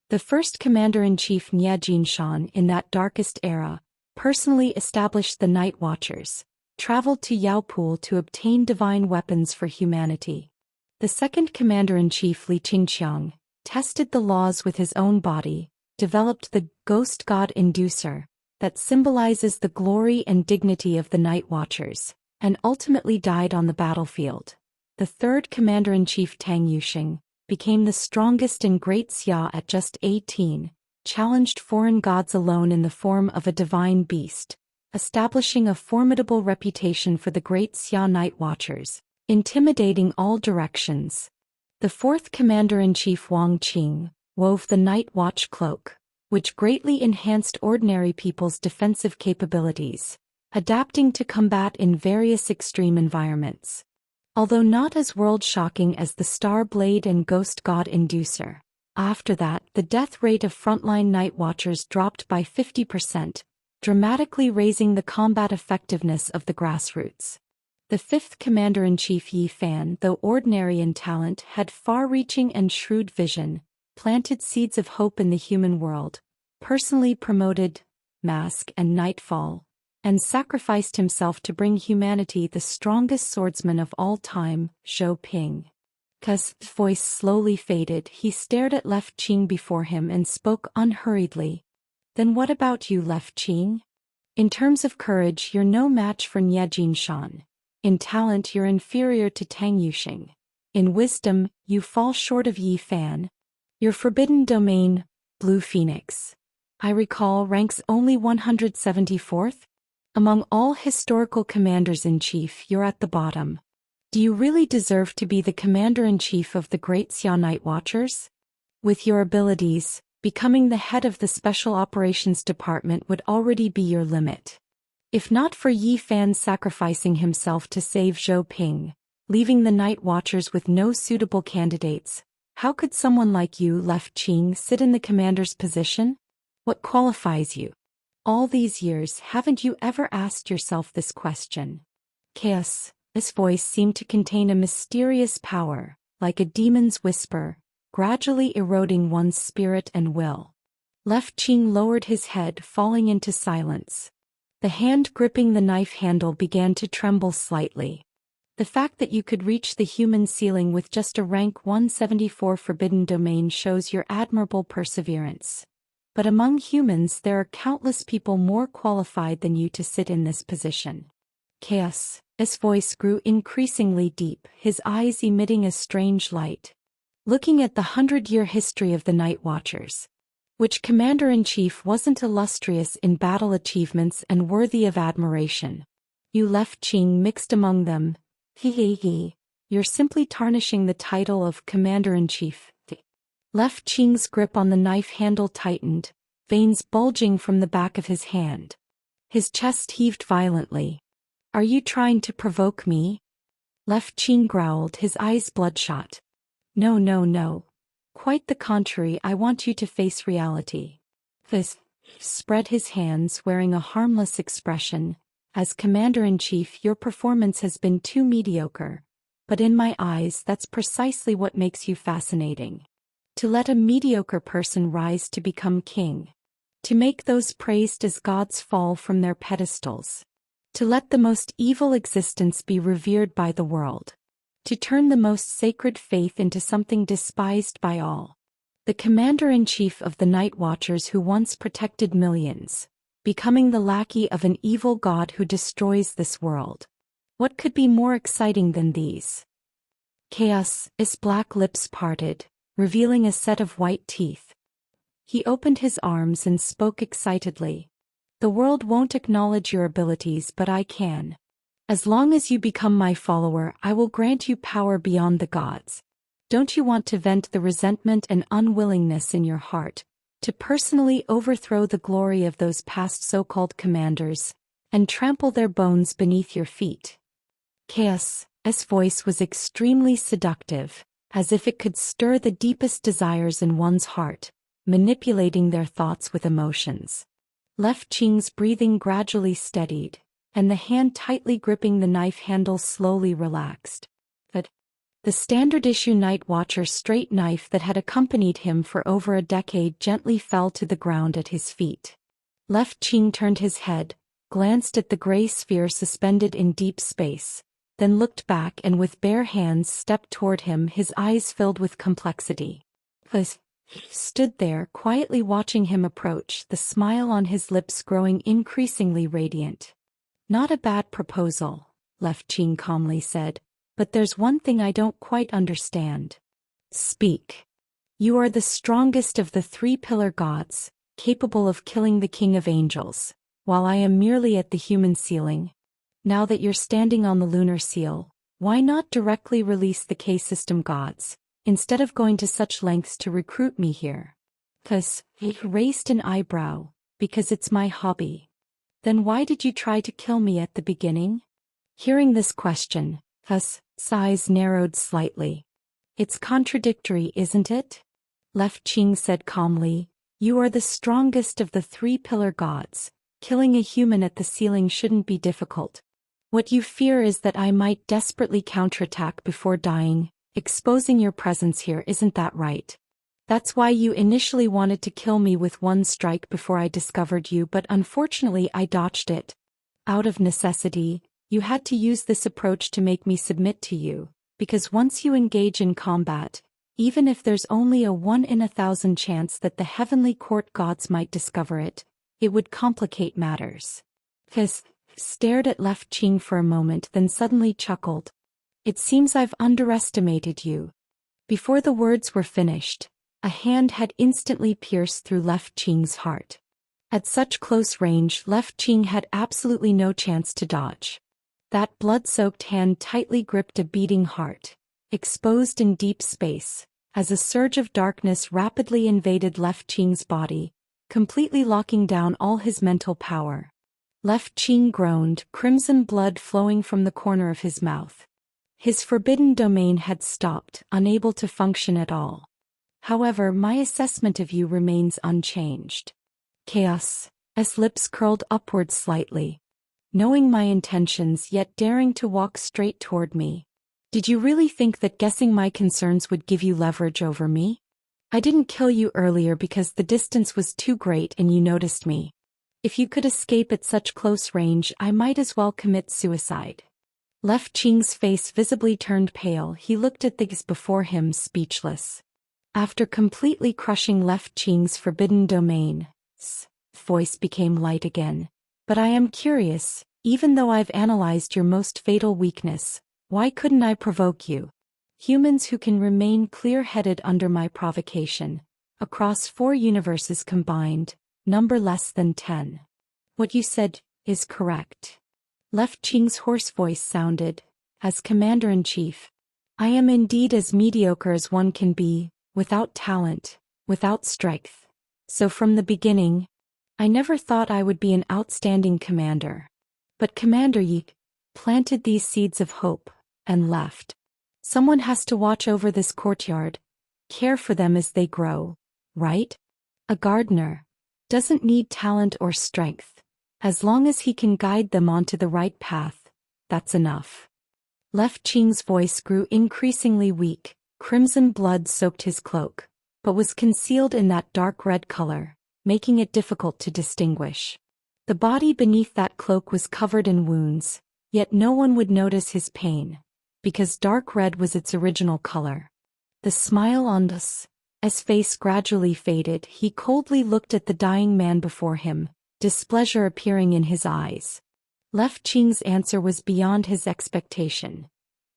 The first commander-in-chief Nye Jinshan in that darkest era personally established the Night Watchers, traveled to Yaopool to obtain divine weapons for humanity. The second commander-in-chief Li Qingqiang tested the laws with his own body, developed the ghost god inducer that symbolizes the glory and dignity of the Night Watchers, and ultimately died on the battlefield. The third commander-in-chief Tang Yuxing became the strongest in Great Xia at just 18, challenged foreign gods alone in the form of a divine beast, establishing a formidable reputation for the Great Xia Night Watchers, intimidating all directions. The fourth commander-in-chief Wang Qing wove the Night Watch cloak, which greatly enhanced ordinary people's defensive capabilities, adapting to combat in various extreme environments. Although not as world-shocking as the Star Blade and Ghost God Inducer, after that the death rate of frontline Night Watchers dropped by 50%, dramatically raising the combat effectiveness of the grassroots. The fifth commander-in-chief Yi Fan, though ordinary in talent, had far-reaching and shrewd vision, planted seeds of hope in the human world, personally promoted Mask and Nightfall, and sacrificed himself to bring humanity the strongest swordsman of all time, Zhou Ping. Ka's voice slowly faded. He stared at Left Qing before him and spoke unhurriedly. Then what about you, Left Qing? In terms of courage, you're no match for Nye Jinshan. In talent, you're inferior to Tang Yuxing. In wisdom, you fall short of Yi Fan. Your forbidden domain, Blue Phoenix, I recall, ranks only 174th? Among all historical commanders-in-chief, you're at the bottom. Do you really deserve to be the commander-in-chief of the Great Xia Night Watchers? With your abilities, becoming the head of the Special Operations Department would already be your limit. If not for Yi Fan sacrificing himself to save Zhou Ping, leaving the Night Watchers with no suitable candidates, how could someone like you, Left Qing, sit in the commander's position? What qualifies you? All these years, haven't you ever asked yourself this question? Chaos. This voice seemed to contain a mysterious power, like a demon's whisper, gradually eroding one's spirit and will. Left Qing lowered his head, falling into silence. The hand gripping the knife handle began to tremble slightly. The fact that you could reach the human ceiling with just a rank 174 forbidden domain shows your admirable perseverance. But among humans there are countless people more qualified than you to sit in this position. Chaos. His voice grew increasingly deep, his eyes emitting a strange light. Looking at the 100-year history of the Night Watchers, which commander-in-chief wasn't illustrious in battle achievements and worthy of admiration? You left Qing mixed among them. You're simply tarnishing the title of commander-in-chief. Left Qing's grip on the knife handle tightened, veins bulging from the back of his hand. His chest heaved violently. Are you trying to provoke me? Left Qing growled, his eyes bloodshot. No, no, no. Quite the contrary, I want you to face reality. This spread his hands, wearing a harmless expression. As commander-in-chief, your performance has been too mediocre. But in my eyes, that's precisely what makes you fascinating. To let a mediocre person rise to become king. To make those praised as gods fall from their pedestals. To let the most evil existence be revered by the world. To turn the most sacred faith into something despised by all. The commander-in-chief of the Night Watchers who once protected millions, becoming the lackey of an evil god who destroys this world. What could be more exciting than these? Chaos. His black lips parted, revealing a set of white teeth. He opened his arms and spoke excitedly. The world won't acknowledge your abilities, but I can. As long as you become my follower, I will grant you power beyond the gods. Don't you want to vent the resentment and unwillingness in your heart, to personally overthrow the glory of those past so-called commanders, and trample their bones beneath your feet? Chaos. His voice was extremely seductive, as if it could stir the deepest desires in one's heart, manipulating their thoughts with emotions. Left Qing's breathing gradually steadied, and the hand tightly gripping the knife handle slowly relaxed. But the standard-issue Night Watcher straight knife that had accompanied him for over a decade gently fell to the ground at his feet. Left Qing turned his head, glanced at the gray sphere suspended in deep space, then looked back and with bare hands stepped toward him, his eyes filled with complexity. He stood there, quietly watching him approach, the smile on his lips growing increasingly radiant. Not a bad proposal, Left Qing calmly said, but there's one thing I don't quite understand. Speak. You are the strongest of the three pillar gods, capable of killing the king of angels, while I am merely at the human ceiling. Now that you're standing on the lunar seal, why not directly release the K-system gods, instead of going to such lengths to recruit me here? He raised an eyebrow. Because it's my hobby. Then why did you try to kill me at the beginning? Hearing this question, Hu's eyes narrowed slightly. It's contradictory, isn't it? Left Qing said calmly, you are the strongest of the three pillar gods. Killing a human at the ceiling shouldn't be difficult. What you fear is that I might desperately counterattack before dying, exposing your presence here, isn't that right? That's why you initially wanted to kill me with one strike before I discovered you, but unfortunately I dodged it. Out of necessity, you had to use this approach to make me submit to you, because once you engage in combat, even if there's only a 1 in 1,000 chance that the heavenly court gods might discover it, it would complicate matters. His stared at Left Qing for a moment, then suddenly chuckled. It seems I've underestimated you. Before the words were finished, a hand had instantly pierced through Left Qing's heart. At such close range, Left Qing had absolutely no chance to dodge. That blood-soaked hand tightly gripped a beating heart, exposed in deep space, as a surge of darkness rapidly invaded Left Qing's body, completely locking down all his mental power. Left Qing groaned, crimson blood flowing from the corner of his mouth. His forbidden domain had stopped, unable to function at all. However, my assessment of you remains unchanged. Chaos. His lips curled upward slightly. Knowing my intentions yet daring to walk straight toward me. Did you really think that guessing my concerns would give you leverage over me? I didn't kill you earlier because the distance was too great and you noticed me. If you could escape at such close range, I might as well commit suicide. Left Qing's face visibly turned pale. He looked at things before him, speechless. After completely crushing Left Qing's forbidden domain, his voice became light again. But I am curious, even though I've analyzed your most fatal weakness, why couldn't I provoke you? Humans who can remain clear-headed under my provocation, across 4 universes combined, number less than 10. What you said is correct. Left Qing's hoarse voice sounded, as Commander-in-Chief. I am indeed as mediocre as one can be, without talent, without strength. So from the beginning, I never thought I would be an outstanding commander. But Commander Yi planted these seeds of hope, and left. Someone has to watch over this courtyard, care for them as they grow, right? A gardener doesn't need talent or strength. As long as he can guide them onto the right path, that's enough. Left Qing's voice grew increasingly weak. Crimson blood soaked his cloak, but was concealed in that dark red color, making it difficult to distinguish. The body beneath that cloak was covered in wounds, yet no one would notice his pain, because dark red was its original color. The smile on his face gradually faded. He coldly looked at the dying man before him, displeasure appearing in his eyes. Left Qing's answer was beyond his expectation.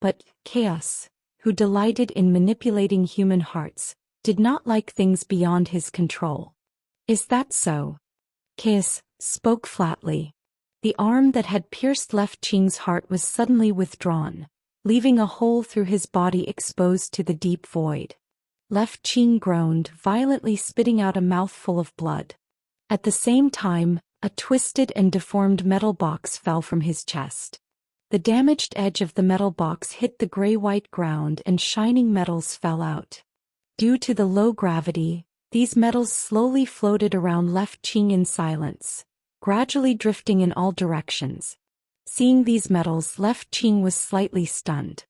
But Chaos, who delighted in manipulating human hearts, did not like things beyond his control. Is that so? Chaos spoke flatly. The arm that had pierced Left Qing's heart was suddenly withdrawn, leaving a hole through his body exposed to the deep void. Left Qing groaned, violently spitting out a mouthful of blood. At the same time, a twisted and deformed metal box fell from his chest. The damaged edge of the metal box hit the gray-white ground and shining metals fell out. Due to the low gravity, these metals slowly floated around Left Qing in silence, gradually drifting in all directions. Seeing these metals, Left Qing was slightly stunned.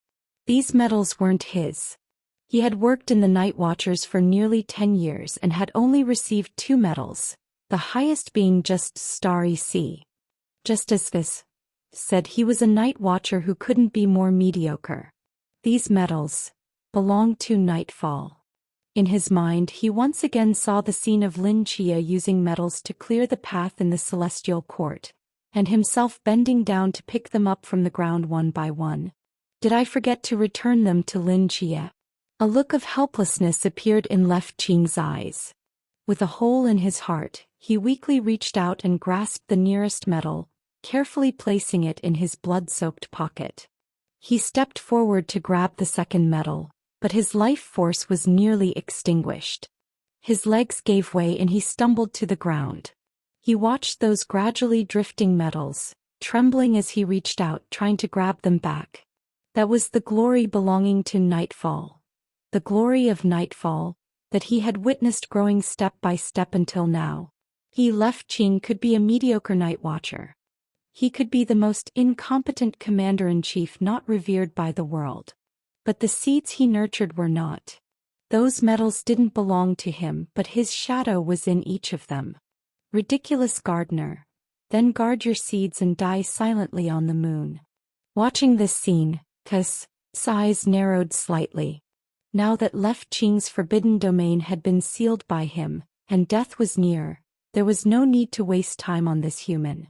These metals weren't his. He had worked in the Night Watchers for nearly 10 years and had only received 2 medals, the highest being just Starry Sea. Just as this said, he was a Night Watcher who couldn't be more mediocre. These medals belonged to Nightfall. In his mind, he once again saw the scene of Lin Chia using metals to clear the path in the Celestial Court, and himself bending down to pick them up from the ground one by one. Did I forget to return them to Lin Chia? A look of helplessness appeared in Left Qing's eyes. With a hole in his heart, he weakly reached out and grasped the nearest medal, carefully placing it in his blood-soaked pocket. He stepped forward to grab the second medal, but his life force was nearly extinguished. His legs gave way and he stumbled to the ground. He watched those gradually drifting medals, trembling as he reached out, trying to grab them back. That was the glory belonging to Nightfall. The glory of Nightfall, that he had witnessed growing step by step until now. He, Left Qing, could be a mediocre Night Watcher. He could be the most incompetent commander-in-chief not revered by the world. But the seeds he nurtured were not. Those medals didn't belong to him, but his shadow was in each of them. Ridiculous gardener. Then guard your seeds and die silently on the moon. Watching this scene, Ka's eyes narrowed slightly. Now that Left Qing's forbidden domain had been sealed by him, and death was near, there was no need to waste time on this human.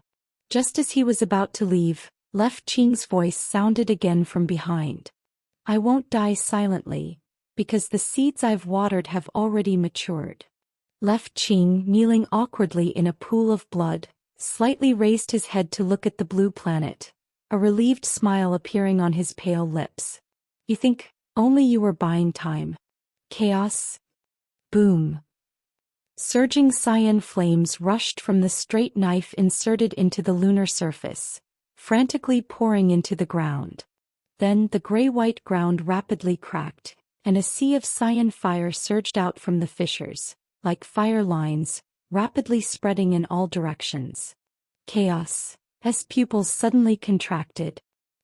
Just as he was about to leave, Left Qing's voice sounded again from behind. I won't die silently, because the seeds I've watered have already matured. Left Qing, kneeling awkwardly in a pool of blood, slightly raised his head to look at the blue planet, a relieved smile appearing on his pale lips. You think only you were buying time. Chaos. Boom. Surging cyan flames rushed from the straight knife inserted into the lunar surface, frantically pouring into the ground. Then the gray-white ground rapidly cracked, and a sea of cyan fire surged out from the fissures, like fire lines, rapidly spreading in all directions. Chaos's pupils suddenly contracted.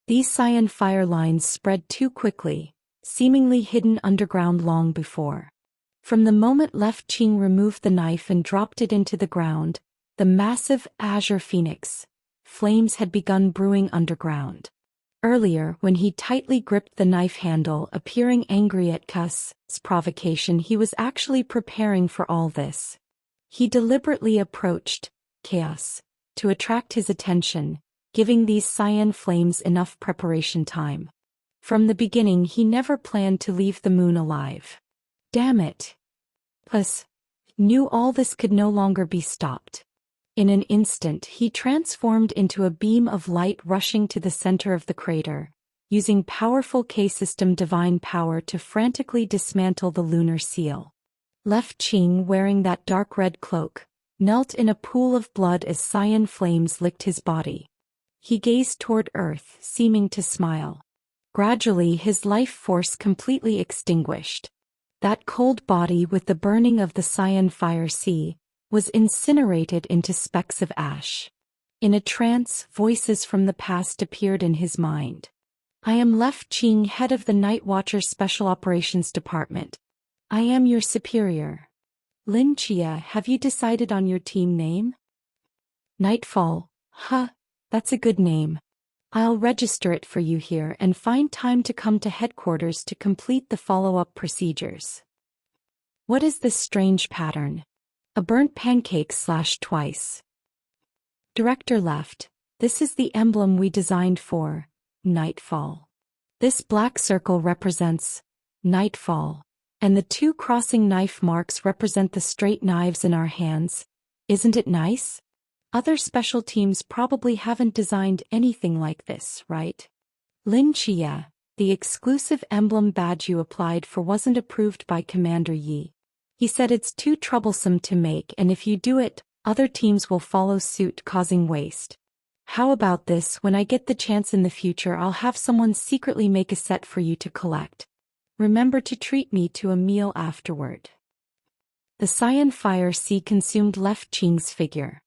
These cyan fire lines spread too quickly, seemingly hidden underground long before. From the moment Left Qing removed the knife and dropped it into the ground, the massive azure phoenix flames had begun brewing underground. Earlier, when he tightly gripped the knife handle, appearing angry at Kuss's provocation, he was actually preparing for all this. He deliberately approached chaos to attract his attention, giving these cyan flames enough preparation time. From the beginning, he never planned to leave the moon alive. Damn it. Kuss knew all this could no longer be stopped. In an instant, he transformed into a beam of light rushing to the center of the crater, using powerful K-system divine power to frantically dismantle the lunar seal. Left Qing, wearing that dark red cloak, knelt in a pool of blood as cyan flames licked his body. He gazed toward Earth, seeming to smile. Gradually, his life force completely extinguished. That cold body with the burning of the cyan fire sea was incinerated into specks of ash. In a trance, voices from the past appeared in his mind. I am Left Qing, head of the Night Watcher Special Operations Department. I am your superior. Lin Chia, have you decided on your team name? Nightfall. Huh, that's a good name. I'll register it for you here and find time to come to headquarters to complete the follow-up procedures. What is this strange pattern? A burnt pancake slashed twice. Director left. This is the emblem we designed for Nightfall. This black circle represents Nightfall, and the two crossing knife marks represent the straight knives in our hands. Isn't it nice? Other special teams probably haven't designed anything like this, right? Lin Chia, the exclusive emblem badge you applied for wasn't approved by Commander Yi. He said it's too troublesome to make, and if you do it, other teams will follow suit, causing waste. How about this? When I get the chance in the future, I'll have someone secretly make a set for you to collect. Remember to treat me to a meal afterward. The cyan fire sea consumed Left Qing's figure.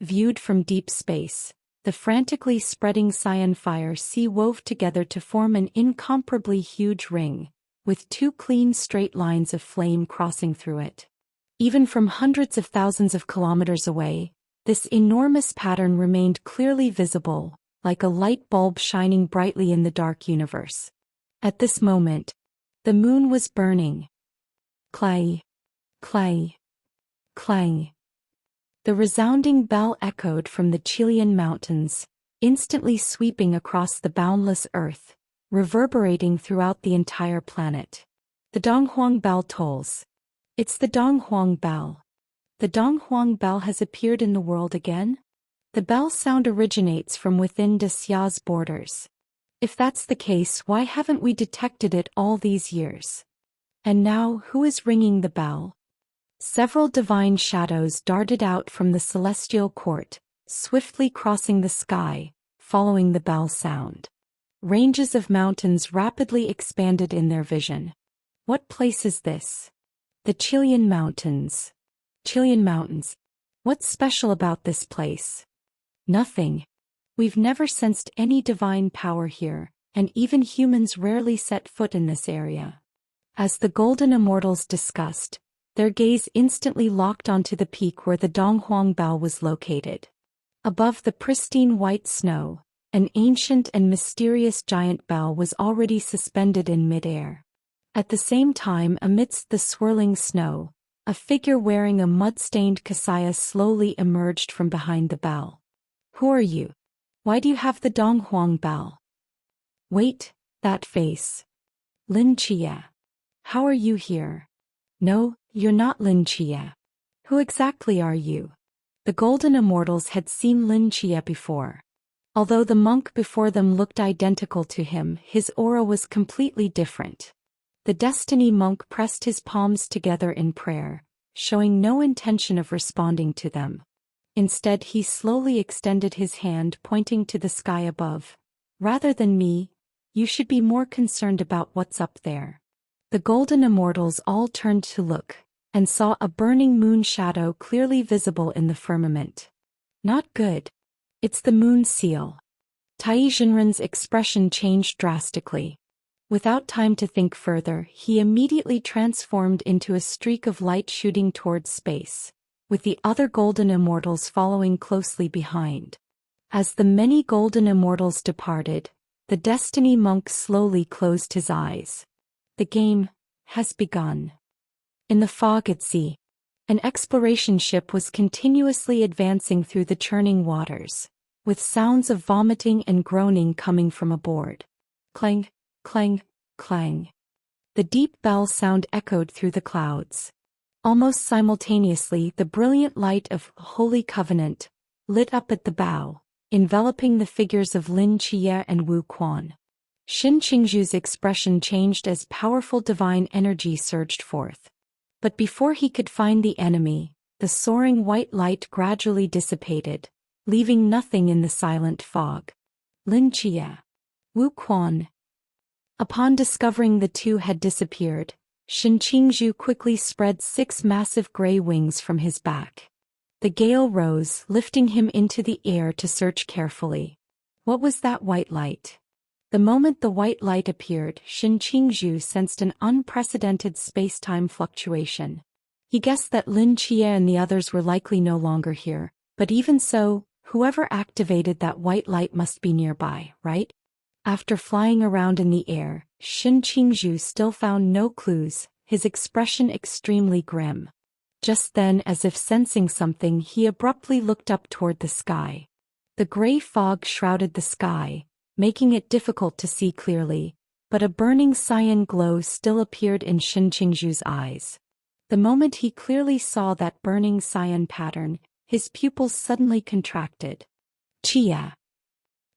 Viewed from deep space, the frantically spreading cyan fire sea wove together to form an incomparably huge ring, with two clean straight lines of flame crossing through it. Even from hundreds of thousands of kilometers away, this enormous pattern remained clearly visible, like a light bulb shining brightly in the dark universe. At this moment, the moon was burning. Clang, clang, clang. The resounding bell echoed from the Chilean mountains, instantly sweeping across the boundless earth, reverberating throughout the entire planet. The Donghuang bell tolls. It's the Donghuang bell. The Donghuang bell has appeared in the world again? The bell sound originates from within Daxia's borders. If that's the case, why haven't we detected it all these years? And now, who is ringing the bell? Several divine shadows darted out from the celestial court, swiftly crossing the sky, following the bell sound. Ranges of mountains rapidly expanded in their vision. What place is this? The Chilean Mountains. Chilean Mountains. What's special about this place? Nothing. We've never sensed any divine power here, and even humans rarely set foot in this area. As the Golden Immortals discussed, their gaze instantly locked onto the peak where the Donghuang Bell was located. Above the pristine white snow, an ancient and mysterious giant bell was already suspended in midair. At the same time, amidst the swirling snow, a figure wearing a mud-stained kasaya slowly emerged from behind the bell. Who are you? Why do you have the Donghuang bell? Wait, that face. Lin Chia. How are you here? No, you're not Lin Chia. Who exactly are you? The Golden Immortals had seen Lin Chia before. Although the monk before them looked identical to him, his aura was completely different. The Destiny monk pressed his palms together in prayer, showing no intention of responding to them. Instead, he slowly extended his hand, pointing to the sky above. Rather than me, you should be more concerned about what's up there. The Golden Immortals all turned to look, and saw a burning moon shadow clearly visible in the firmament. Not good. It's the moon seal. Tai Jinren's expression changed drastically. Without time to think further, he immediately transformed into a streak of light shooting towards space, with the other Golden Immortals following closely behind. As the many Golden Immortals departed, The Destiny monk slowly closed his eyes. The game has begun. In the fog at sea, an exploration ship was continuously advancing through the churning waters, with sounds of vomiting and groaning coming from aboard. Clang, clang, clang. The deep bell sound echoed through the clouds. Almost simultaneously, the brilliant light of Holy Covenant lit up at the bow, enveloping the figures of Lin Chiye and Wu Quan. Xin Qingzhu's expression changed as powerful divine energy surged forth. But before he could find the enemy, the soaring white light gradually dissipated, leaving nothing in the silent fog. Lin Chiye, Wu Quan. Upon discovering the two had disappeared, Xin Qingzhu quickly spread 6 massive gray wings from his back. The gale rose, lifting him into the air to search carefully. What was that white light? The moment the white light appeared, Xin Qingzhu sensed an unprecedented space-time fluctuation. He guessed that Lin Chiye and the others were likely no longer here, but even so, whoever activated that white light must be nearby, right? After flying around in the air, Xin Qingzhu still found no clues, his expression extremely grim. Just then, as if sensing something, he abruptly looked up toward the sky. The gray fog shrouded the sky, making it difficult to see clearly, but a burning cyan glow still appeared in Xin Qingzhu's eyes. The moment he clearly saw that burning cyan pattern, his pupils suddenly contracted. Chia.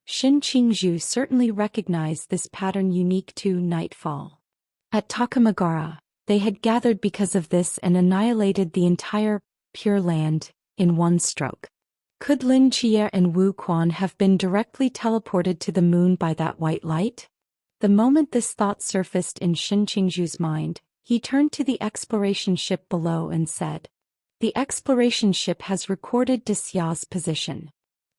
Xin Qingzhu certainly recognized this pattern unique to Nightfall. At Takamagara, they had gathered because of this and annihilated the entire Pure Land in one stroke. Could Lin Chiye and Wu Quan have been directly teleported to the moon by that white light? The moment this thought surfaced in Xin Qingzhu's mind, he turned to the exploration ship below and said, "The exploration ship has recorded Xia's position.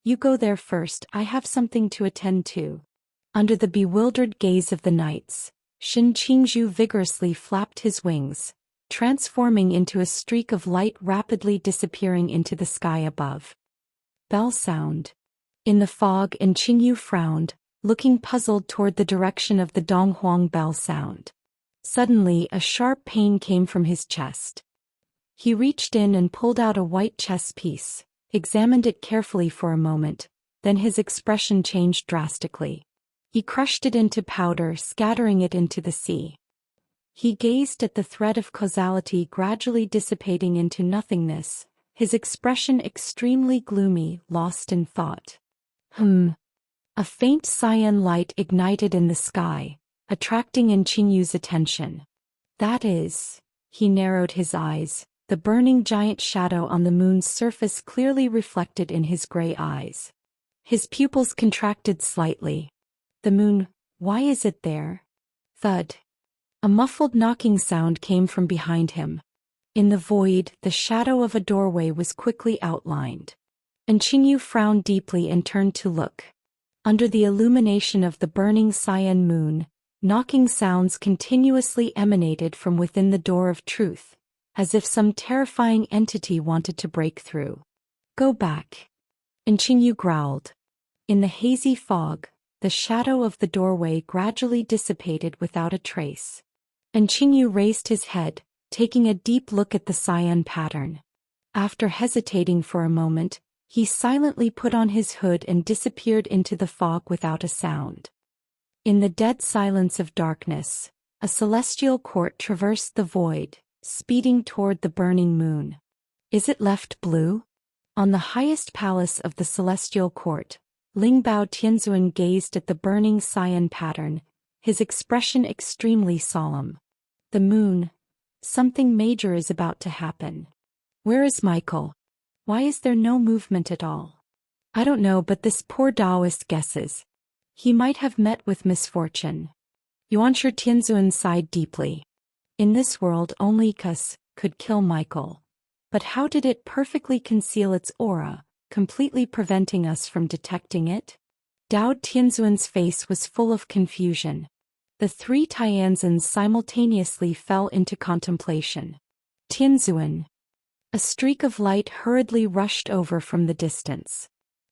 You go there first, I have something to attend to." Under the bewildered gaze of the knights, Xin Qingzhu vigorously flapped his wings, transforming into a streak of light rapidly disappearing into the sky above. Bell sound. In the fog, and Qingyu frowned, looking puzzled toward the direction of the Donghuang bell sound. Suddenly, a sharp pain came from his chest. He reached in and pulled out a white chess piece, examined it carefully for a moment, then his expression changed drastically. He crushed it into powder, scattering it into the sea. He gazed at the thread of causality gradually dissipating into nothingness, his expression extremely gloomy, lost in thought. A faint cyan light ignited in the sky, attracting Qingyu's attention. That is, he narrowed his eyes, the burning giant shadow on the moon's surface clearly reflected in his gray eyes. His pupils contracted slightly. The moon, why is it there? Thud. A muffled knocking sound came from behind him. In the void, the shadow of a doorway was quickly outlined. Qingyu frowned deeply and turned to look. Under the illumination of the burning cyan moon, knocking sounds continuously emanated from within the door of truth, as if some terrifying entity wanted to break through. Go back. Qingyu growled. In the hazy fog, the shadow of the doorway gradually dissipated without a trace. Qingyu raised his head, taking a deep look at the cyan pattern. After hesitating for a moment, he silently put on his hood and disappeared into the fog without a sound. In the dead silence of darkness, a celestial court traversed the void, speeding toward the burning moon. Is it left blue? On the highest palace of the celestial court, Lingbao Tianzuan gazed at the burning cyan pattern, his expression extremely solemn. The moon. Something major is about to happen. Where is Michael? Why is there no movement at all? I don't know, but this poor Taoist guesses. He might have met with misfortune. Yuanshi Tianzuan sighed deeply. In this world only Kus could kill Michael. But how did it perfectly conceal its aura, completely preventing us from detecting it? Dao Tianzuan's face was full of confusion. The 3 Tianzans simultaneously fell into contemplation. Tianzuan. A streak of light hurriedly rushed over from the distance.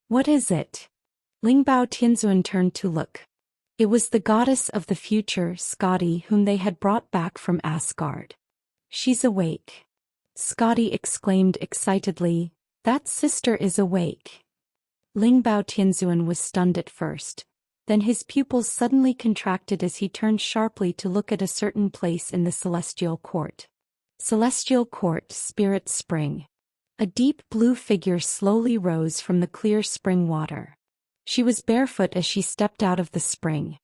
What is it? Lingbao Tianzuan turned to look. It was the goddess of the future, Scotty, whom they had brought back from Asgard. She's awake. Scotty exclaimed excitedly, that sister is awake. Lingbao Tianzuan was stunned at first. Then his pupils suddenly contracted as he turned sharply to look at a certain place in the Celestial Court. Celestial Court, Spirit Spring. A deep blue figure slowly rose from the clear spring water. She was barefoot as she stepped out of the spring.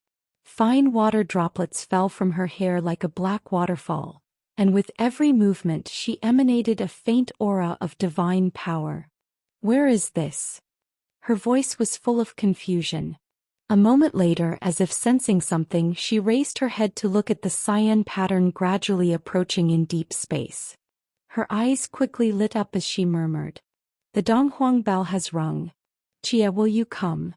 Fine water droplets fell from her hair like a black waterfall, and with every movement she emanated a faint aura of divine power. Where is this? Her voice was full of confusion. A moment later, as if sensing something, she raised her head to look at the cyan pattern gradually approaching in deep space. Her eyes quickly lit up as she murmured, "The Donghuang bell has rung. Chia, will you come?"